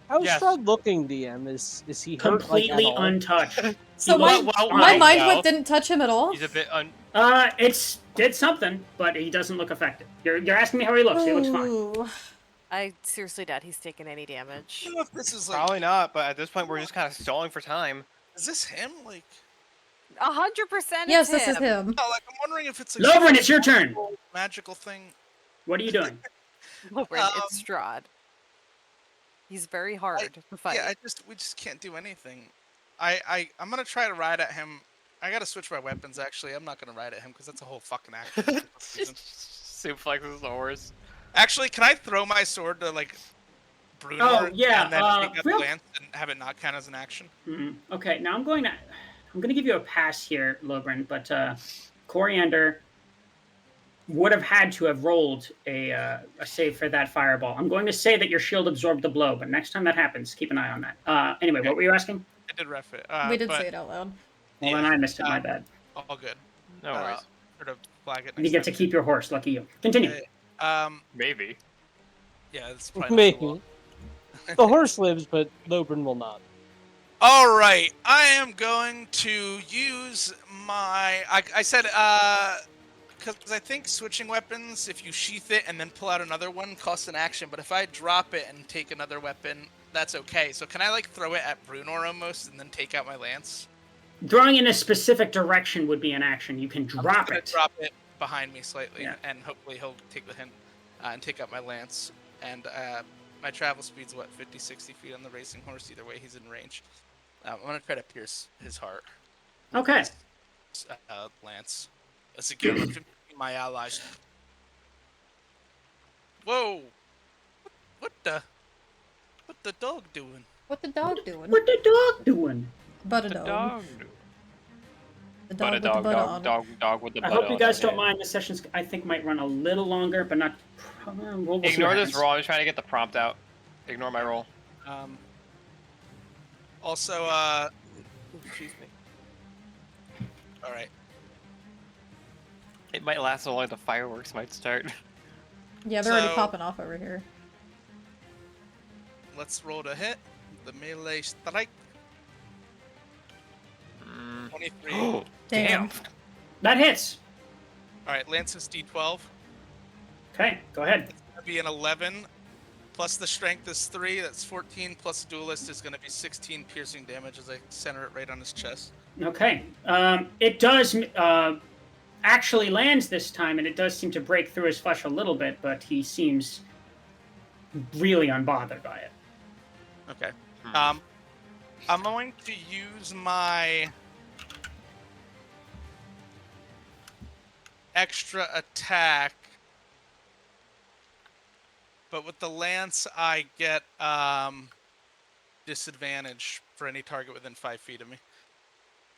How's Yes. Strahd looking, DM? Is he hurt, like, at Completely all? untouched. So He my, looks well, my fine. mind no. whip didn't touch him at all? He's a bit It's did something, but he doesn't look affected. You're asking me how he looks. He looks fine. Ooh. I seriously doubt he's taken any damage. I don't know if this is like. probably not, but at this point we're just kind of stalling for time. Is this him? Like. 100% Yes, this is him. No, like I'm wondering if it's like. Lovren, it's your turn. Magical thing. What are you doing? It's Strahd. He's very hard to fight. Yeah, we just can't do anything. I'm gonna try to ride at him. I gotta switch my weapons. Actually, I'm not gonna ride at him because that's a whole fucking action. Suplexes the horse. Actually, Can I throw my sword to like Bruno? Oh, yeah, and then take out the real- lance and have it not count as an action? Okay, now I'm going to give you a pass here, Lobrin, but Coriander would have had to have rolled a save for that fireball. I'm going to say that your shield absorbed the blow, but next time that happens, keep an eye on that. Anyway, what were you asking? I did ref it. We did but say it out loud. Well, then I missed it. My bad. all good. No worries. Sort of flag it. You next get to time. keep your horse. Lucky you. Continue. Maybe. Yeah, it's probably not Maybe. so well. The horse lives, but Lobrin will not. All right, I am going to use my. I said because I think switching weapons, if you sheath it and then pull out another one, costs an action. But if I drop it and take another weapon, that's okay. So can I like throw it at Brunor almost and then take out my lance? Throwing in a specific direction would be an action. You can I'm just drop gonna it. Drop it behind me slightly, Yeah. and hopefully he'll take the hint and take out my lance. And my travel speed's what, 50, 60 feet on the racing horse. Either way, he's in range. I'm gonna try to pierce his heart. Okay. Lance. A secure weapon between my allies. Whoa! What the dog doing? What the dog doing? What the dog doing? But a The dog. dog. The But dog a with the dog, butt dog, on. dog with the I butt hope you on guys it. don't mind. This session's I think might run a little longer, but not. We'll see Ignore what this happens. roll. I'm trying to get the prompt out. Ignore my roll. Also, Excuse me. all right. It might last so long the fireworks might start. Yeah, they're already So- popping off over here. Let's roll to hit. The melee strike. 23. All Damn. That hits. right, Lance is D12. Okay, go ahead. That'd be an 11. Plus the strength is 3. That's 14. Plus duelist is going to be 16 piercing damage as I center it right on his chest. Okay. It does actually lands this time, and it does seem to break through his flesh a little bit, but he seems really unbothered by it. Okay. I'm going to use my extra attack, but with the lance I get disadvantage for any target within 5 feet of me.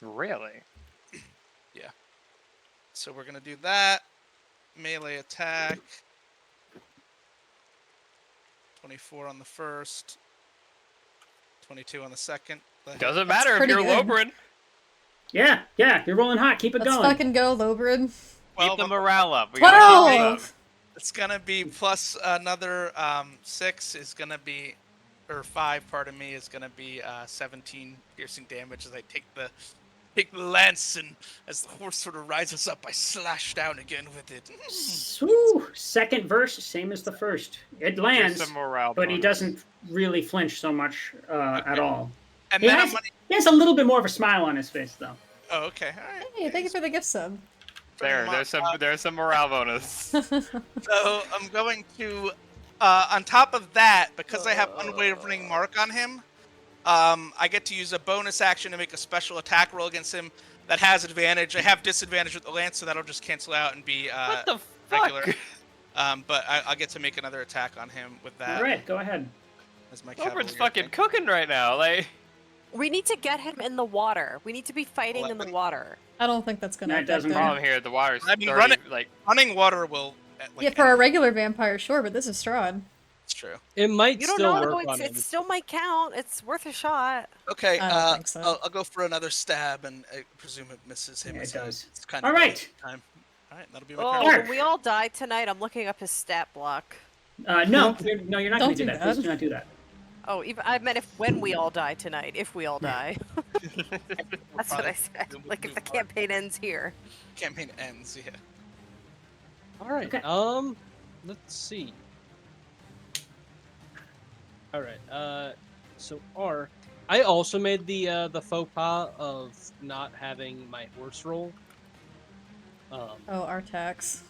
Really? So we're gonna do that. Melee attack. 24 on the first. 22 on the second. Doesn't matter if pretty you're good. Lobrin. Yeah, you're rolling hot. Keep it Let's going. fucking go, Lobrid. Keep 12 the on morale up. We gotta keep it up. 12! It's gonna be plus another 6 is gonna be, or 5, pardon me, is gonna be 17 piercing damage as I take the lance, and as the horse sort of rises up, I slash down again with it. Woo! Second verse, same as the first. It Here's lands, some morale but he bonus. doesn't really flinch so much at all. And He then has, he has a little bit more of a smile on his face, though. Oh, okay, all right. Hey, thank you for the gift sub. There's some morale bonus. So I'm going to, on top of that, because I have unwavering mark on him, I get to use a bonus action to make a special attack roll against him that has advantage. I have disadvantage with the lance, so that'll just cancel out and be What the regular. fuck? But I'll get to make another attack on him with that. All right, go ahead. As my Lobrin's cavalier fucking thing. cooking right now. Like, We need to get him in the water. We need to be fighting in the 11. water. I don't think that's gonna That affect doesn't him. problem here, the water's I mean, 30, run it. like, Running water will. Yeah, for a regular vampire, sure, but this is Strahd. It's true. It might You don't still know. work on him. It still might count. It's worth a shot. Okay, I don't think so. I'll go for another stab, and I presume it misses him. Yeah, it as does. It's kind All of right. time. All right, that'll be my Oh, turn. Ark. when we all die tonight, I'm looking up his stat block. No, you're not Don't going to do do that. that. Please do not do that. Oh, even I meant when we all die tonight. If we all die. That's what I said. Like if the campaign ends here. Campaign ends. Yeah. All right. Okay. Let's see. All right. So Ark, I also made the faux pas of not having my horse roll. Oh, Artax.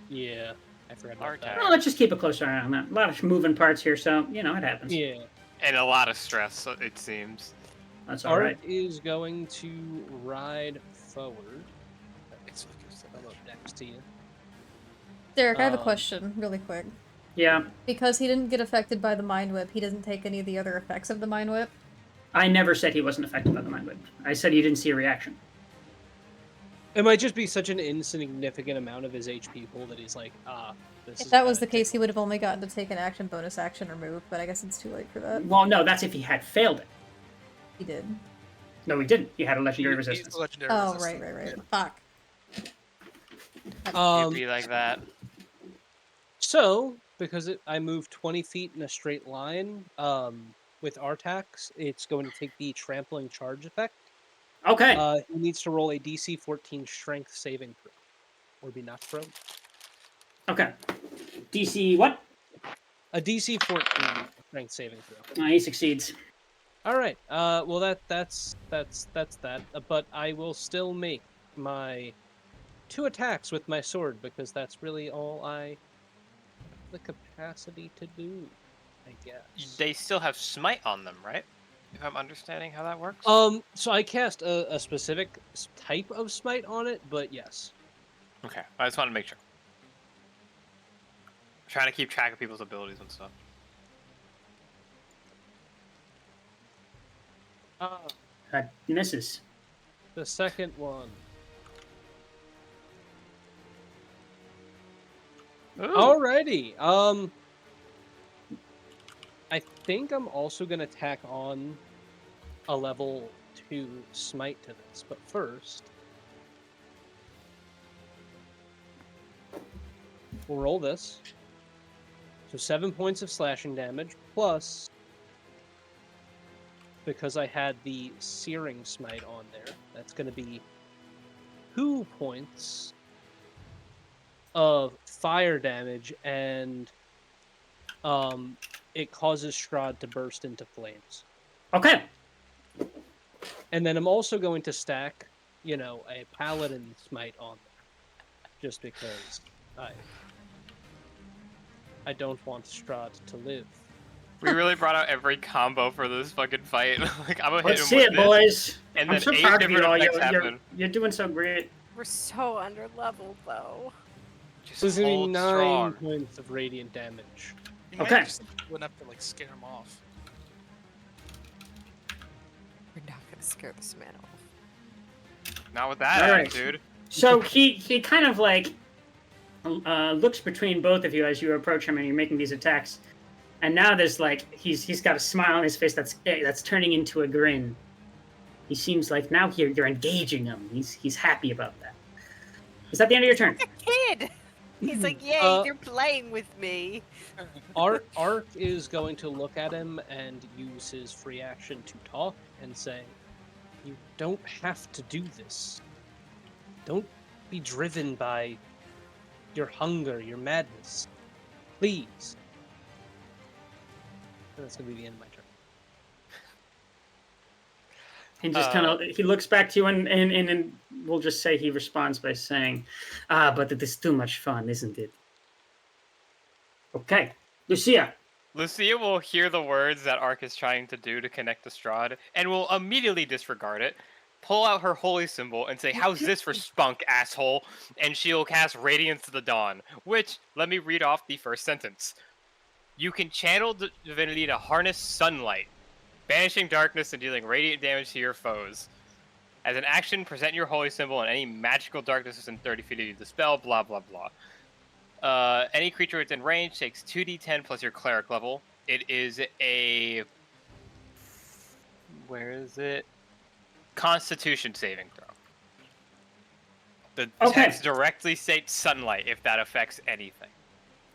Yeah, I forgot about Artax. that. Well, let's just keep a closer eye on that. A lot of moving parts here, so it happens. Yeah. and a lot of stress, it seems. That's all Ark right. is going to ride forward. It's I'm up next to you. Derek, I have a Um, question, really quick. Yeah, Because he didn't get affected by the Mind Whip, he doesn't take any of the other effects of the Mind Whip? I never said he wasn't affected by the mind whip. I said you didn't see a reaction. It might just be such an insignificant amount of his HP pool that he's like, this If is that was the bad. case, he would have only gotten to take an action, bonus action, or move, but I guess it's too late for that. Well, no, that's if he had failed it. He did. No, he didn't. He had a legendary He's resistance. a legendary Oh, resistance. right. Fuck. It'd be like that. So, because I moved 20 feet in a straight line, with Artax, it's going to take the trampling charge effect. Okay. He needs to roll a DC 14 strength saving throw, or be knocked prone. Okay. DC what? A DC 14 strength saving throw. He succeeds. All right. Well, that's that. But I will still make my 2 attacks with my sword because that's really all I have the capacity to do, I guess. They still have smite on them, right? If I'm understanding how that works. So I cast a specific type of smite on it, but yes. Okay, I just want to make sure. I'm trying to keep track of people's abilities and stuff. That misses. The second one. Ooh. Alrighty. I think I'm also gonna tack on a level 2 smite to this, but first we'll roll this. So 7 points of slashing damage plus, because I had the searing smite on there, that's gonna be 2 points of fire damage, and it causes Strahd to burst into flames. Okay. And then I'm also going to stack, a paladin smite on there, just because I don't want Strahd to live. We really brought out every combo for this fucking fight. Like, I'm gonna hit Let's him see with it, this, boys. and I'm then so 8 proud of you different all. effects You're happen. doing so great. We're so under leveled though. Just So this is gonna be hold 9 strong. points of radiant damage. You might Okay. just wouldn't have to scare him off. We're not gonna scare this man off. Not with that All right. attitude. So he kind of looks between both of you as you approach him and you're making these attacks. And now there's like he's got a smile on his face that's turning into a grin. He seems like now you're engaging him. He's happy about that. Is that the end of your turn? Kid. He's like, yay, you're playing with me. Ark is going to look at him and use his free action to talk and say, "You don't have to do this. Don't be driven by your hunger, your madness. Please." And that's going to be the end of my turn. And just kind of he looks back to you and we'll just say he responds by saying, but it is too much fun, isn't it? Okay. Lucia. Lucia will hear the words that Ark is trying to do to connect to Strahd, and will immediately disregard it, pull out her holy symbol, and say, "How's this for spunk, asshole?" And she'll cast Radiance to the Dawn, which, let me read off the first sentence. You can channel the divinity to harness sunlight, banishing darkness and dealing radiant damage to your foes. As an action, present your holy symbol and any magical darkness within 30 feet of you dispel, blah, blah, blah. Any creature within range takes 2d10 plus your cleric level. It is a... Where is it? Constitution saving throw. The text directly states sunlight if that affects anything.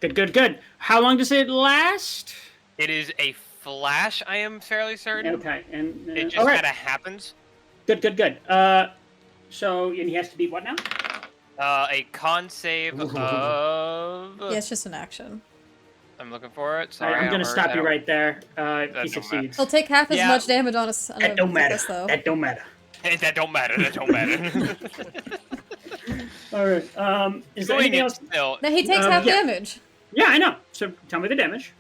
Good. How long does it last? It is a flash, I am fairly certain. Okay, and it just kind of happens. Good. So and he has to beat what now? A con save of... Yeah, it's just an action. I'm looking for it. Sorry, I'm going to stop you right there. He succeeds. He'll take half as much damage on a That don't matter. though. That don't matter. That don't matter. All right. Is there anything else? No, he takes half damage. Yeah, I know. So tell me the damage.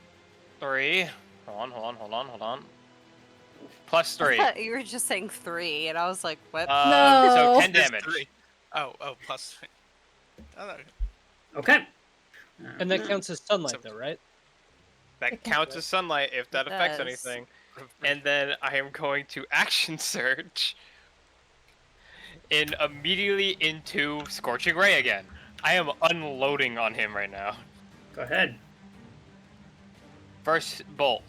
3. Hold on. Plus 3. You were just saying 3, and I was like, what? So 10 damage. 3. Oh, plus 3. Oh, okay. And that counts as sunlight, though, right? That counts as sunlight if that affects anything. And then I am going to action surge immediately into Scorching Ray again. I am unloading on him right now. Go ahead. First bolt.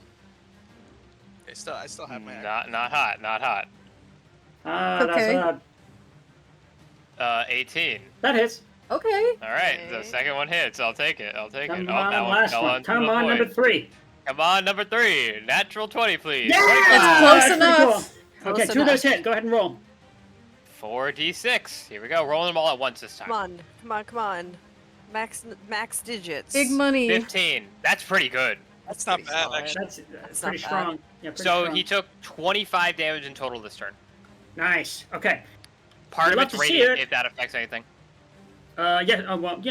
I still have my... Not hot. Okay. That's 18. That hits. Okay. All right, the second one hits. I'll take it. Come on, last one. Come on, number 3. Come on, number 3. Natural 20, please. Yeah! That's close enough. Cool. Okay, 2 of those hit. Go ahead and roll. 4d6. Here we go. Rolling them all at once this time. Come on. Max digits. Big money. 15. That's pretty good. That's not bad, actually. That's pretty strong. Yeah, pretty so strong. he took 25 damage in total this turn. Nice. Okay. Part of it's radiant if that affects anything. Yeah. Well,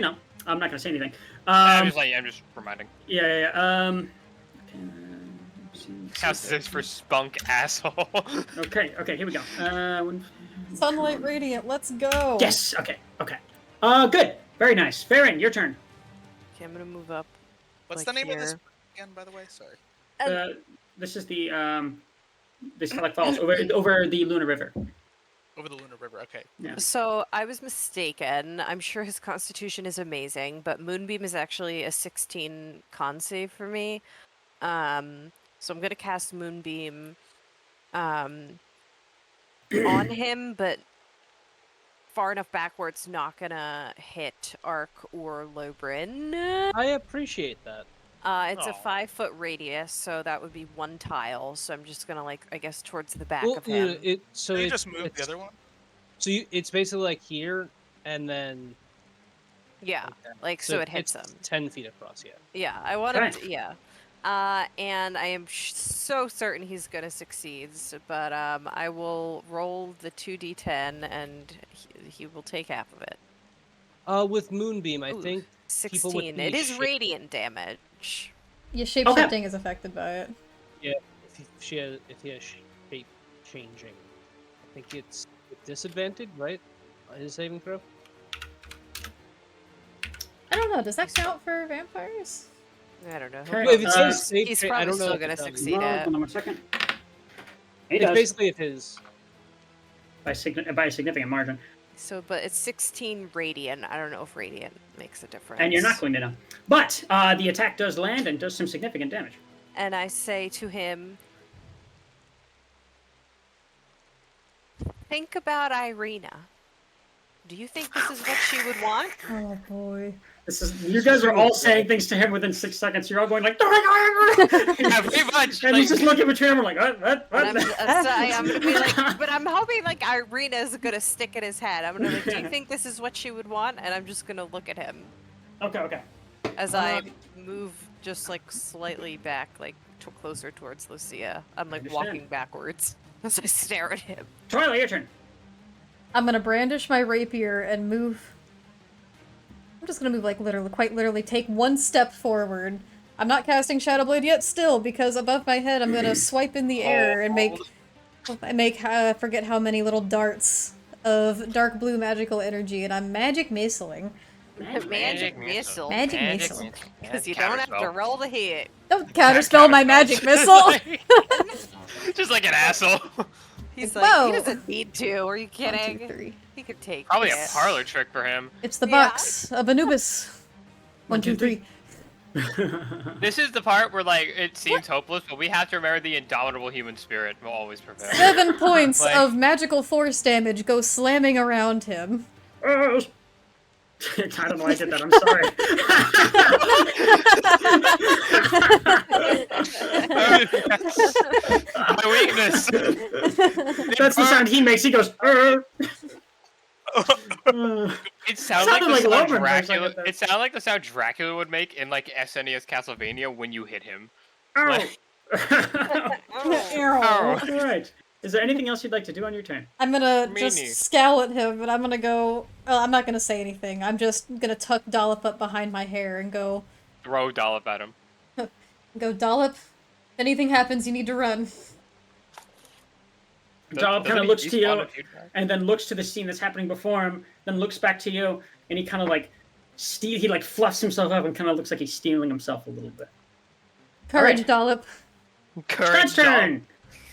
I'm not gonna say anything. I'm just reminding. Yeah. How's this for spunk, asshole? Okay. Here we go. Sunlight radiant. Let's go. Yes. Okay. Good. Very nice. Farron, your turn. Okay, I'm gonna move up. What's the name of this again, by the way? Sorry. This is the Select Falls over the Luna River. Over the Lunar River, okay. Yeah. So I was mistaken. I'm sure his constitution is amazing, but Moonbeam is actually a 16 con save for me. So I'm gonna cast Moonbeam on him, but far enough back where it's not gonna hit Ark or Lobrin. I appreciate that. It's a 5-foot radius, so that would be 1 tile. So I'm just gonna I guess towards the back of him. You just move the other one? So it's basically like here, and then so it hits him. 10 feet across. Yeah. Yeah, I want him to, and I am so certain he's gonna succeed. But I will roll the 2d10, and he will take half of it. With Moonbeam, I think 16. It is radiant damage. Your shape-shifting is affected by it. Yeah, if he has shape changing, I think it's with disadvantage, right? His saving throw. I don't know. Does that count for vampires? I don't know. If it says He's probably still gonna succeed at. Hold on 1 second. It's basically if his by a significant margin. So, but it's 16 radiant. I don't know if radiant makes a difference. And you're not going to know. But the attack does land and does some significant damage. and I say to him, think about Irina. Do you think this is what she would want? Oh boy. You guys are all saying things to him within 6 seconds. You're all going like, Yeah, pretty much. and he's just looking between him like, what? And I'm gonna be like, but I'm hoping like Irina's gonna stick in his head. I'm gonna be like, do you think this is what she would want? And I'm just gonna look at him Okay. as I move just like slightly back, like closer towards Lucia. I'm like walking backwards as I stare at him. Twilight, your turn. I'm gonna brandish my rapier and move. I'm just gonna move like quite literally, take one step forward. I'm not casting Shadow Blade yet still, because above my head I'm gonna swipe in the air and make forget how many little darts of dark blue magical energy, and I'm magic missiling. Magic missile. Magic missile. Because you don't have to roll the hit. Don't counterspell my magic missile! Just like an asshole. He's Like, like, whoa. he doesn't need to. Are you 1, 2, kidding? 3. He could take Probably it. a parlor trick for him. It's the Yeah. box of Anubis. 1, 2, 3. This is the part where like it seems hopeless, but we have to remember the indomitable human spirit will always prevail. 7 points Like- of magical force damage go slamming around him. I don't know why I did that. I'm sorry. My weakness. That's the sound he makes. He goes. It sounds Sounded like the like sound Logan for a Dracula. second there. It sounded like the sound Dracula would make in like SNES Castlevania when you hit him. Oh. Oh. All right. Is there anything else you'd like to do on your turn? I'm gonna Me just neither. scowl at him, but I'm gonna go. Well, I'm not gonna say anything. I'm just gonna tuck Dollop up behind my hair and go, Throw dollop at him. Dollop. If anything happens, you need to run. Dollop kind Doesn't of he looks to despawn you, a few times? and then looks to the scene that's happening before him, then looks back to you, and he kind of like, he like fluffs himself up and kind of looks like he's stealing himself a little bit. Courage, Alright. Dollop. Courage, Strahd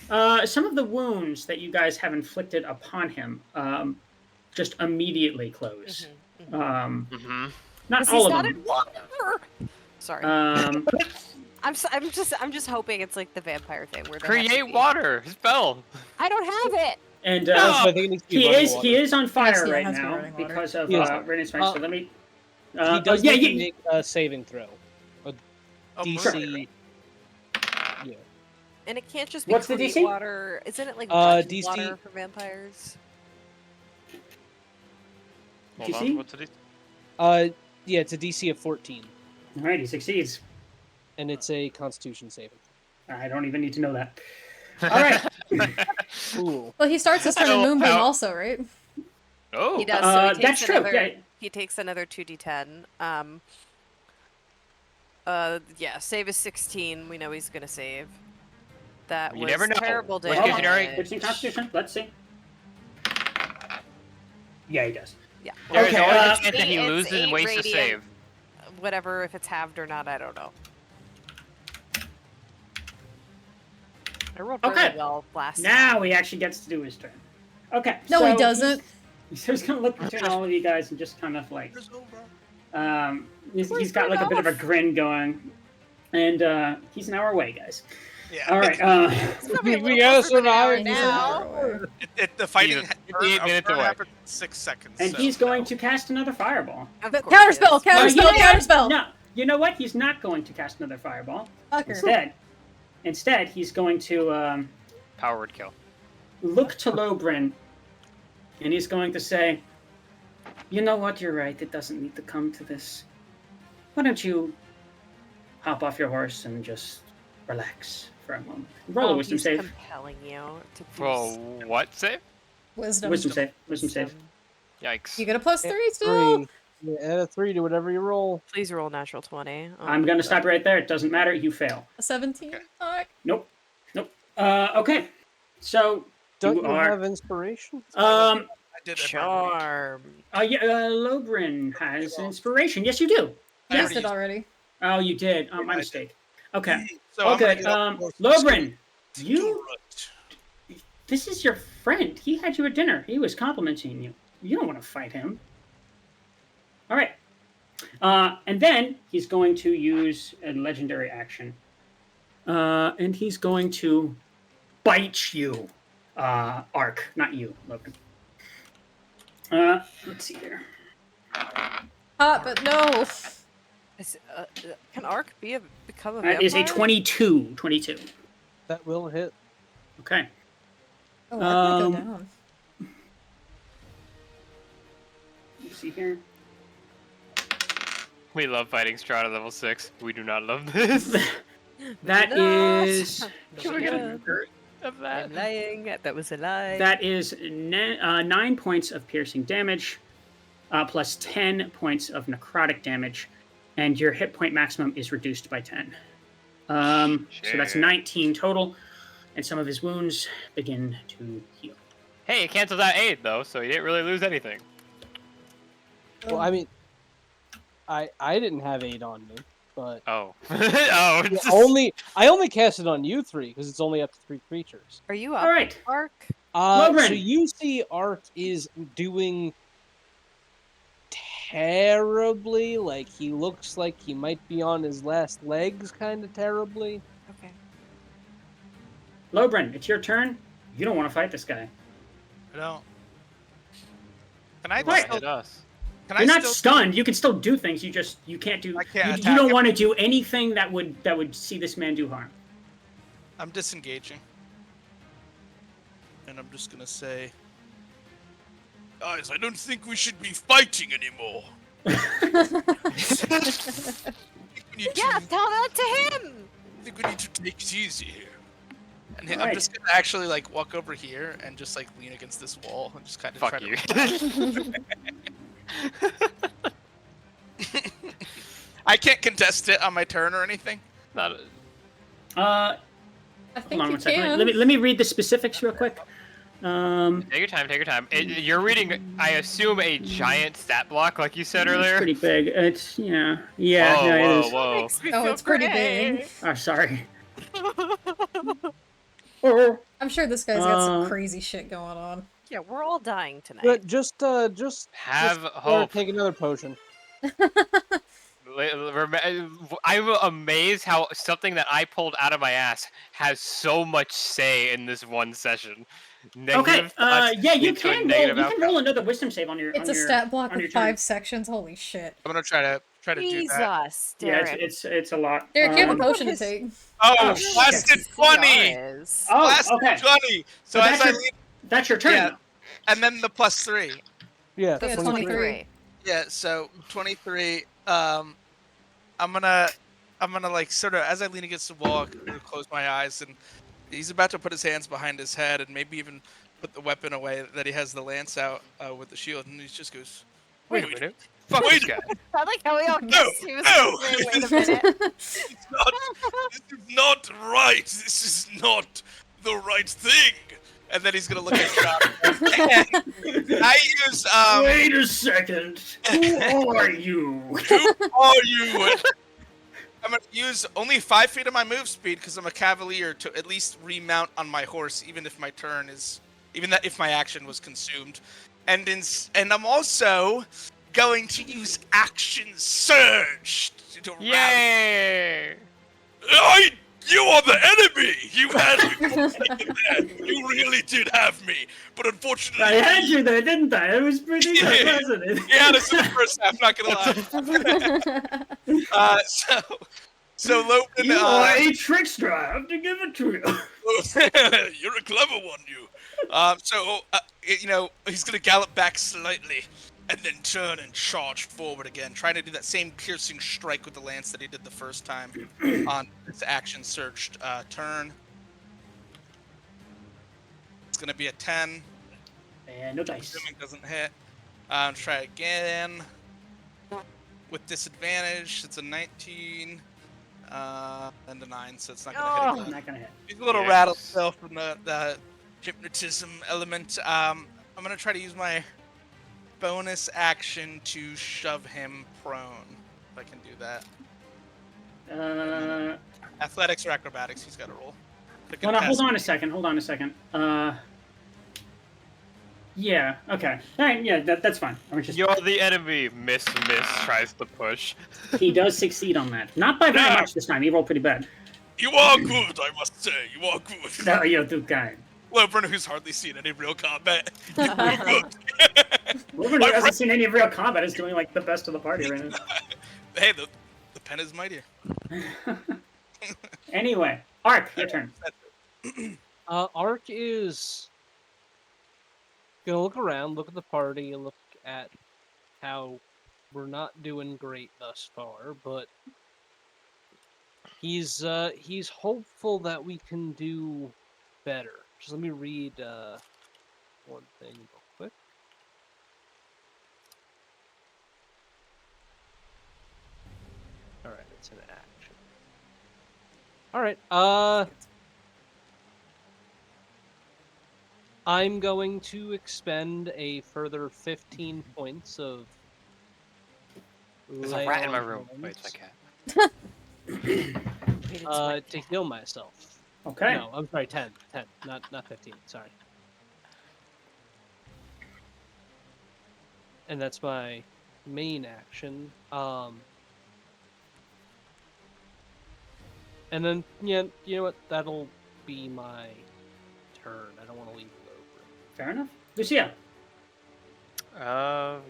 turn. Some of the wounds that you guys have inflicted upon him, just immediately close. Mm-hmm. Not Because all he's of not them. in water. Sorry. I'm just hoping it's like the vampire thing where they have to Create be- water. Spell. I don't have it. And I think it needs to be he running is water. he is on fire Yes, yeah, it right has to be now running water. because of He is. Radiant Strike. So let me. He does yeah, need to yeah. make a saving throw. A Oh, DC. Yeah. And it can't just be What's the create DC? water. Isn't it like DC water for vampires? Hold DC? on. What's it? Yeah, it's a DC of 14, All right, he succeeds. and it's a Constitution saving. I don't even need to know that. All right. Cool. Well, he starts his turn in Oh, Moonbeam oh. also, right? Oh. He does. So he takes That's true. another, Yeah. He takes another 2d10. Yeah. Save is 16. We know he's gonna save. That You was never know. terrible Let's get damage. generic- 15 Constitution. Let's see. Yeah, he does. Yeah. There's Okay, always a chance that It's he loses and 8 wastes to radiant. save. Whatever, if it's halved or not, I don't know. I rolled really Okay. well last Now he actually gets to do his turn. Okay. No, so he doesn't. He's just gonna look between all of you guys and just kind of like, It's over. he's got like a bit of a grin going, and he's an hour away, guys. Yeah. All right. We gotta survive now. The fighting He's 58 minutes away. happened in 6 seconds. And so he's going no. to cast another fireball. Of But course he is. counterspell, No, you know what? counterspell. No, you know what? He's not going to cast another fireball. Fucker. Instead, he's going to Power word kill. look to Lobrin, and he's going to say, "You know what? You're right. It doesn't need to come to this. Why don't you hop off your horse and just relax for a moment? Roll a wisdom he's save. compelling you to Well, what save? Wisdom. Wisdom save. Wisdom save. Yikes. You get a +3 still. 3. Yeah, add a 3 to whatever you roll. Please roll natural 20. Oh I'm my going to God. stop right there. It doesn't matter. You fail. A 17. Fuck. Nope. Okay. So Don't you you are. have inspiration? I did it. Charm. Lobrin has inspiration. Yes, you do. I Used already it used already. Oh, you did. Oh, my I did. mistake. Okay. So I'm Okay. gonna go Lobrin, to you. right. This is your friend. He had you at dinner. He was complimenting you. You don't want to fight him. All right. And then he's going to use a legendary action And he's going to bite you, Ark, not you, Logan. Let's see here. Hot, but no. Can Ark become a That vampire? is a 22. 22. That will hit. Okay. Oh, I might go down. Let's see here. We love fighting Strahd at level 6. We do not love this. That not. is. We're gonna- of that. I'm lying. That was a lie. That is 9 points of piercing damage, plus 10 points of necrotic damage, and your hit point maximum is reduced by 10. So that's 19 total, and some of his wounds begin to heal. Hey, it cancels out aid though, so you didn't really lose anything. Well, I mean, I didn't have 8 on me, but Oh. oh. yeah, It's I only cast it on you 3 because it's only up to 3 creatures. Are you up, All right. Ark? So Logren. you see Art is doing terribly. Like, he looks like he might be on his last legs kind of terribly. Okay. Lobren, it's your turn. You don't want to fight this guy. I don't. Can I Right. still, hit us. can You're I not still stunned. You can still do things. You can't do. I can't you attack don't him. want to do anything that would see this man do harm. I'm disengaging. And I'm just gonna say, guys, I don't think we should be fighting anymore. Yeah, tell that to him. I think we need to take it easy here. And I'm Alright. just gonna actually like walk over here and just like lean against this wall and just kind of Fuck try you. to. I can't contest it on my turn or anything. Not I Hold think on you one second. can. Let me read the specifics real quick. Take your time, take your time. You're reading, I assume, a giant stat block like you said It's earlier? pretty big. It's yeah. Whoa, No, it whoa, is. whoa. Makes me Oh, feel it's pretty great. big. Oh, sorry. Oh, I'm sure this guy's got some Uh, crazy shit going on. Yeah, we're all dying tonight. But just Have or hope. take another potion. I'm amazed how something that I pulled out of my ass has so much say in this one session. okay. Negative thoughts Yeah, you lead to a can roll. negative You can outcome. roll another wisdom save on your. It's on a your, stat block on your of turn. 5 sections. Holy shit. I'm gonna try to do that. Jesus, Yeah, Derek. it's a lot. Derek, you have a What potion to is- take. Oh, Oh, blasted His 20! CR is- Oh, Blasted okay. 20! So So as that's I your- lean, That's your turn. Yeah. Though. and then the +3. Yeah, Yeah, That's 23. 23. Yeah, so 23. I'm gonna like sort of as I lean against the wall, I'm gonna close my eyes, and he's about to put his hands behind his head and maybe even put the weapon away that he has the lance out with the shield, and he just goes, Wait a minute. Fuck Fuck this this guy. I like how we all guessed he was no. gonna say, wait a minute. This is not right. This is not the right thing. And then he's gonna look at Strahd. I use Wait a second. Who are you? Who are you? I'm gonna use only 5 feet of my move speed because I'm a cavalier to at least remount on my horse, even if my if my action was consumed, and I'm also going to use action surge to rally. Yay! You are the enemy. You had me. You really did have me, but unfortunately, I had you there, didn't I? It was pretty good, wasn't it? you had us in the first half. Not gonna lie. So Logan, You are a trickster. I have to give it to you. you're a clever one, you. You know, he's gonna gallop back slightly, and then turn and charge forward again, trying to do that same piercing strike with the lance that he did the first time on his action surged turn. It's gonna be a 10. And no dice. Assuming doesn't hit. Try again with disadvantage. It's a 19 and a 9, so it's not gonna hit I'm again. not gonna hit. He's a little Yes. rattled still from the hypnotism element. I'm gonna try to use my bonus action to shove him prone. If I can do that. Athletics or acrobatics, he's got to roll. Pick a Hold on test. Hold on a second. Yeah. Okay. All right. Yeah. That's fine. I was just. You're the enemy. Miss tries to push. He does succeed on that. Not by very Yeah. much this time. He rolled pretty bad. You are good, I must say. You are good. No, you're too kind. Lobren, who's hardly seen any real combat, you're good. Ruben, who hasn't seen any real combat, is doing like the best of the party right now. Hey, the pen is mightier. Anyway, Ark, your turn. Ark is gonna look around, look at the party, look at how we're not doing great thus far, but he's hopeful that we can do better. Just let me read one thing real quick. All right, it's an action. All right, I'm going to expend a further 15 points of There's a lay rat in on my room. Wait, hands, it's my cat. Wait, it's my to cat. heal myself. Okay. No, I'm sorry, 10, not 15. Sorry. And that's my main action. And then yeah, you know what? That'll be my turn. I don't want to leave it over. Fair enough. Lucia.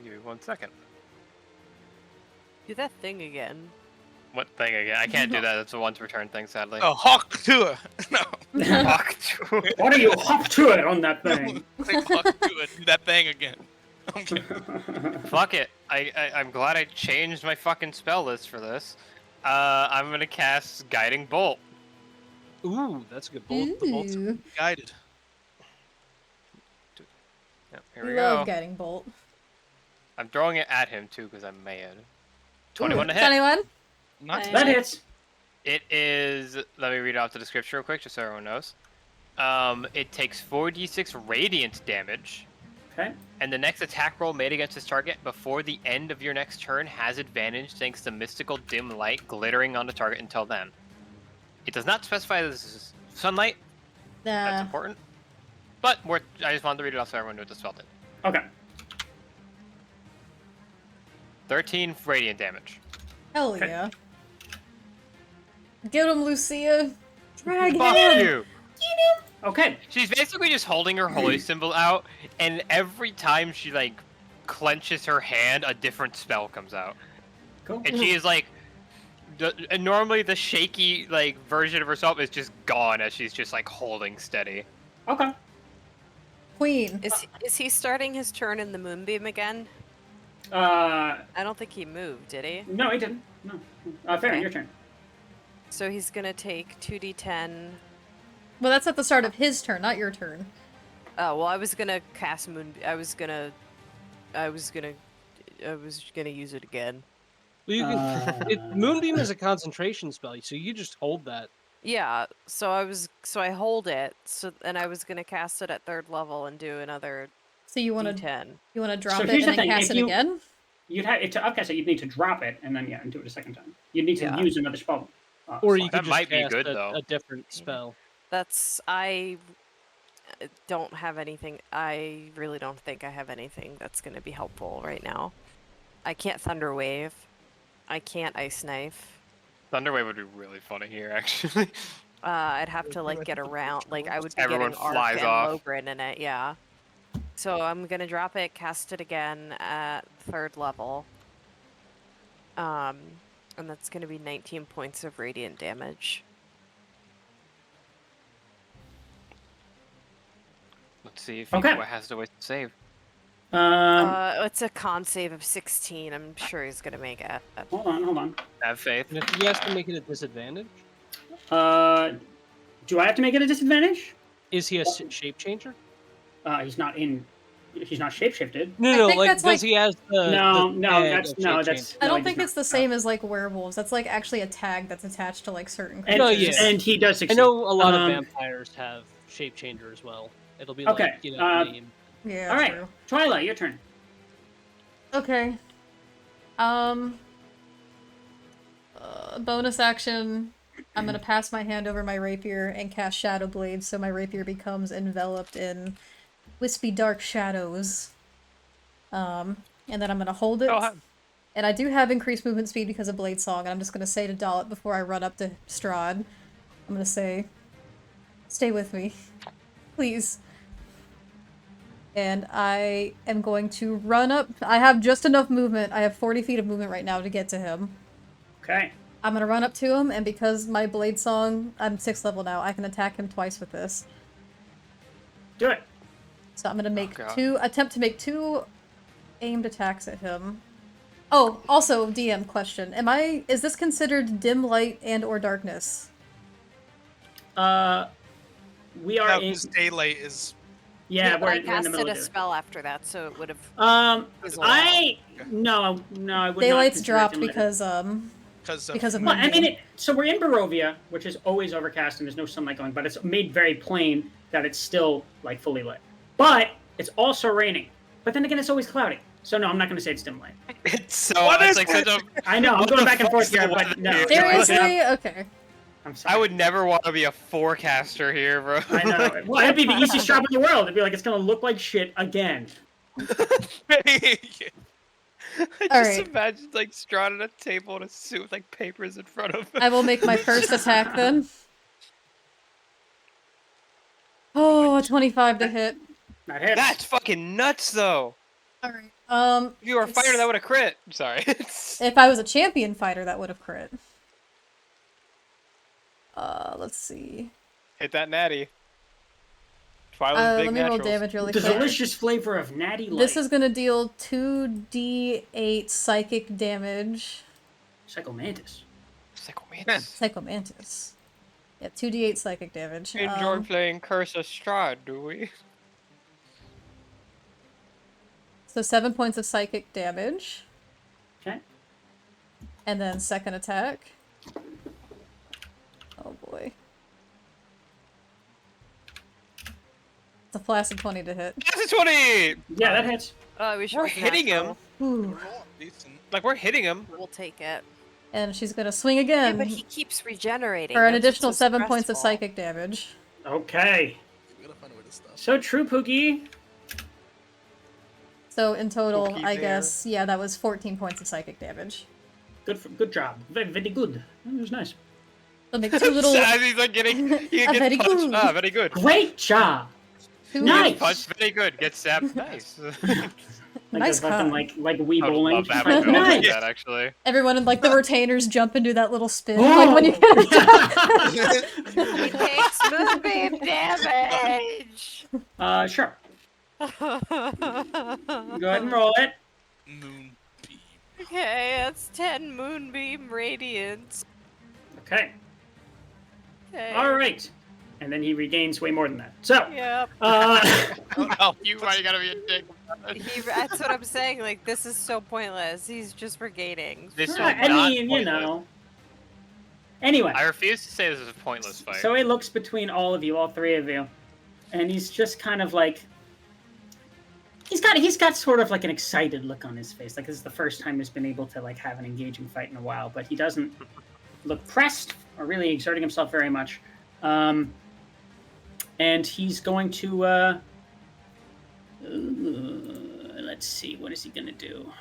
Give me 1 second. Do that thing again. What thing again? I can't do that. It's a once return thing, sadly. Oh, hawk to it. No. Fuck to it. Why don't you hop to it on that thing? Hawk to it. Do that thing again. Okay. Fuck it. I'm glad I changed my fucking spell list for this. I'm gonna cast Guiding Bolt. Ooh, that's a good bolt. The bolts Ooh. Guided. Yep, here We we love go. Guiding Bolt. I'm throwing it at him too because I'm mad. 21 to hit. 21? Not Nice. That hits. It is. Let me read off the description real quick, just so everyone knows. It takes 4d6 radiant damage, Okay. and the next attack roll made against this target before the end of your next turn has advantage thanks to mystical dim light glittering on the target until then. It does not specify this is sunlight. That's Nah. important. But I just wanted to read it off so everyone knew what the spell did. Okay. 13 radiant damage. Hell Okay. yeah. Get him, Lucia. Drag Fuck him. you! Okay. She's basically just holding her holy symbol out, and every time she like clenches her hand, a different spell comes out. Cool. And she is like, and normally the shaky like version of herself is just gone as she's just like holding steady. Okay. Queen. Is he starting his turn in the moonbeam again? Uh, I don't think he moved, did he? no, he didn't. No. Farron, Okay. your turn. So he's gonna take 2d10. Well, that's at the start of his turn, not your turn. Oh well, I was gonna cast moon. I was gonna use it again. Well, you can. Moonbeam is a concentration spell, so you just hold that. Yeah. So I hold it. And I was gonna cast it at 3rd level and do another So you want to d10. drop So it here's and the then thing, cast if it you- again? You'd have to upcast it. You'd need to drop it and then and do it a second time. You'd need to Yeah. use another spell. Or you slot. could That just might be cast good, though. a different spell. I don't have anything. I really don't think I have anything that's gonna be helpful right now. I can't Thunder Wave. I can't Ice Knife. Thunderwave would be really funny here, actually. I'd have to like get around. Like I would be Everyone getting Arc flies and off. Logrin in it. Yeah. So I'm gonna drop it, cast it again at 3rd level. And that's gonna be 19 points of radiant damage. Let's see if Okay. he has to wait to save. It's a con save of 16. I'm sure he's gonna make it. Hold on. Have faith. And if he has to make it a disadvantage, Do I have to make it a disadvantage? is he a shape changer? He's not shapeshifted. No, I no. think Like, that's does like- he has the? No, the no, tag that's of no, shape that's. changer? I no, don't he think does it's the not. same as like werewolves. That's like actually a tag that's attached to like certain And, No, creatures. yeah. and he does I succeed. know a lot of Um, vampires have shape changer as well. It'll be Okay, like name. Yeah, All right, true. Twilight, your turn. Okay. Bonus action. I'm gonna pass my hand over my rapier and cast Shadow Blade, so my rapier becomes enveloped in wispy dark shadows. And then I'm gonna hold it. Oh, hi. And I do have increased movement speed because of Blade Song, and I'm just gonna say to Dalit before I run up to Strahd, I'm gonna say, stay with me, please. And I am going to run up. I have just enough movement. I have 40 feet of movement right now to get to him. Okay. I'm gonna run up to him, and because my blade song, I'm 6th level now, I can attack him twice with this. Do it. So I'm gonna make God. attempt to make 2 aimed attacks at him. Oh, also, DM question. Is this considered dim light and or darkness? We are No, in. because daylight is. Yeah, But I we're in the casted middle a of it. spell after that, so it would have. No, I would Daylight's not dropped consider it dim light. because of Well, I mean, moonbeam. so we're in Barovia, which is always overcast and there's no sunlight going, but it's made very plain that it's still like fully lit. But it's also raining. But then again, it's always cloudy. So no, I'm not going to say it's dim light. It's so it's like such a. I know, I'm What going the back and forth fuck's here, the but weather no. here? Seriously? Okay. I'm sorry. I would never want to be a forecaster here, bro. I know. Well, it'd be the easiest job in the world. It'd be like, it's going to look like shit again. I just Alright. imagine like Strahd at a table in a suit with like papers in front of him. I will make my first attack then. Oh, a 25 to hit. That hits. That's fucking nuts, though. Alright. If you were a fighter, that would have crit. Sorry. If I was a champion fighter, that would have crit. Let's see. Hit that natty. Try those big Let me roll naturals. damage really The quick. delicious flavor of natty light. This is gonna deal 2d8 psychic damage. Psychomantis. Psychomantis. Psychomantis. Yeah, 2d8 psychic damage. Enjoy playing Curse of Strahd, do we? So 7 points of psychic damage. Okay. And then second attack. Oh boy. It's a flaccid 20 to hit. That's a 20! Yeah, that hits. Oh, we should. We're make an hitting him. actual. Ooh. Decent. Like, we're hitting him. We'll take it. And she's gonna swing Yeah, again but he keeps regenerating. for an That's what's additional so 7 points of stressful. psychic damage. Okay. We gotta find a way to stop. So true, Pookie. So in total, Pookie I bear. guess, yeah, that was 14 points of psychic damage. Good job. Very, very good. That was nice. So make 2 little... As he's like getting, he Ah, gets very punched. good. Ah, very good. Great job. two- Nice. Gets punched, very good. Gets stabbed, nice. Like Nice a fucking cock. like Wii I would bowling. love to have a Like, go like nice. that, actually. Everyone in, like, the retainers jump into that little spin. Oh! Like, when you get attacked. He takes moonbeam damage. Sure. Go ahead and roll it. Moonbeam. Okay, that's 10 moonbeam radiance. Okay. Okay. All right. And then he regains way more than that. So, Yep. Oh no, you might gotta be a dick. That's what I'm saying. Like, this is so pointless. He's just regaining. This is I not mean, you pointless. know. Anyway, I refuse to say this is a pointless fight. so he looks between all of you, all three of you, and he's just kind of like he's got sort of like an excited look on his face. Like this is the first time he's been able to like have an engaging fight in a while, but he doesn't look pressed or really exerting himself very much. And he's going to let's see, what is he gonna do?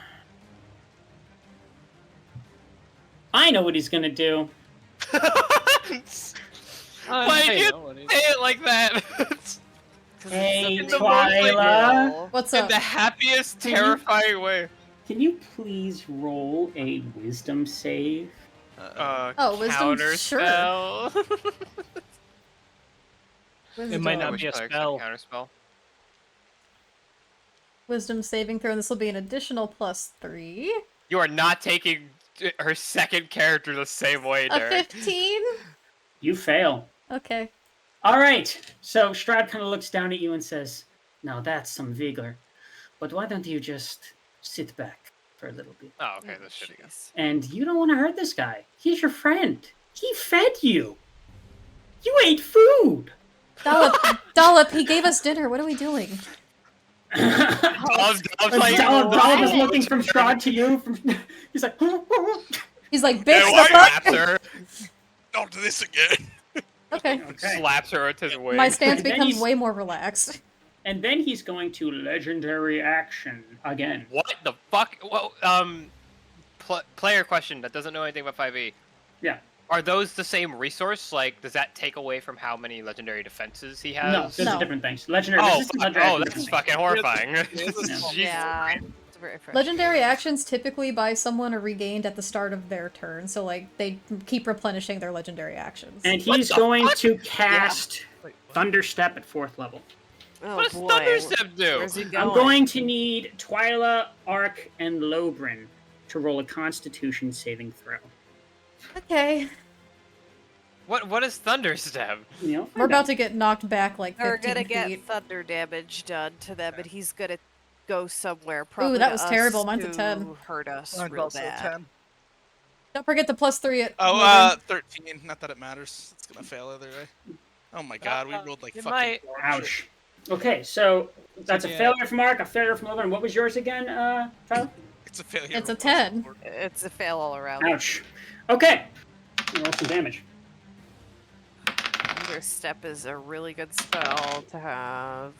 I know what he's gonna do. Why did you say it like that? Hey, In the most, Twyla. What's In up? the happiest, Can you- terrifying way. Can you please roll a wisdom save? Oh, wisdom? Counter Sure. spell. It might I not wish be a clerics had spell. Counter spell. Wisdom saving throw, and this will be an additional +3. You are not taking her second character the same way, A Derek. 15? You fail. Okay. All right. So Strahd kind of looks down at you and says, "Now that's some vigor. But why don't you just sit back for a little bit? Oh, okay, that's shit again. Jeez. And you don't want to hurt this guy. He's your friend. He fed you. You ate food." Dollop, he gave us dinner. What are we doing? Dollop Dollop is looking from Strahd to you. He's like, He's like, Hey, bitch, why the fuck? slaps her? Don't do this again. Okay. Okay. Slaps her out his way. My stance And then becomes he's- way more relaxed. And then he's going to legendary action again. What the fuck? Well, player question that doesn't know anything about 5e. Yeah. Are those the same resource? Like, does that take away from how many legendary defenses he has? No, those No. are different things. Legendary Oh, resistance, fuck. legendary Oh, actions, that's different fucking horrifying. Yeah. Yeah. It's very Legendary frustrating. actions typically by someone are regained at the start of their turn, so like they keep replenishing their legendary actions. And What he's the going fuck? to cast Wait, what? Thunderstep at 4th level. Oh What does boy. Thunderstep do? Where's he going? I'm going to need Twyla, Ark, and Lobrin to roll a Constitution saving throw. Okay. What is Thunderstep? You know, We're about to get knocked back like 15 We're gonna get feet. thunder damage done to them, and he's gonna go somewhere. Probably that to was us terrible. Mine's a to 10. Hurt us Mine's real also a bad. 10. Don't forget the +3 at Oh, Logan. 13. Not that it matters. It's gonna fail either way. Oh my god, we rolled like it fucking might- dog shit. ouch. Okay, so that's a Yeah. failure from Ark, a failure from Lobrin. What was yours again, Tyler? It's a failure. It's a across the 10. board. It's a fail all around. Ouch. Okay. Roll some damage. Thunderstep is a really good spell to have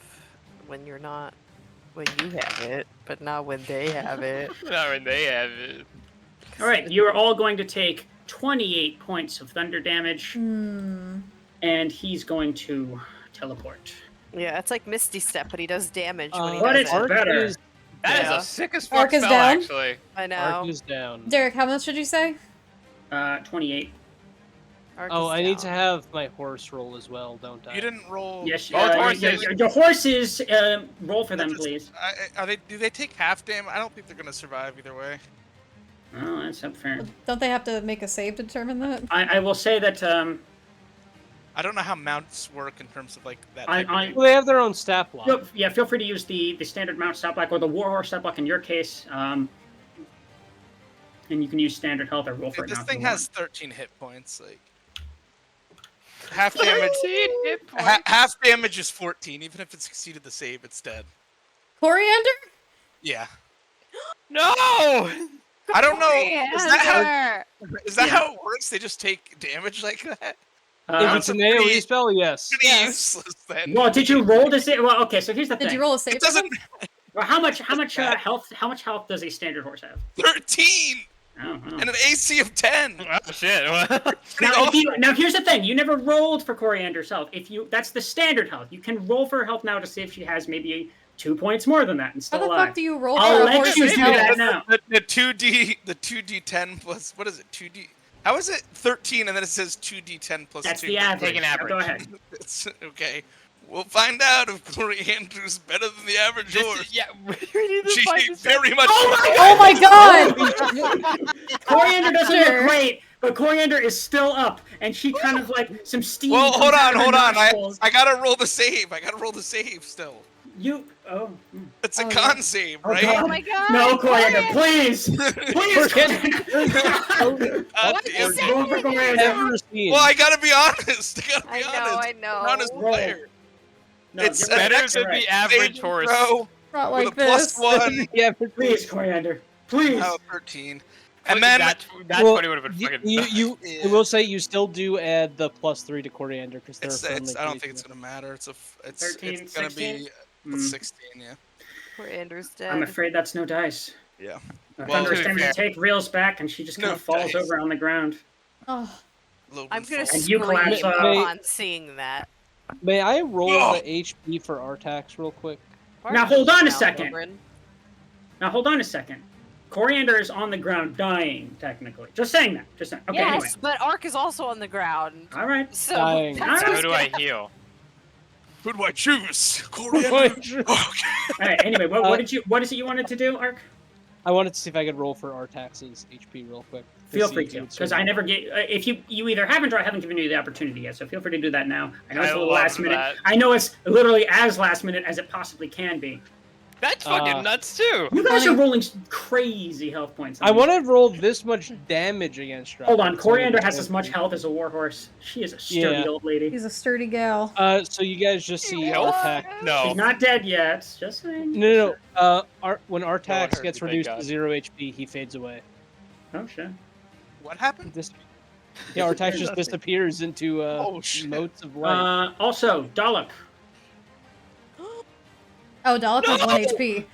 when you're not, when you have it, but not when they have it. Not when they have it. All right, you are all going to take 28 points of thunder damage, Hmm. and he's going to teleport. Yeah, it's like Misty Step, but he does damage when he But does it's it. Arc better. is, That is Yeah. a sick as Arc fuck is spell, down. actually. I know. Arc is down. Derek, how much did you say? 28. Arc Oh, is I need to down. have my horse roll as well, don't I? You didn't roll. Yes, Both horses. your horses, roll for them, That's- please. Are they? Do they take half damage? I don't think they're gonna survive either way. Oh, that's unfair. Don't they have to make a save to determine that? I will say that I don't know how mounts work in terms of like that. I- type of I- game. Well, they have their own stat block. feel free to use the standard mount stat block or the warhorse stat block in your case. And you can use standard health or roll for If it this now. if thing you has want. 13 hit points, like half damage. 13 hit points. Half damage is 14. Even if it succeeded the save, it's dead. Coriander? Yeah. No! I don't know. Is that Yeah. how it works? They just take damage like that? If it's an AoE pretty- spell, yes. Pretty Yes. useless then. Well, did you roll to say? Well, okay. So here's the Did thing. you roll a save? It for them? doesn't. Well, how much bad. health? How much health does a standard horse have? 13 Oh, and an AC of 10. Oh, shit. Now here's the thing. You never rolled for Coriander's health. That's the standard health. You can roll for her health now to see if she has maybe 2 points more than that and How still the alive. fuck do you roll I'll for a let horse's you do health? that now. The 2d10 plus what is it? 2d. How is it 13 and then it says 2d10 plus That's 2? the average. Take an Now Go average. ahead. It's okay. We'll find out if Coriander's better than the average horse. Yeah, we need to She find this out. very much. Oh my god! Coriander doesn't Sure. look great, but Coriander is still up, and she kind of like some steam. Well, comes hold out on, of her hold on. nostrils. I gotta roll the save. I gotta roll the save still. It's a Oh, con yeah. save, Oh, right? God. Oh my god! No, Coriander, Coriander! please, please. Coriander. God damn it. Roll for Coriander. Never seen. Well, I gotta be honest. I gotta I be know, honest. I know. Round is Roll. fire. No, It's you're right, Better you're than right. the average Save horse. throw Not with like a plus this. 1. Yeah, but Please, Coriander, please. Oh, 13. And then That Well, 20 would have been fucking. you Yeah. I will say you still do add the +3 to Coriander because they're it's, friendly. I don't think it's gonna matter. It's 13, it's gonna 16? be Mm. 16. Yeah. Coriander's dead. I'm afraid that's no dice. Yeah. The Well, thunderous to be damage fair- take reels back, and she just kind No of falls dice. over on the ground. Oh, Logan I'm gonna falls. And you collapse scream up. upon seeing that. May I roll Oh. the HP for Artax real quick? Now, hold on a Now, second. Lobrin. Now, hold on a second. Coriander is on the ground dying, technically. Just saying that. Just saying. Okay, yes, anyway. but Ark is also on the ground. All right. So Dying. that's Alright. what's Who do I gonna- heal? Who do I choose? Coriander. Okay. All right. Anyway, what Uh, is it you wanted to do, Ark? I wanted to see if I could roll for Artax's HP real quick. Feel see free if you to, would because I survive. never get. If you either haven't or I haven't given you the opportunity yet, so feel free to do that now. I know it's I a little love last minute. that. I know it's literally as last minute as it possibly can be. That's fucking nuts too. You guys Funny. are rolling crazy health points. on I these. want to roll this much damage against Strahd. Hold on, So Coriander it's has like- as much health as a warhorse. She is a sturdy Yeah. old lady. he's a sturdy gal. So you guys just see Health? Artax. No. She's not dead yet. Just saying. No. When hurt Artax me, gets thank reduced God. to 0 HP, he fades away. Oh shit. What happened? Yeah, Artax just Nothing. disappears into Oh, shit. motes of light. Also, Dollop. Oh, Dollop has 1 HP.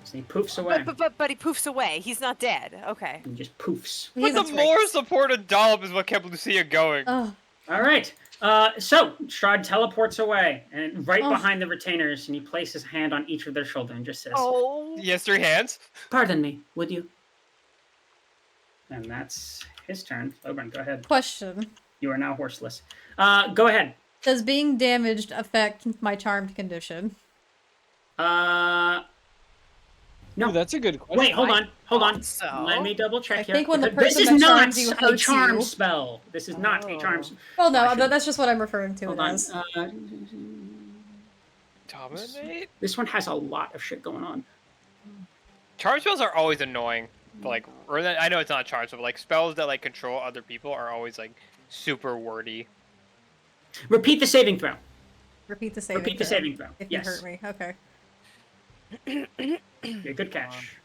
So he poofs away. But he poofs away. He's not dead. Okay. He just poofs. He's But the more supported Dollop is what kept Lucia going. Oh, All right. So Strahd teleports away and right Oh. behind the retainers, and he places his hand on each of their shoulder and just says, Oh. He has 3 hands. "Pardon me, would you?" And that's his turn. Oberon, go ahead. question. You are now horseless. Go ahead. Does being damaged affect my charmed condition? No. Ooh, that's a good question. Wait, hold on. So? Let me double check I here. think when the This person is that not charms you a hurts charm you. spell. This is not a charm. Well, no, Actually, that's just what I'm referring to Hold it on. as. Dominate? This one has a lot of shit going on. Charm spells are always annoying. Like, or I know it's not charm spell, but like spells that like control other people are always like super wordy. Repeat the saving throw. Repeat the saving Repeat the throw. saving throw. If Yes. you hurt me, okay. Yeah, good catch.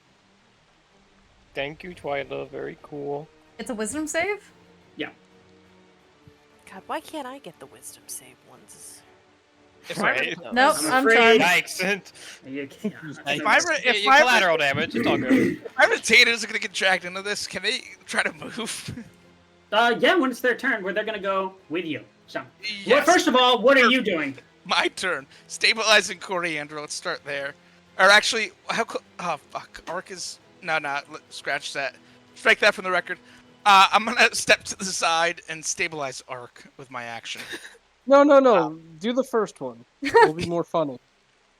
Thank you, Twyla. Very cool. It's a wisdom save? Yeah. God, why can't I get the wisdom save ones? Right. Nope, I'm I'm afraid- charmed. Yikes. You can't. If Your my collateral damage, it's all good. retainers are gonna get dragged into this, can they try to move? Yeah, when it's their turn, where they're gonna go with you. So, well, Yes. first of all, what are you doing? My turn. Stabilizing Coriander. Let's start there. Or actually, oh fuck. Arc is scratch that. Strike that from the record. I'm gonna step to the side and stabilize Arc with my action. No. Do the first one. It'll be more funny.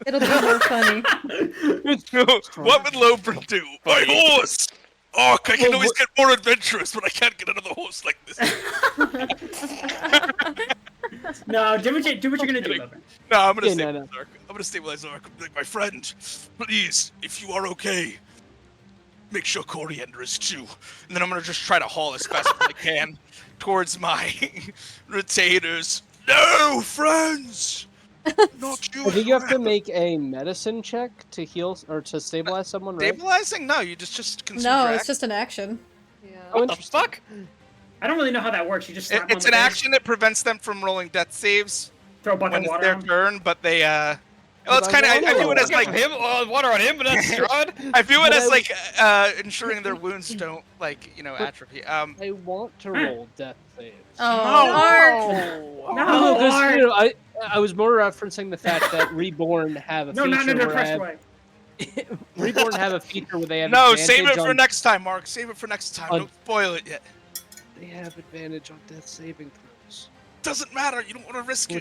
It'll be more funny. What would Lobrin do? My horse! Arc, I can Well, always get more adventurous, but I can't get another horse like this. No, do what you're gonna do, Logan. No, I'm gonna Yeah, stabilize no. Arc. I'm gonna stabilize Arc. Like, my friend, please, if you are okay, make sure Coriander is too. And then I'm gonna just try to haul as fast as I can towards my retainers. No, friends! Not you. I think you have to make a medicine check to heal or to stabilize someone, right? Stabilizing? No, you just consume No, your it's just an action. Yeah. What the fuck? I don't really know how that works. You just slap them on It's the an face, action that prevents them from rolling death saves throw a bucket when of it's water their on them. turn, but they well, it's kind of I view it as like him, water on him, but that's Strahd. I view it But as I- like ensuring their wounds don't atrophy. I want to roll death saves. Oh, Ark! Oh. No, because Ark! I was more referencing the fact that Reborn have a No, feature not in a where depressed way. Reborn have a feature where they have No, advantage save it for on, next time, Mark. Save it for next time. on- Don't spoil it yet. They have advantage on death saving throws, Doesn't matter. You don't want to risk it.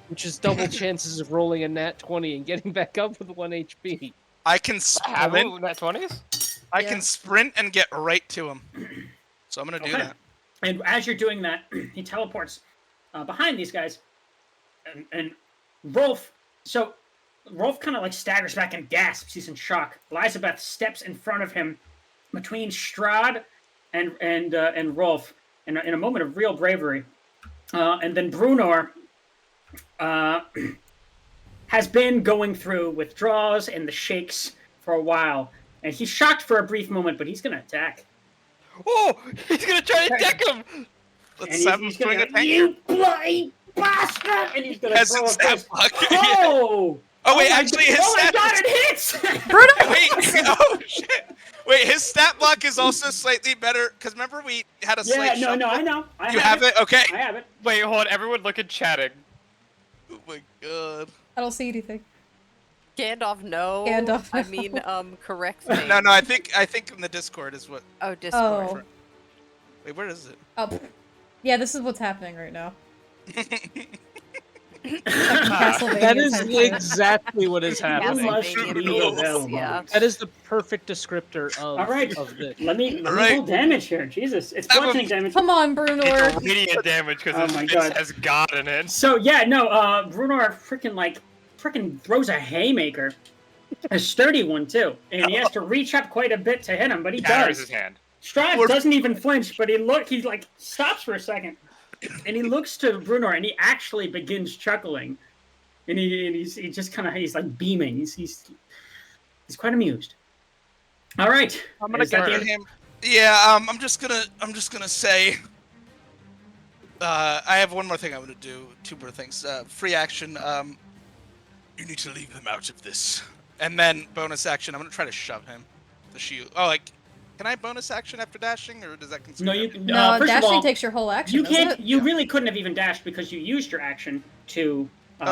which is double chances of rolling a nat 20 and getting back up with 1 HP. I can Have sprint. it? Nat 20s? I Yeah. can sprint and get right to him. So I'm gonna do Okay. that. And as you're doing that, he teleports behind these guys, and Rolf. So Rolf kind of like staggers back and gasps. He's in shock. Elizabeth steps in front of him, between Strahd and Rolf, in a moment of real bravery. And then Brunor has been going through withdrawals and the shakes for a while, and he's shocked for a brief moment, but he's gonna attack. Oh, he's gonna try to deck him. And Let's have him he's swing gonna a go, tank. "You bloody bastard!" And he's gonna Has throw a his stat fist. block. Oh! Oh wait, my actually God. his Oh my stat. god, it hits! Wait, oh shit. Wait, his stat block is also slightly better because remember we had a Yeah, slight no, shuffle? I know. I You have it? Okay. I have it. Wait, hold on. Everyone look at chatting. Oh my god. I don't see anything. Gandalf, no. Gandalf, I no. mean, correct me. No, I think in the Discord is what. Oh, Discord. Oh. Wait, where is it? Oh. Yeah, this is what's happening right now. That Castlevania is type shit. exactly what is You happening. must Castlevania be rules, available. yeah. That is the perfect descriptor of, All right. of this. Let me Alright. roll damage here. Jesus, it's That bludgeoning damage. Come on, It's Brunor. radiant damage because Oh his my fist God. has God in it. So yeah, no, Brunor freaking throws a haymaker, a sturdy one too, and he has to reach up quite a bit to hit him, but he Shatters does. his hand. Strahd doesn't even flinch, but he like stops for a second, and he looks to Brunor, and he actually begins chuckling, and he just kind of he's like beaming. He's quite amused. All right, I'm gonna Is that the get end? him. Yeah, I'm just gonna say. I have one more thing I want to do. Two more things. Free action. You need to leave them out of this. And then bonus action, I'm gonna try to shove him. The shield. Oh, like, can I bonus action after dashing, or does that consider? No, you. No, First of dashing all, takes your whole action, you doesn't can't. it? You Yeah. really couldn't have even dashed because you used your action to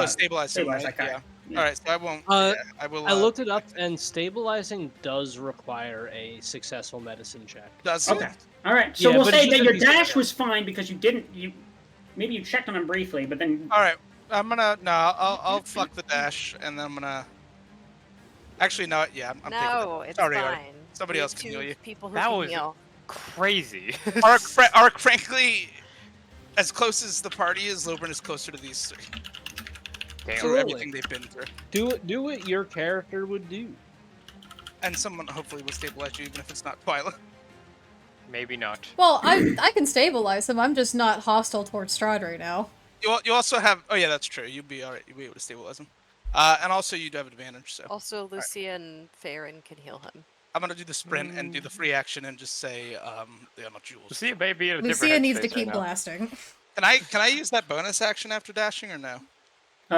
Stabilize him, right? that guy. Yeah. All right, so I won't. Uh, Yeah, I will. I looked it up, and stabilizing does require a successful medicine check. Does it? Okay. All right. So Yeah, we'll but it's say just that a your piece of dash shit. was fine because you didn't. Maybe you checked on him briefly, but then. All right. I'm gonna. No, I'll fuck the dash, and then I'm gonna. Actually, no. Yeah, I'm taking it. No, it's Sorry, Ark. fine. Somebody We else have can heal two you. people who That can was heal. crazy. Ark, frankly, as close as the party is, Lobrin is closer to these three. Damn. Through Absolutely. everything they've been through. Do what your character would do. And someone hopefully will stabilize you, even if it's not Twyla. Maybe not. Well, I can stabilize him. I'm just not hostile towards Strahd right now. You also have. Oh yeah, that's true. You'll be alright. You'll be able to stabilize him. And also you do have advantage. So Also, Lucia and Farron can heal him. I'm gonna do the sprint and do the free action and just say the amount jewels. See, maybe in a Lucia different needs to headspace keep right now. blasting. Can I use that bonus action after dashing or no?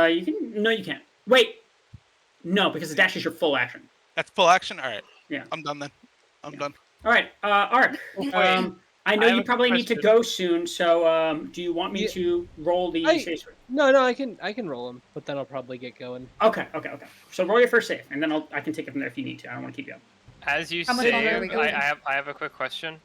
You can. No, you can't. Wait. No, because the dash is your full action. That's full action. All right. Yeah. I'm done then. I'm done. All right, Ark. I know I have you a probably need to question. go soon, so do you want me Yeah, to roll the I- save script? No, I can roll him, but then I'll probably get going. Okay. So roll your first save, and then I can take it from there if you need to. I don't want to keep you up. As you How much longer are we saved, going? I have a quick question.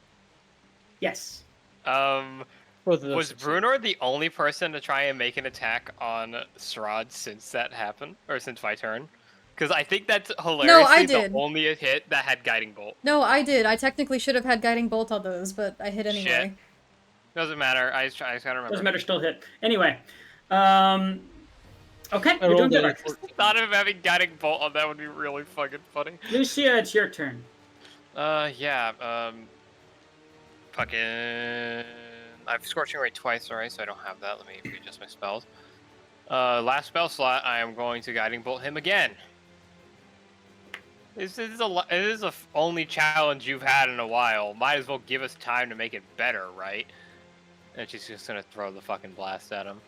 Yes. Um, Both of those was succeed. Brunor the only person to try and make an attack on Strahd since that happened, or since my turn? Because I think that's hilariously did. the only hit that had Guiding Bolt. No, I did. I technically should have had Guiding Bolt on those, but I hit anyway. Shit. Doesn't matter. I just gotta remember. Doesn't matter. Still hit. Anyway. Okay. I You're doing rolled good. a Ark. 14. Thought of him having Guiding Bolt on that would be really fucking funny. Lucia, it's your turn. Yeah. Fucking. I've Scorching Ray twice already, so I don't have that. Let me readjust my spells. Last spell slot, I am going to Guiding Bolt him again. This is the only challenge you've had in a while. Might as well give us time to make it better, right? And she's just gonna throw the fucking blast at him.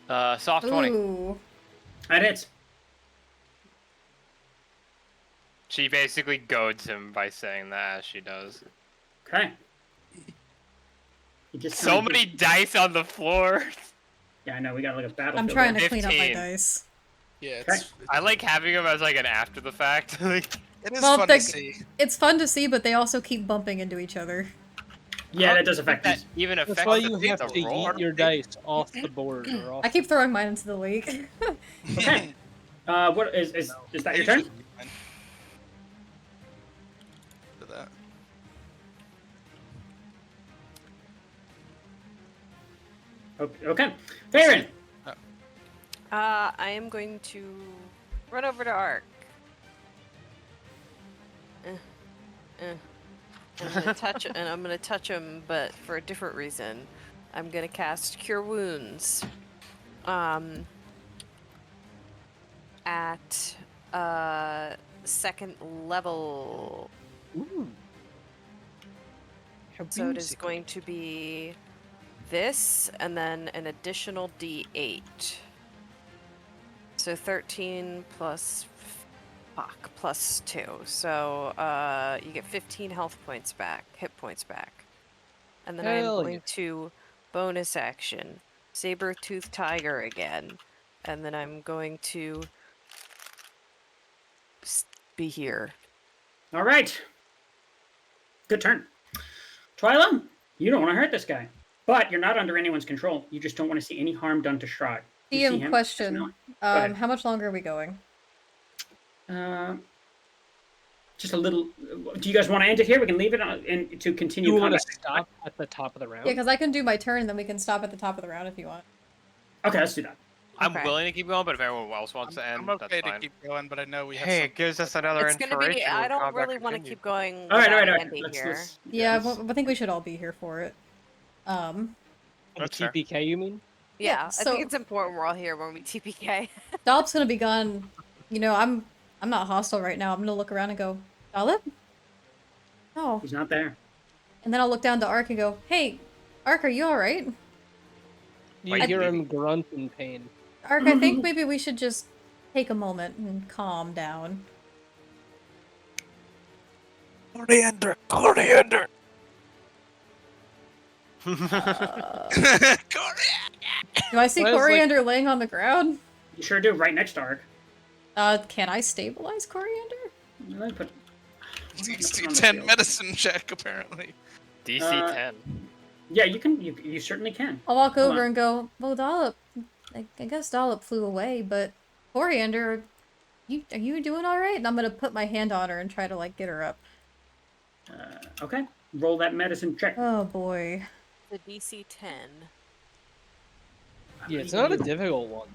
Soft 20. Ooh. That hits. She basically goads him by saying that as she does. Okay. You just So kinda many dice on the floor. Yeah, I know. We got like a battlefield. I'm trying to there. clean up my 15. dice. Yeah, Okay. I like having him as like an after the fact. it is Well, fun they- to see. It's fun to see, but they also keep bumping into each other. Yeah, that does affect that these. even That's affects why the, you have the to roll. eat your dice off the board or off. I keep throwing mine into the lake. Okay. What is that your turn? Usually fine. For that. Okay. Farron. I am going to run over to Ark. I'm gonna touch him, but for a different reason. I'm gonna cast Cure Wounds. At second level. Ooh. How So it is whimsical. going to be this, and then an additional D8. So 13 plus plus 2. So you get 15 health points back, hit points back. And then I am Hell going yeah. to bonus action, saber-tooth tiger again. And then I'm going to be here. All right. Good turn. Twyla, you don't want to hurt this guy, but you're not under anyone's control. You just don't want to see any harm done to Strahd. You see DM him? question. ahead. How much longer are we going? Just a little. Do you guys want to end it here? We can leave it and to continue You want to combat. stop at the top of the round? Yeah, because I can do my turn, and then we can stop at the top of the round if you want. Okay, let's do that. I'm Okay. willing to keep going, but if everyone else wants to end, I'm okay that's to fine. keep going, but I know we have Hey, some. it gives us another It's gonna inspiration. be. I when don't combat really want to continues. keep going All right. without Let's, ending here. Yeah, let's- well, I think we should all be here for it. The That's fair. TPK, you mean? Yeah, I so- think it's important we're all here when we TPK. Dolp's gonna be gone. You know, I'm not hostile right now. I'm gonna look around and go, Dolip? No. He's not there. And then I'll look down to Ark and go, hey, Ark, are you alright? You Wait, hear maybe. him grunt in pain. Ark, I think maybe we should just take a moment and calm down. Coriander, coriander. Uh, do I see Well, it's like- Coriander laying on the ground? You sure do, right next to Ark. Can I stabilize Coriander? Let me put. DC on the 10 field. medicine check, apparently. DC Uh, 10. Yeah, you can. You certainly can. I'll walk Hold over on. and go, well, Dollop, I guess Dollop flew away, but Coriander, are you doing all right? And I'm gonna put my hand on her and try to, like, get her up. Okay. Roll that medicine check. Oh, boy. The DC 10. Yeah, it's not a difficult one.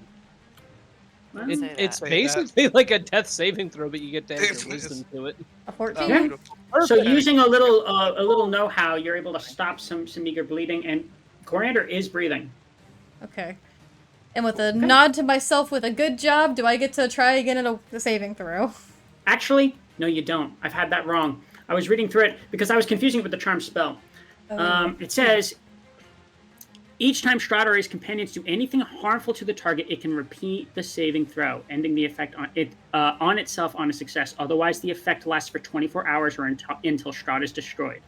Well, Don't say that. It's Say basically like a death saving throw, but you get to add your It's- wisdom to it. A Oh, 14? beautiful. So Perfect. using a little know-how, you're able to stop some meager bleeding, and Coriander is breathing. Okay. And with a nod to myself with a good job, do I get to try again at a saving throw? Actually, no, you don't. I've had that wrong. I was reading through it because I was confusing it with the charm spell. It says each time Strahd or his companions do anything harmful to the target, it can repeat the saving throw, ending the effect on itself on a success. Otherwise, the effect lasts for 24 hours or until Strahd is destroyed.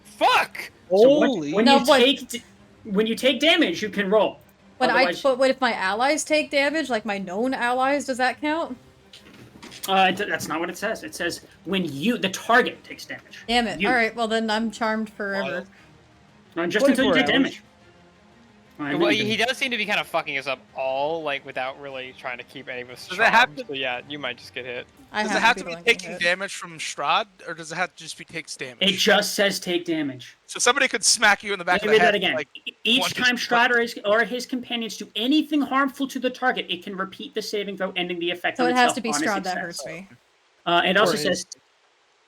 Fuck! Holy! When you take damage, you can roll. Otherwise, But what if my allies take damage, like my known allies, does that count? that's not what it says. It says when the target takes damage. Damn it. You. Alright, well then I'm charmed forever. Just until you 24 take hours. damage. I Well, mean, he does seem to be kind of fucking us up all, like, without really trying to keep any of us Does it have charmed. So yeah, you might just get hit. Does it have to the be one getting taking hit. damage from Strahd, or does it have to just be takes damage? It just says take damage. So somebody could smack you in the back Let me of the read head. that again. Like, Each one time hit- Strahd or his companions do anything harmful to the target, it can repeat the saving throw, ending the effect So on it has itself to be on a Strahd that success. hurts me. It also Or his- says,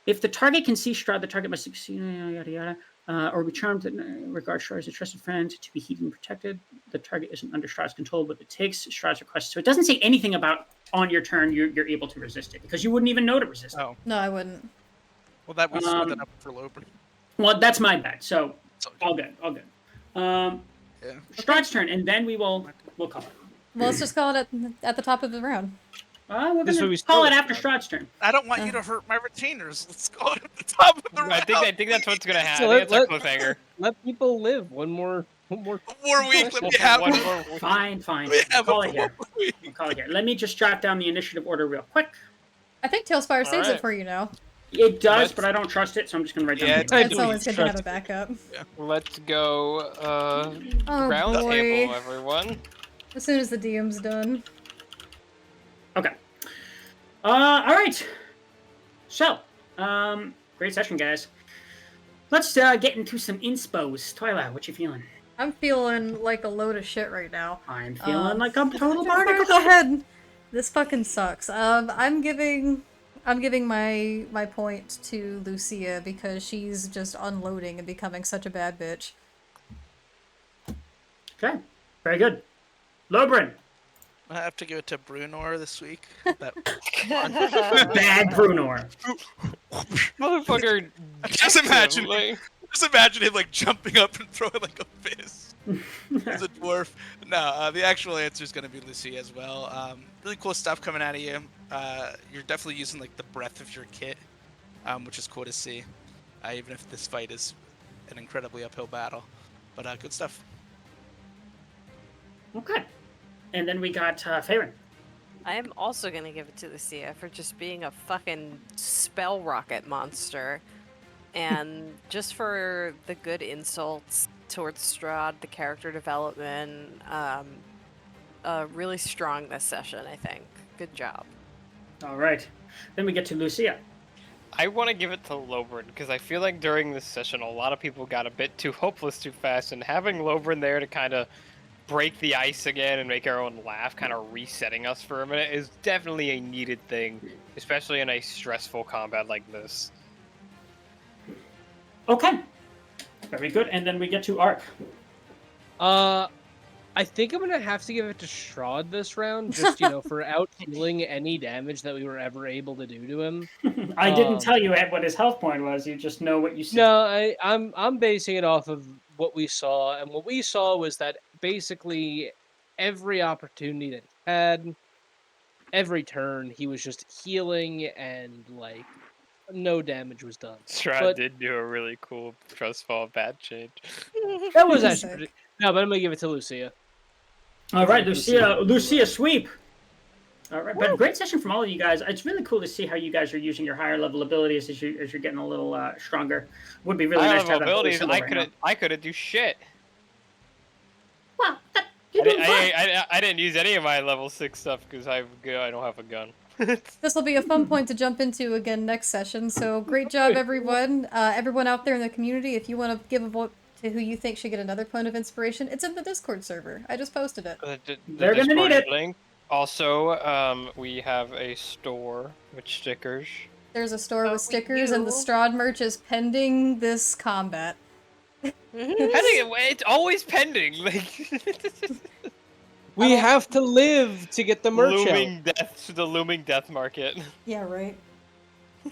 if the target can see Strahd, the target must succeed, yada yada, or be charmed that regard Strahd as a trusted friend to be heeded and protected. The target isn't under Strahd's control, but it takes Strahd's request. So it doesn't say anything about on your turn you're able to resist it, because you wouldn't even know to resist it. Oh, No, I wouldn't. well, that would slow that up for Lobrin. Well, that's my bad. So So- all good. Yeah. Strahd's turn, and then we'll call it. Well, let's just call it at the top of the round. We're This gonna way we call start it with after Strahd. Strahd's turn. I don't want you to hurt my retainers. Let's go at the top of the round. I think that's what's gonna happen. So I think that's our let- cliffhanger. Let people live one more. One more week. Let me have One one. more week. Fine. We have Call a it here. week. We'll call it here. Let me just jot down the initiative order real quick. I think Tailspire saves it Alright. for you now. It does, Let's- but I don't trust it, so I'm just gonna write down. Yeah, the it's name. It's always good to have a backup. Let's go. Oh Round boy. table, everyone. As soon as the DM's done. Okay. All right. So, great session, guys. Let's get into some inspos. Twilight, what you feeling? I'm feeling like a load of shit right now. I'm feeling like a total Go barnacle. ahead. This fucking sucks. I'm giving my point to Lucia because she's just unloading and becoming such a bad bitch. Okay. Very good. Lobrin. I have to give it to Brunor this week. That Bad Brunor. Motherfucker. Just imagine- like, Just imagine him like jumping up and throwing like a fist as a dwarf. No, the actual answer is going to be Lucy as well. Really cool stuff coming out of you. You're definitely using like the breadth of your kit, which is cool to see. Even if this fight is an incredibly uphill battle, but good stuff. Okay. And then we got Farron. I am also gonna give it to Lucia for just being a fucking spell rocket monster. And just for the good insults towards Strahd, the character development, really strong this session, I think. Good job. All right. Then we get to Lucia. I want to give it to Lobrin because I feel like during this session a lot of people got a bit too hopeless too fast, and having Lobrin there to kind of break the ice again and make everyone laugh, kind of resetting us for a minute, is definitely a needed thing, especially in a stressful combat like this. Okay. Very good. And then we get to Ark. I think I'm gonna have to give it to Strahd this round, just for out healing any damage that we were ever able to do to him. I didn't tell you what his health point was. You just know what you see. No, I'm basing it off of what we saw, and what we saw was that basically every opportunity that he had, every turn he was just healing and like no damage was done. Strahd But did do a really cool trust fall bad change. that was Pretty actually sick. pretty. No, but I'm gonna give it to Lucia. All right, Lucia Lucia sweep. All right, but great session from all of you guys. It's really cool to see how you guys are using your higher level abilities as you're getting a little stronger. Would be really High nice to level have that holy abilities, symbol right now. I couldn't do shit. Well, you're doing fine. I didn't use any of my level 6 stuff because I don't have a gun. This will be a fun point to jump into again next session. So great job, everyone. Everyone out there in the community, if you want to give a vote to who you think should get another point of inspiration, it's in the Discord server. I just posted it. They're gonna need Discord it. link. Also, we have a store with stickers. There's a store Oh, with stickers, we and the do. Strahd merch is pending this combat. It's always pending. Like We have to live to get the merch out. the looming death market. Yeah, right.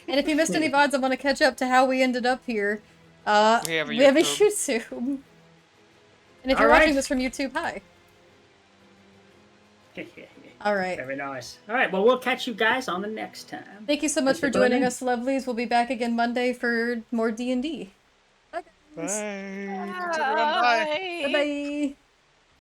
And if you missed any VODs and want to catch up to how we ended up here, We have a we have a YouTube. YouTube. And if All you're right. watching this from YouTube, hi. All right. Very nice. All right, well, we'll catch you guys on the next time. Thank you so much Thanks for for tuning joining in. us, lovelies. We'll be back again Monday for more D&D. Bye, guys. Bye. Thanks, everyone. Bye. Bye-bye.